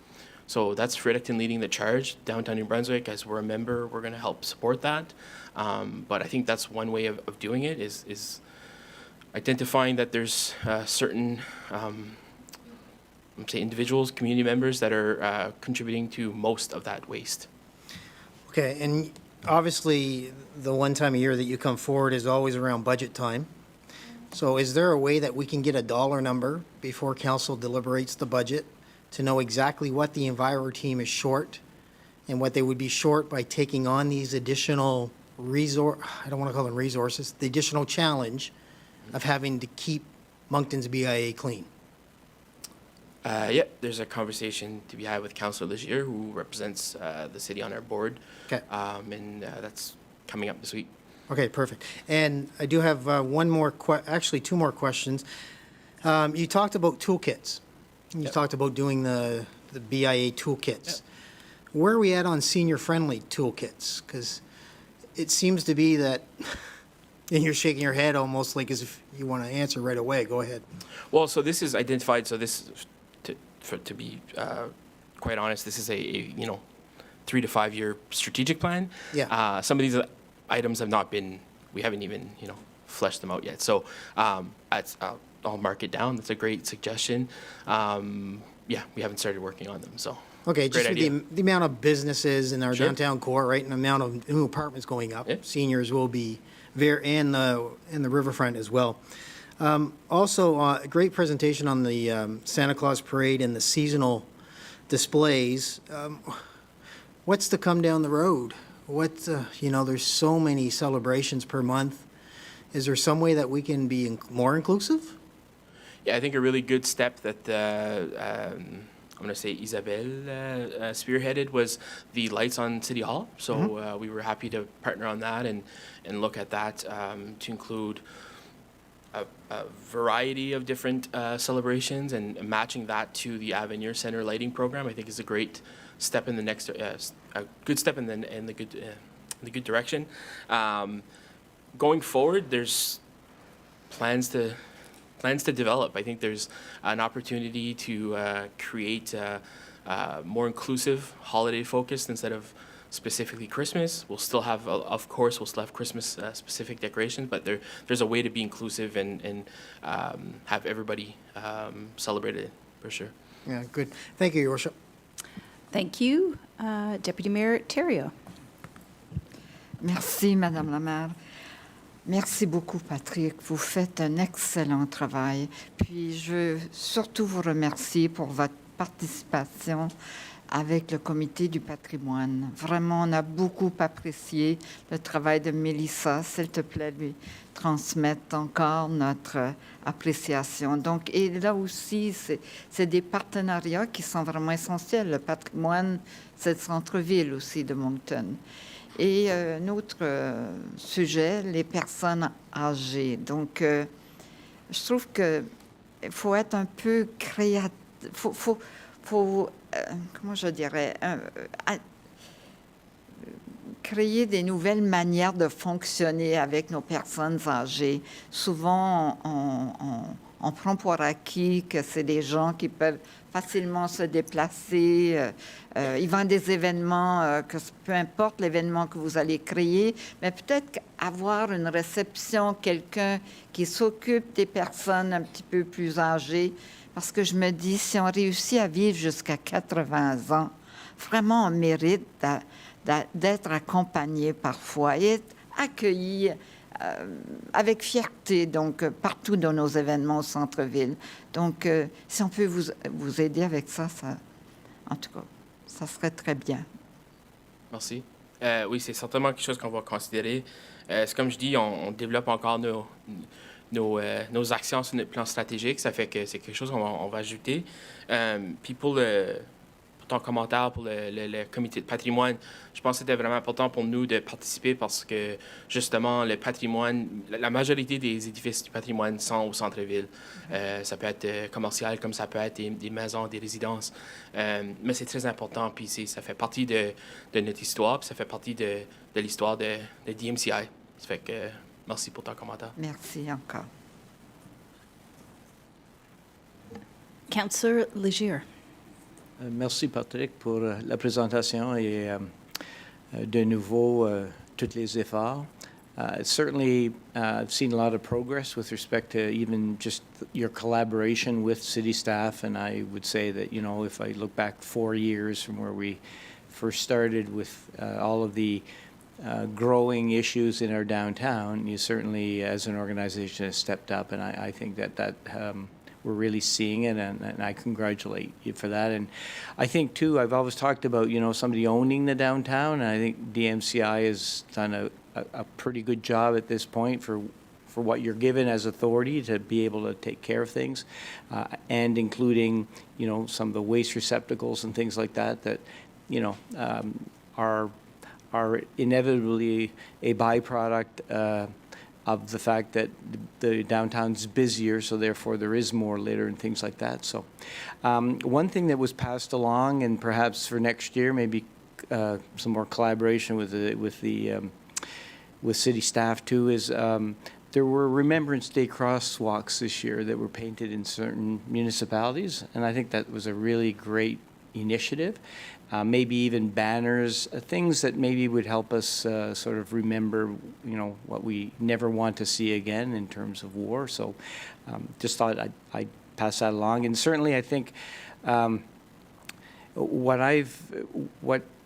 So that's Fredericton leading the charge. Downtown New Brunswick, as we're a member, we're going to help support that. But I think that's one way of doing it is identifying that there's certain individuals, community members that are contributing to most of that waste. Okay, and obviously the one time a year that you come forward is always around budget time. So is there a way that we can get a dollar number before council deliberates the budget to know exactly what the Enviro team is short and what they would be short by taking on these additional I don't want to call them resources, the additional challenge of having to keep Moncton's BIA clean? There's a conversation to be had with Councillor Legier, who represents the city on our board. Okay. And that's coming up this week. Okay, perfect. And I do have one more, actually two more questions. You talked about toolkits. You talked about doing the BIA toolkits. Where are we at on senior-friendly toolkits? Because it seems to be that, and you're shaking your head almost like as if you want to answer right away. Go ahead. Well, so this is identified, so this, to be quite honest, this is a 3 to 5 year strategic plan. Yeah. Some of these items have not been, we haven't even, fleshed them out yet. So I'll mark it down. That's a great suggestion. We haven't started working on them, so. Okay, just Great with idea. the amount of businesses in our Sure. downtown core, right, and the amount of new apartments going up, Yeah. seniors will be and the riverfront as well. Also, a great presentation on the Santa Claus Parade and the seasonal displays. What's to come down the road? There's so many celebrations per month. Is there some way that we can be more inclusive? Yeah, I think a really good step that I'm going to say Isabelle spearheaded was the lights on City Hall. So we were happy to partner on that and look at that to include a variety of different celebrations, and matching that to the Avenir Center lighting program, I think is a great step in the next, a good step in the good direction. Going forward, there's plans to develop. I think there's an opportunity to create more inclusive, holiday focused instead of specifically Christmas. We'll still have, of course, Christmas specific decorations, but there's a way to be inclusive and have everybody celebrate it for sure. Yeah, good. Thank you, Your Worship. Thank you. Deputy Mayor Terrio. Merci, Madame la maire. Merci beaucoup, Patrick. Vous faites un excellent travail. Puis, je veux surtout vous remercier pour votre participation avec le comité du patrimoine. Vraiment, on a beaucoup apprécié le travail de Mélissa. S'il te plaît, lui transmettre encore notre appréciation. Donc, et là aussi, c'est des partenariats qui sont vraiment essentiels. Le patrimoine, c'est le centre-ville aussi de Moncton. Et un autre sujet, les personnes âgées. Donc, je trouve qu'il faut être un peu créatif. Faut comment je dirais, créer des nouvelles manières de fonctionner avec nos personnes âgées. Souvent, on prend pour acquis que c'est des gens qui peuvent facilement se déplacer. Ils vendent des événements, que peu importe l'événement que vous allez créer, mais peut-être avoir une réception, quelqu'un qui s'occupe des personnes un petit peu plus âgées. Parce que je me dis, si on réussit à vivre jusqu'à 80 ans, vraiment on mérite d'être accompagné parfois et être accueilli avec fierté, donc partout dans nos événements au centre-ville. Donc, si on peut vous aider avec ça, en tout cas, ça serait très bien. Merci. Oui, c'est certainement quelque chose qu'on va considérer. C'est comme je dis, on développe encore nos actions sur notre plan stratégique. Ça fait que c'est quelque chose qu'on va ajouter. Puis pour ton commentaire pour le comité de patrimoine, je pense que c'était vraiment important pour nous de participer parce que, justement, le patrimoine, la majorité des édifices du patrimoine sont au centre-ville. Ça peut être commercial comme ça peut être des maisons, des résidences. Mais c'est très important, puis ça fait partie de notre histoire, puis ça fait partie de l'histoire de DMCI. Ça fait que merci pour ton commentaire. Merci encore. Councillor Legier. Merci, Patrick, pour la présentation et de nouveau tous les efforts. Certainly, I've seen a lot of progress with respect to even just your collaboration with city staff, and I would say that, you know, if I look back 4 years from where we first started with all of the growing issues in our downtown, you certainly, as an organization, have stepped up, and I think that we're really seeing it, and I congratulate you for that. And I think, too, I've always talked about, you know, somebody owning the downtown, and I think DMCI has done a pretty good job at this point for what you're given as authority to be able to take care of things, and including, you know, some of the waste receptacles and things like that, you know, are inevitably a byproduct of the fact that the downtown's busier, so therefore there is more litter and things like that. So one thing that was passed along, and perhaps for next year, maybe some more collaboration with city staff too, is there were Remembrance Day crosswalks this year that were painted in certain municipalities, and I think that was a really great initiative. Maybe even banners, things that maybe would help us sort of remember, you know, what we never want to see again in terms of war. So just thought I'd pass that along. And certainly I think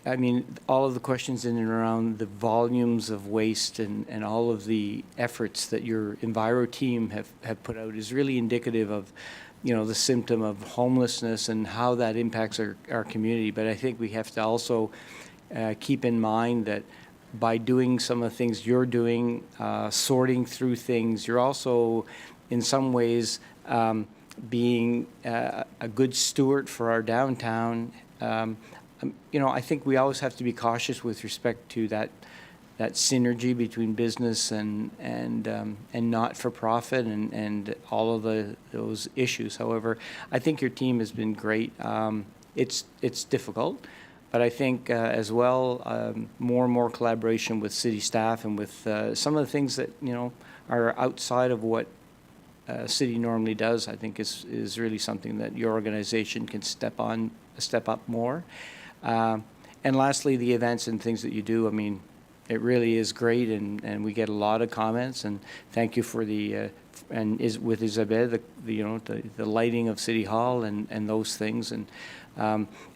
I mean, all of the questions in and around the volumes of waste and all of the efforts that your Enviro team have put out is really indicative of, you know, the symptom of homelessness and how that impacts our community. But I think we have to also keep in mind that by doing some of the things you're doing, sorting through things, you're also, in some ways, being a good steward for our downtown. You know, I think we always have to be cautious with respect to that synergy between business and not-for-profit and all of those issues. However, I think your team has been great. It's difficult, but I think as well more and more collaboration with city staff and with some of the things that, you know, are outside of what city normally does, I think is really something that your organization can step up more. And lastly, the events and things that you do, I mean, it really is great, and we get a lot of comments, and thank you for with Isabelle, the lighting of City Hall and those things. And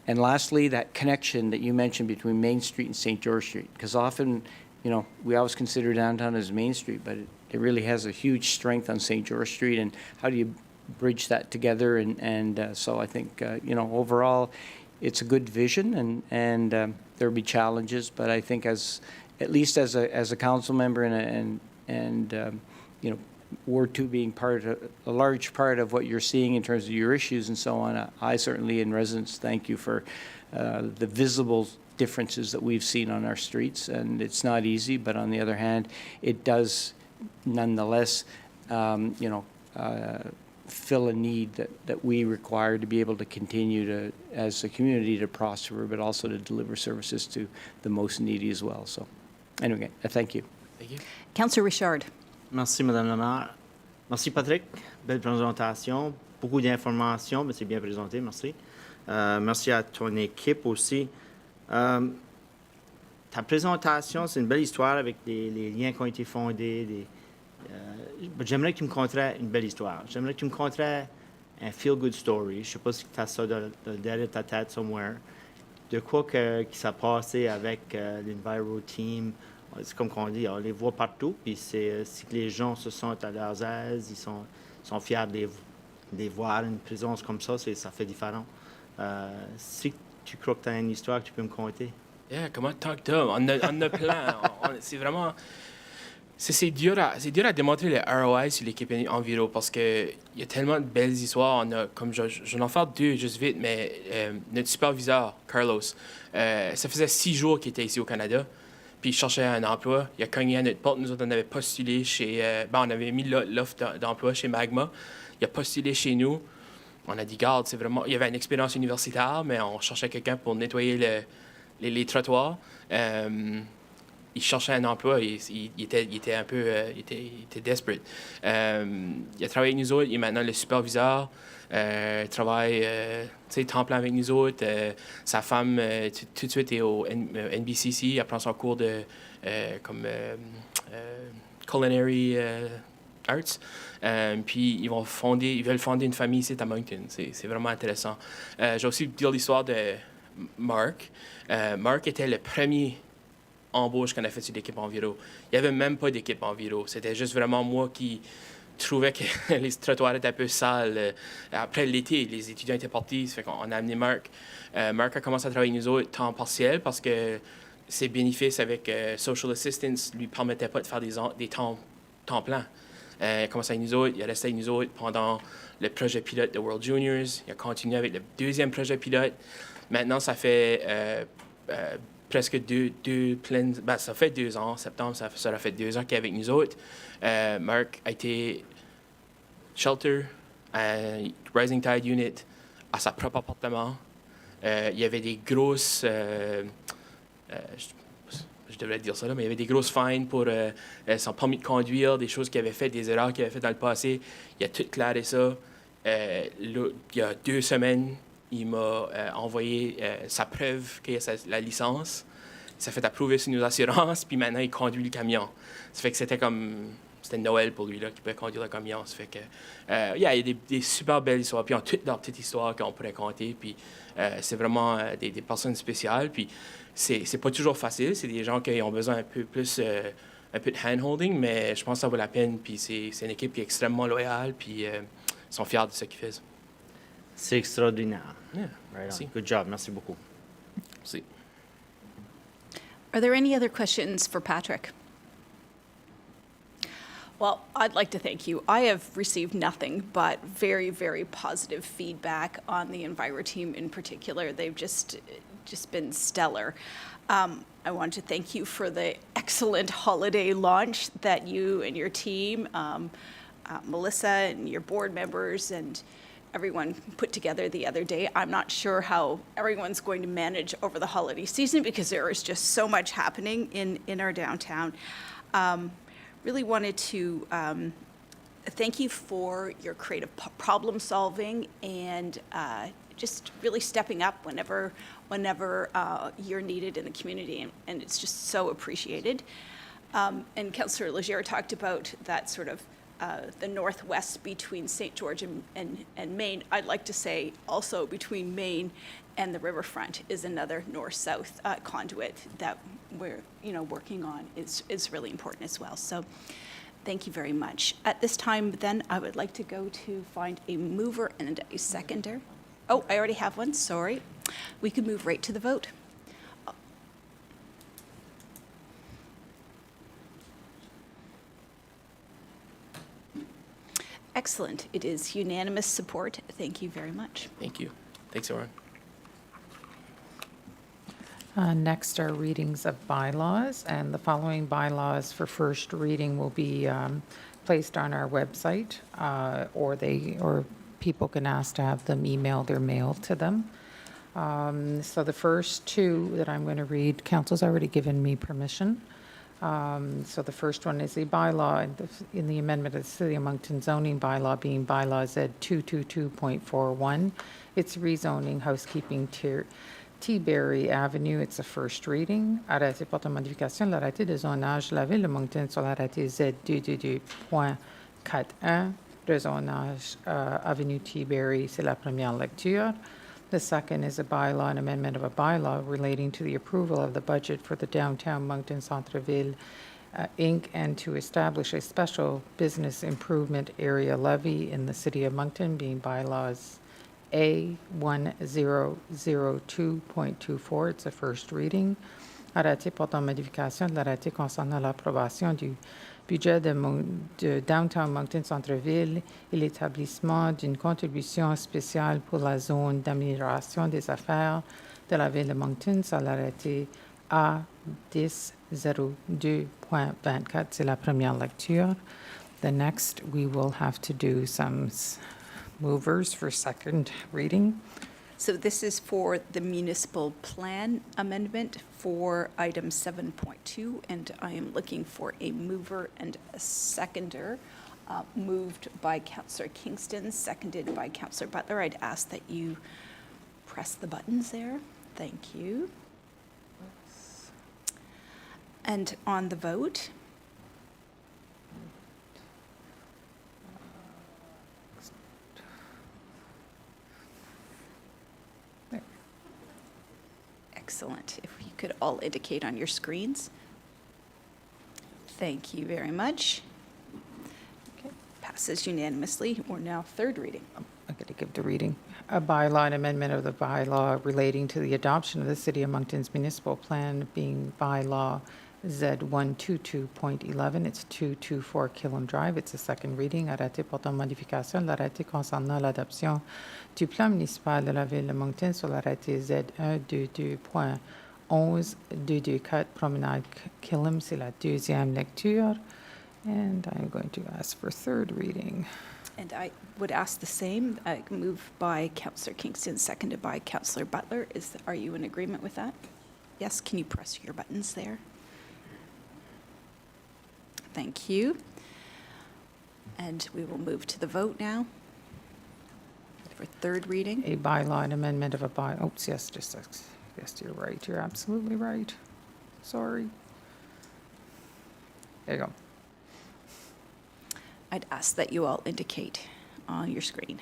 lastly, that connection that you mentioned between Main Street and St. George Street, because often, you know, we always consider downtown as Main Street, but it really has a huge strength on St. George Street, and how do you bridge that together? And so I think, you know, overall, it's a good vision, and there'll be challenges, but I think at least as a council member and you know, Ward 2 being a large part of what you're seeing in terms of your issues and so on, I certainly, in residence, thank you for the visible differences that we've seen on our streets, and it's not easy, but on the other hand, it does nonetheless, you know, fill a need that we require to be able to continue to, as a community, to prosper, but also to deliver services to the most needy as well. So anyway, thank you. Thank you. Councillor Richard. Merci, Madame la maire. Merci, Patrick. Belle présentation. Beaucoup d'informations, mais c'est bien présenté. Merci. Merci à ton équipe aussi. Ta présentation, c'est une belle histoire avec les liens qui ont été fondés. J'aimerais que tu me conterais une belle histoire. J'aimerais que tu me conterais un feel-good story. Je ne sais pas si tu as ça derrière ta tête somewhere. De quoi qui s'est passé avec l'Enviro Team. C'est comme on dit, on les voit partout. Puis c'est que les gens se sentent à leur aise, ils sont fiers de les voir. Une présence comme ça, ça fait différent. Si tu crois que tu as une histoire que tu peux me conter. Yeah, comment tant que t'as? On a plein. C'est vraiment... C'est dur à démontrer le ROI sur l'équipe Enviro parce qu'il y a tellement de belles histoires. On a, comme je vais en faire deux juste vite, mais notre superviseur, Carlos, ça faisait 6 jours qu'il était ici au Canada, puis il cherchait un emploi. Il a cogné à notre porte. Nous autres, on avait postulé chez... on avait mis l'offre d'emploi chez Magma. Il a postulé chez nous. On a dit, garde, c'est vraiment... Il y avait une expérience universitaire, mais on cherchait quelqu'un pour nettoyer les trottoirs. Il cherchait un emploi, il était un peu, il était desperate. Il a travaillé avec nous autres, il est maintenant le superviseur, travaille temps plein avec nous autres. Sa femme, tout de suite, est au NBCC, elle prend son cours de culinary arts. Puis ils veulent fonder une famille ici à Moncton. C'est vraiment intéressant. J'ai aussi dire l'histoire de Marc. Marc était le premier embauche qu'on a fait sur l'équipe Enviro. Il n'y avait même pas d'équipe Enviro. C'était juste vraiment moi qui trouvais que les trottoirs étaient un peu sales. Après l'été, les étudiants étaient partis, ça fait qu'on a amené Marc. Marc a commencé à travailler avec nous autres temps partiel parce que ses bénéfices avec Social Assistance ne lui permettaient pas de faire des temps pleins. Il a commencé avec nous autres, il a resté avec nous autres pendant le projet pilote de World Juniors. Il a continué avec le deuxième projet pilote. Maintenant, ça fait... presque deux pleines... Ben, ça fait 2 ans. En septembre, ça a fait 2 ans qu'il est avec nous autres. Marc a été shelter à Rising Tide Unit à sa propre appartement. Il y avait des grosses... je devrais dire ça là, mais il y avait des grosses fines pour son permis de conduire, des choses qu'il avait fait, des erreurs qu'il avait fait dans le passé. Il a tout claré ça. Il y a 2 semaines, il m'a envoyé sa preuve qu'il a la licence. Ça fait approuver sur nos assurances, puis maintenant, il conduit le camion. Ça fait que c'était comme c'était Noël pour lui, là, qui pouvait conduire la communiance. Fait que, il y a des super belles histoires. Puis ils ont toutes leurs petites histoires qu'on pourrait compter. Puis c'est vraiment des personnes spéciales. Puis c'est pas toujours facile. C'est des gens qui ont besoin un peu plus, un peu de hand-holding, mais je pense que ça vaut la peine. Puis c'est une équipe qui est extrêmement loyale. Puis ils sont fiers de ce qu'ils font. C'est extraordinaire. Yeah, Right merci. on. Good job. Merci beaucoup. Merci. Are there any other questions for Patrick? Well, I'd like to thank you. I have received nothing but very, very positive feedback on the Enviro team in particular. They've just been stellar. I want to thank you for the excellent holiday launch that you and your team, Melissa and your board members and everyone put together the other day. I'm not sure how everyone's going to manage over the holiday season because there is just so much happening in our downtown. Really wanted to thank you for your creative problem solving and just really stepping up whenever you're needed in the community, and it's just so appreciated. And Councillor Legere talked about that sort of the northwest between St. George and Maine. I'd like to say also between Maine and the riverfront is another north-south conduit that we're working on is really important as well. So thank you very much. At this time, then, I would like to go to find a mover and a seconder. Oh, I already have one, sorry. We can move right to the vote. Excellent. It is unanimous support. Thank you very much. Thank you. Thanks, Oren. Next are readings of bylaws, and the following bylaws for first reading will be placed on our website, or people can ask to have them emailed or mailed to them. So the first two that I'm going to read, council's already given me permission. So the first one is a bylaw in the amendment of the City of Moncton zoning bylaw, being bylaw Z 222.41. It's rezoning housekeeping T-Berry Avenue. It's a first reading. Arrêté portant modification de l'arrêté de zonage de la ville de Moncton sur l'arrêté Z 222.41. Le zonage Avenue T-Berry, c'est la première lecture. The second is a bylaw, an amendment of a bylaw relating to the approval of the budget for the downtown Moncton Centre-Ville, Inc., and to establish a special business improvement area levy in the city of Moncton, being bylaws A 1002.24. It's a first reading. Arrêté portant modification de l'arrêté concernant l'approbation du budget de Downtown Moncton Centre-Ville et l'établissement d'une contribution spéciale pour la zone d'amélioration des affaires de la ville de Moncton sur l'arrêté A1002.24. C'est la première lecture. The next, we will have to do some movers for second reading. So this is for the municipal plan amendment for item 7.2, and I am looking for a mover and a seconder. Moved by Councillor Kingston, seconded by Councillor Butler. I'd ask that you press the buttons there. Thank you. And on the vote, excellent. If you could all indicate on your screens. Thank you very much. Okay, passes unanimously. We're now third reading. I'm going to give the reading. A bylaw, an amendment of the bylaw relating to the adoption of the City of Moncton's municipal plan, being bylaw Z122.11. It's 224 Killam Drive. It's a second reading. Arrêté portant modification de l'arrêté concernant l'adoption du plan municipal de la ville de Moncton sur l'arrêté Z122.11.224 Promenade Killam. C'est la deuxième lecture. And I'm going to ask for third reading. And I would ask the same. Moved by Councillor Kingston, seconded by Councillor Butler. Are you in agreement with that? Yes, can you press your buttons there? Thank you. And we will move to the vote now for third reading. A bylaw, an amendment of a bylaw. Oops, yes, yes, you're right. You're absolutely right. Sorry. There you go. I'd ask that you all indicate on your screen.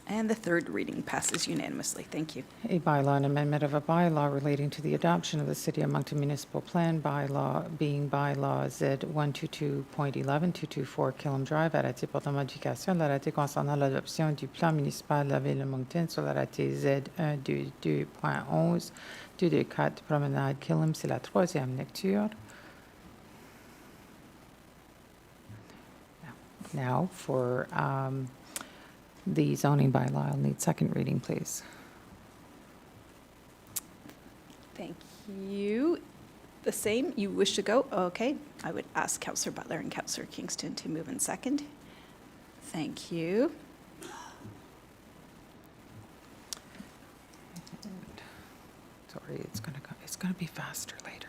And the third reading passes unanimously. Thank you. A bylaw and amendment of a bylaw relating to the adoption of the City of Moncton Municipal Plan bylaw, being bylaw Z 122.11-224 Killam Drive, arrêté portant modification de l'arrêté concernant l'adoption du plan municipal de la Ville de Moncton sur l'arrêté Z 122.11, 224 Promenade Killam. C'est la troisième lecture. Now for the zoning bylaw, I'll need second reading, please. Thank you. The same, you wish to go? Okay. I would ask Councillor Butler and Councillor Kingston to move in second. Thank you. Sorry, it's gonna be faster later.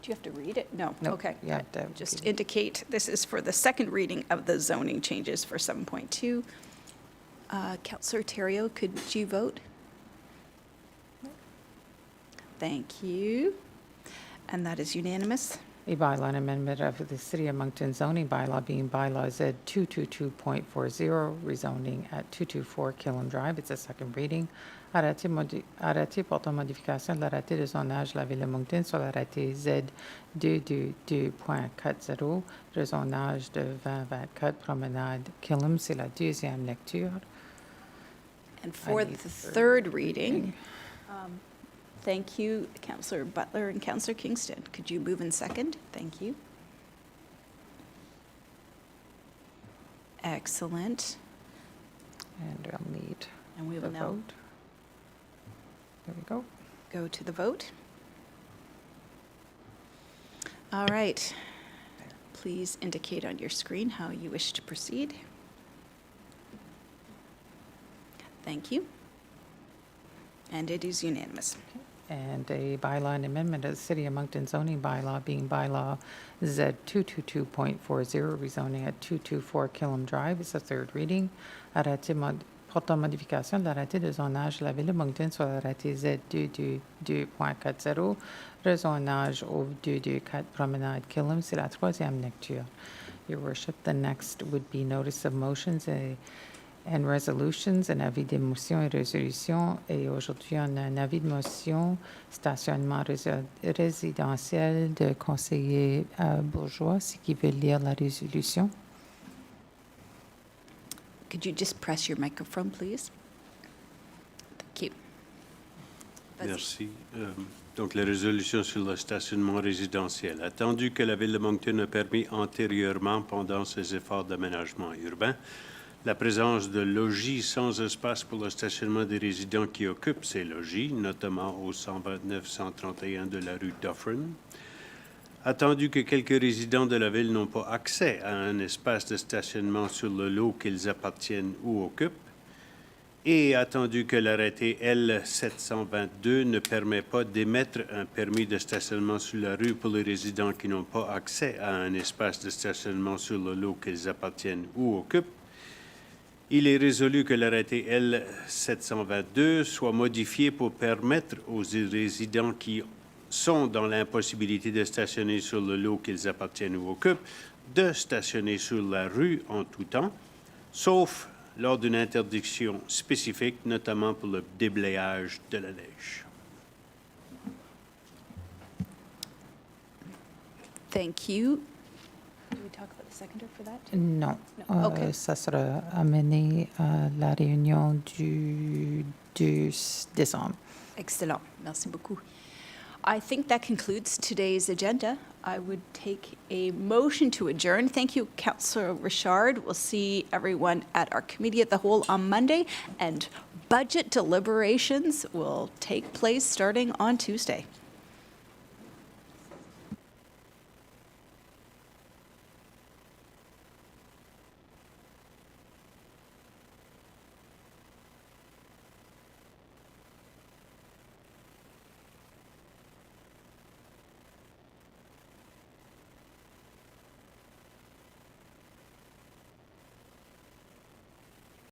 Do you have to read it? No. Nope, Okay. you have to Just read it. indicate this is for the second reading of the zoning changes for 7.2. Councillor Terrio, could you vote? Thank you. And that is unanimous. A bylaw and amendment of the City of Moncton zoning bylaw, being bylaw Z 222.40, rezoning at 224 Killam Drive. It's a second reading. Arrêté portant modification de l'arrêté de zonage de la Ville de Moncton sur l'arrêté Z 222.40, rezonage de 2024 Promenade Killam. C'est la deuxième lecture. And for I the need the third reading, thank you, Councillor Butler and Councillor Kingston. Could you move in second? Thank you. Excellent. And I'll need And we the will now vote. There we go. go to the vote. All right. Please indicate on your screen how you wish to proceed. Thank you. And it is unanimous. And a bylaw and amendment of the City of Moncton zoning bylaw, being bylaw Z 222.40, rezoning at 224 Killam Drive. It's a third reading. Arrêté portant modification de l'arrêté de zonage de la Ville de Moncton sur l'arrêté Z 222.40, rezonage au 224 Promenade Killam. C'est la troisième lecture. Your Worship, the next would be notice of motions and resolutions, un avis de motion et résolution. Et aujourd'hui, on a un avis de motion, stationnement résidentiel de conseiller bourgeois. C'est qui veut lire la résolution? Could you just press your microphone, please? Thank you. Merci. Donc, la résolution sur le stationnement résidentiel. Attendu que la Ville de Moncton a permis antérieurement, pendant ses efforts d'aménagement urbain, la présence de logis sans espace pour le stationnement des résidents qui occupent ces logis, notamment au 129-131 de la rue Dufferin. Attendu que quelques résidents de la Ville n'ont pas accès à un espace de stationnement sur le lot qu'ils appartiennent ou occupent. Et attendu que l'arrêté L722 ne permet pas d'émettre un permis de stationnement sur la rue pour les résidents qui n'ont pas accès à un espace de stationnement sur le lot qu'ils appartiennent ou occupent, il est résolu que l'arrêté L722 soit modifié pour permettre aux résidents qui sont dans l'impossibilité de stationner sur le lot qu'ils appartiennent ou occupent de stationner sur la rue en tout temps, sauf lors d'une interdiction spécifique, notamment pour le déblayage de la neige. Thank you. Do we talk about the seconder for that? Non. No. Okay. Ça sera amené à la réunion du 2 décembre. Excellent. Merci beaucoup. I think that concludes today's agenda. I would take a motion to adjourn. Thank you, Councillor Richard. We'll see everyone at our Committee of the Whole on Monday, and budget deliberations will take place starting on Tuesday.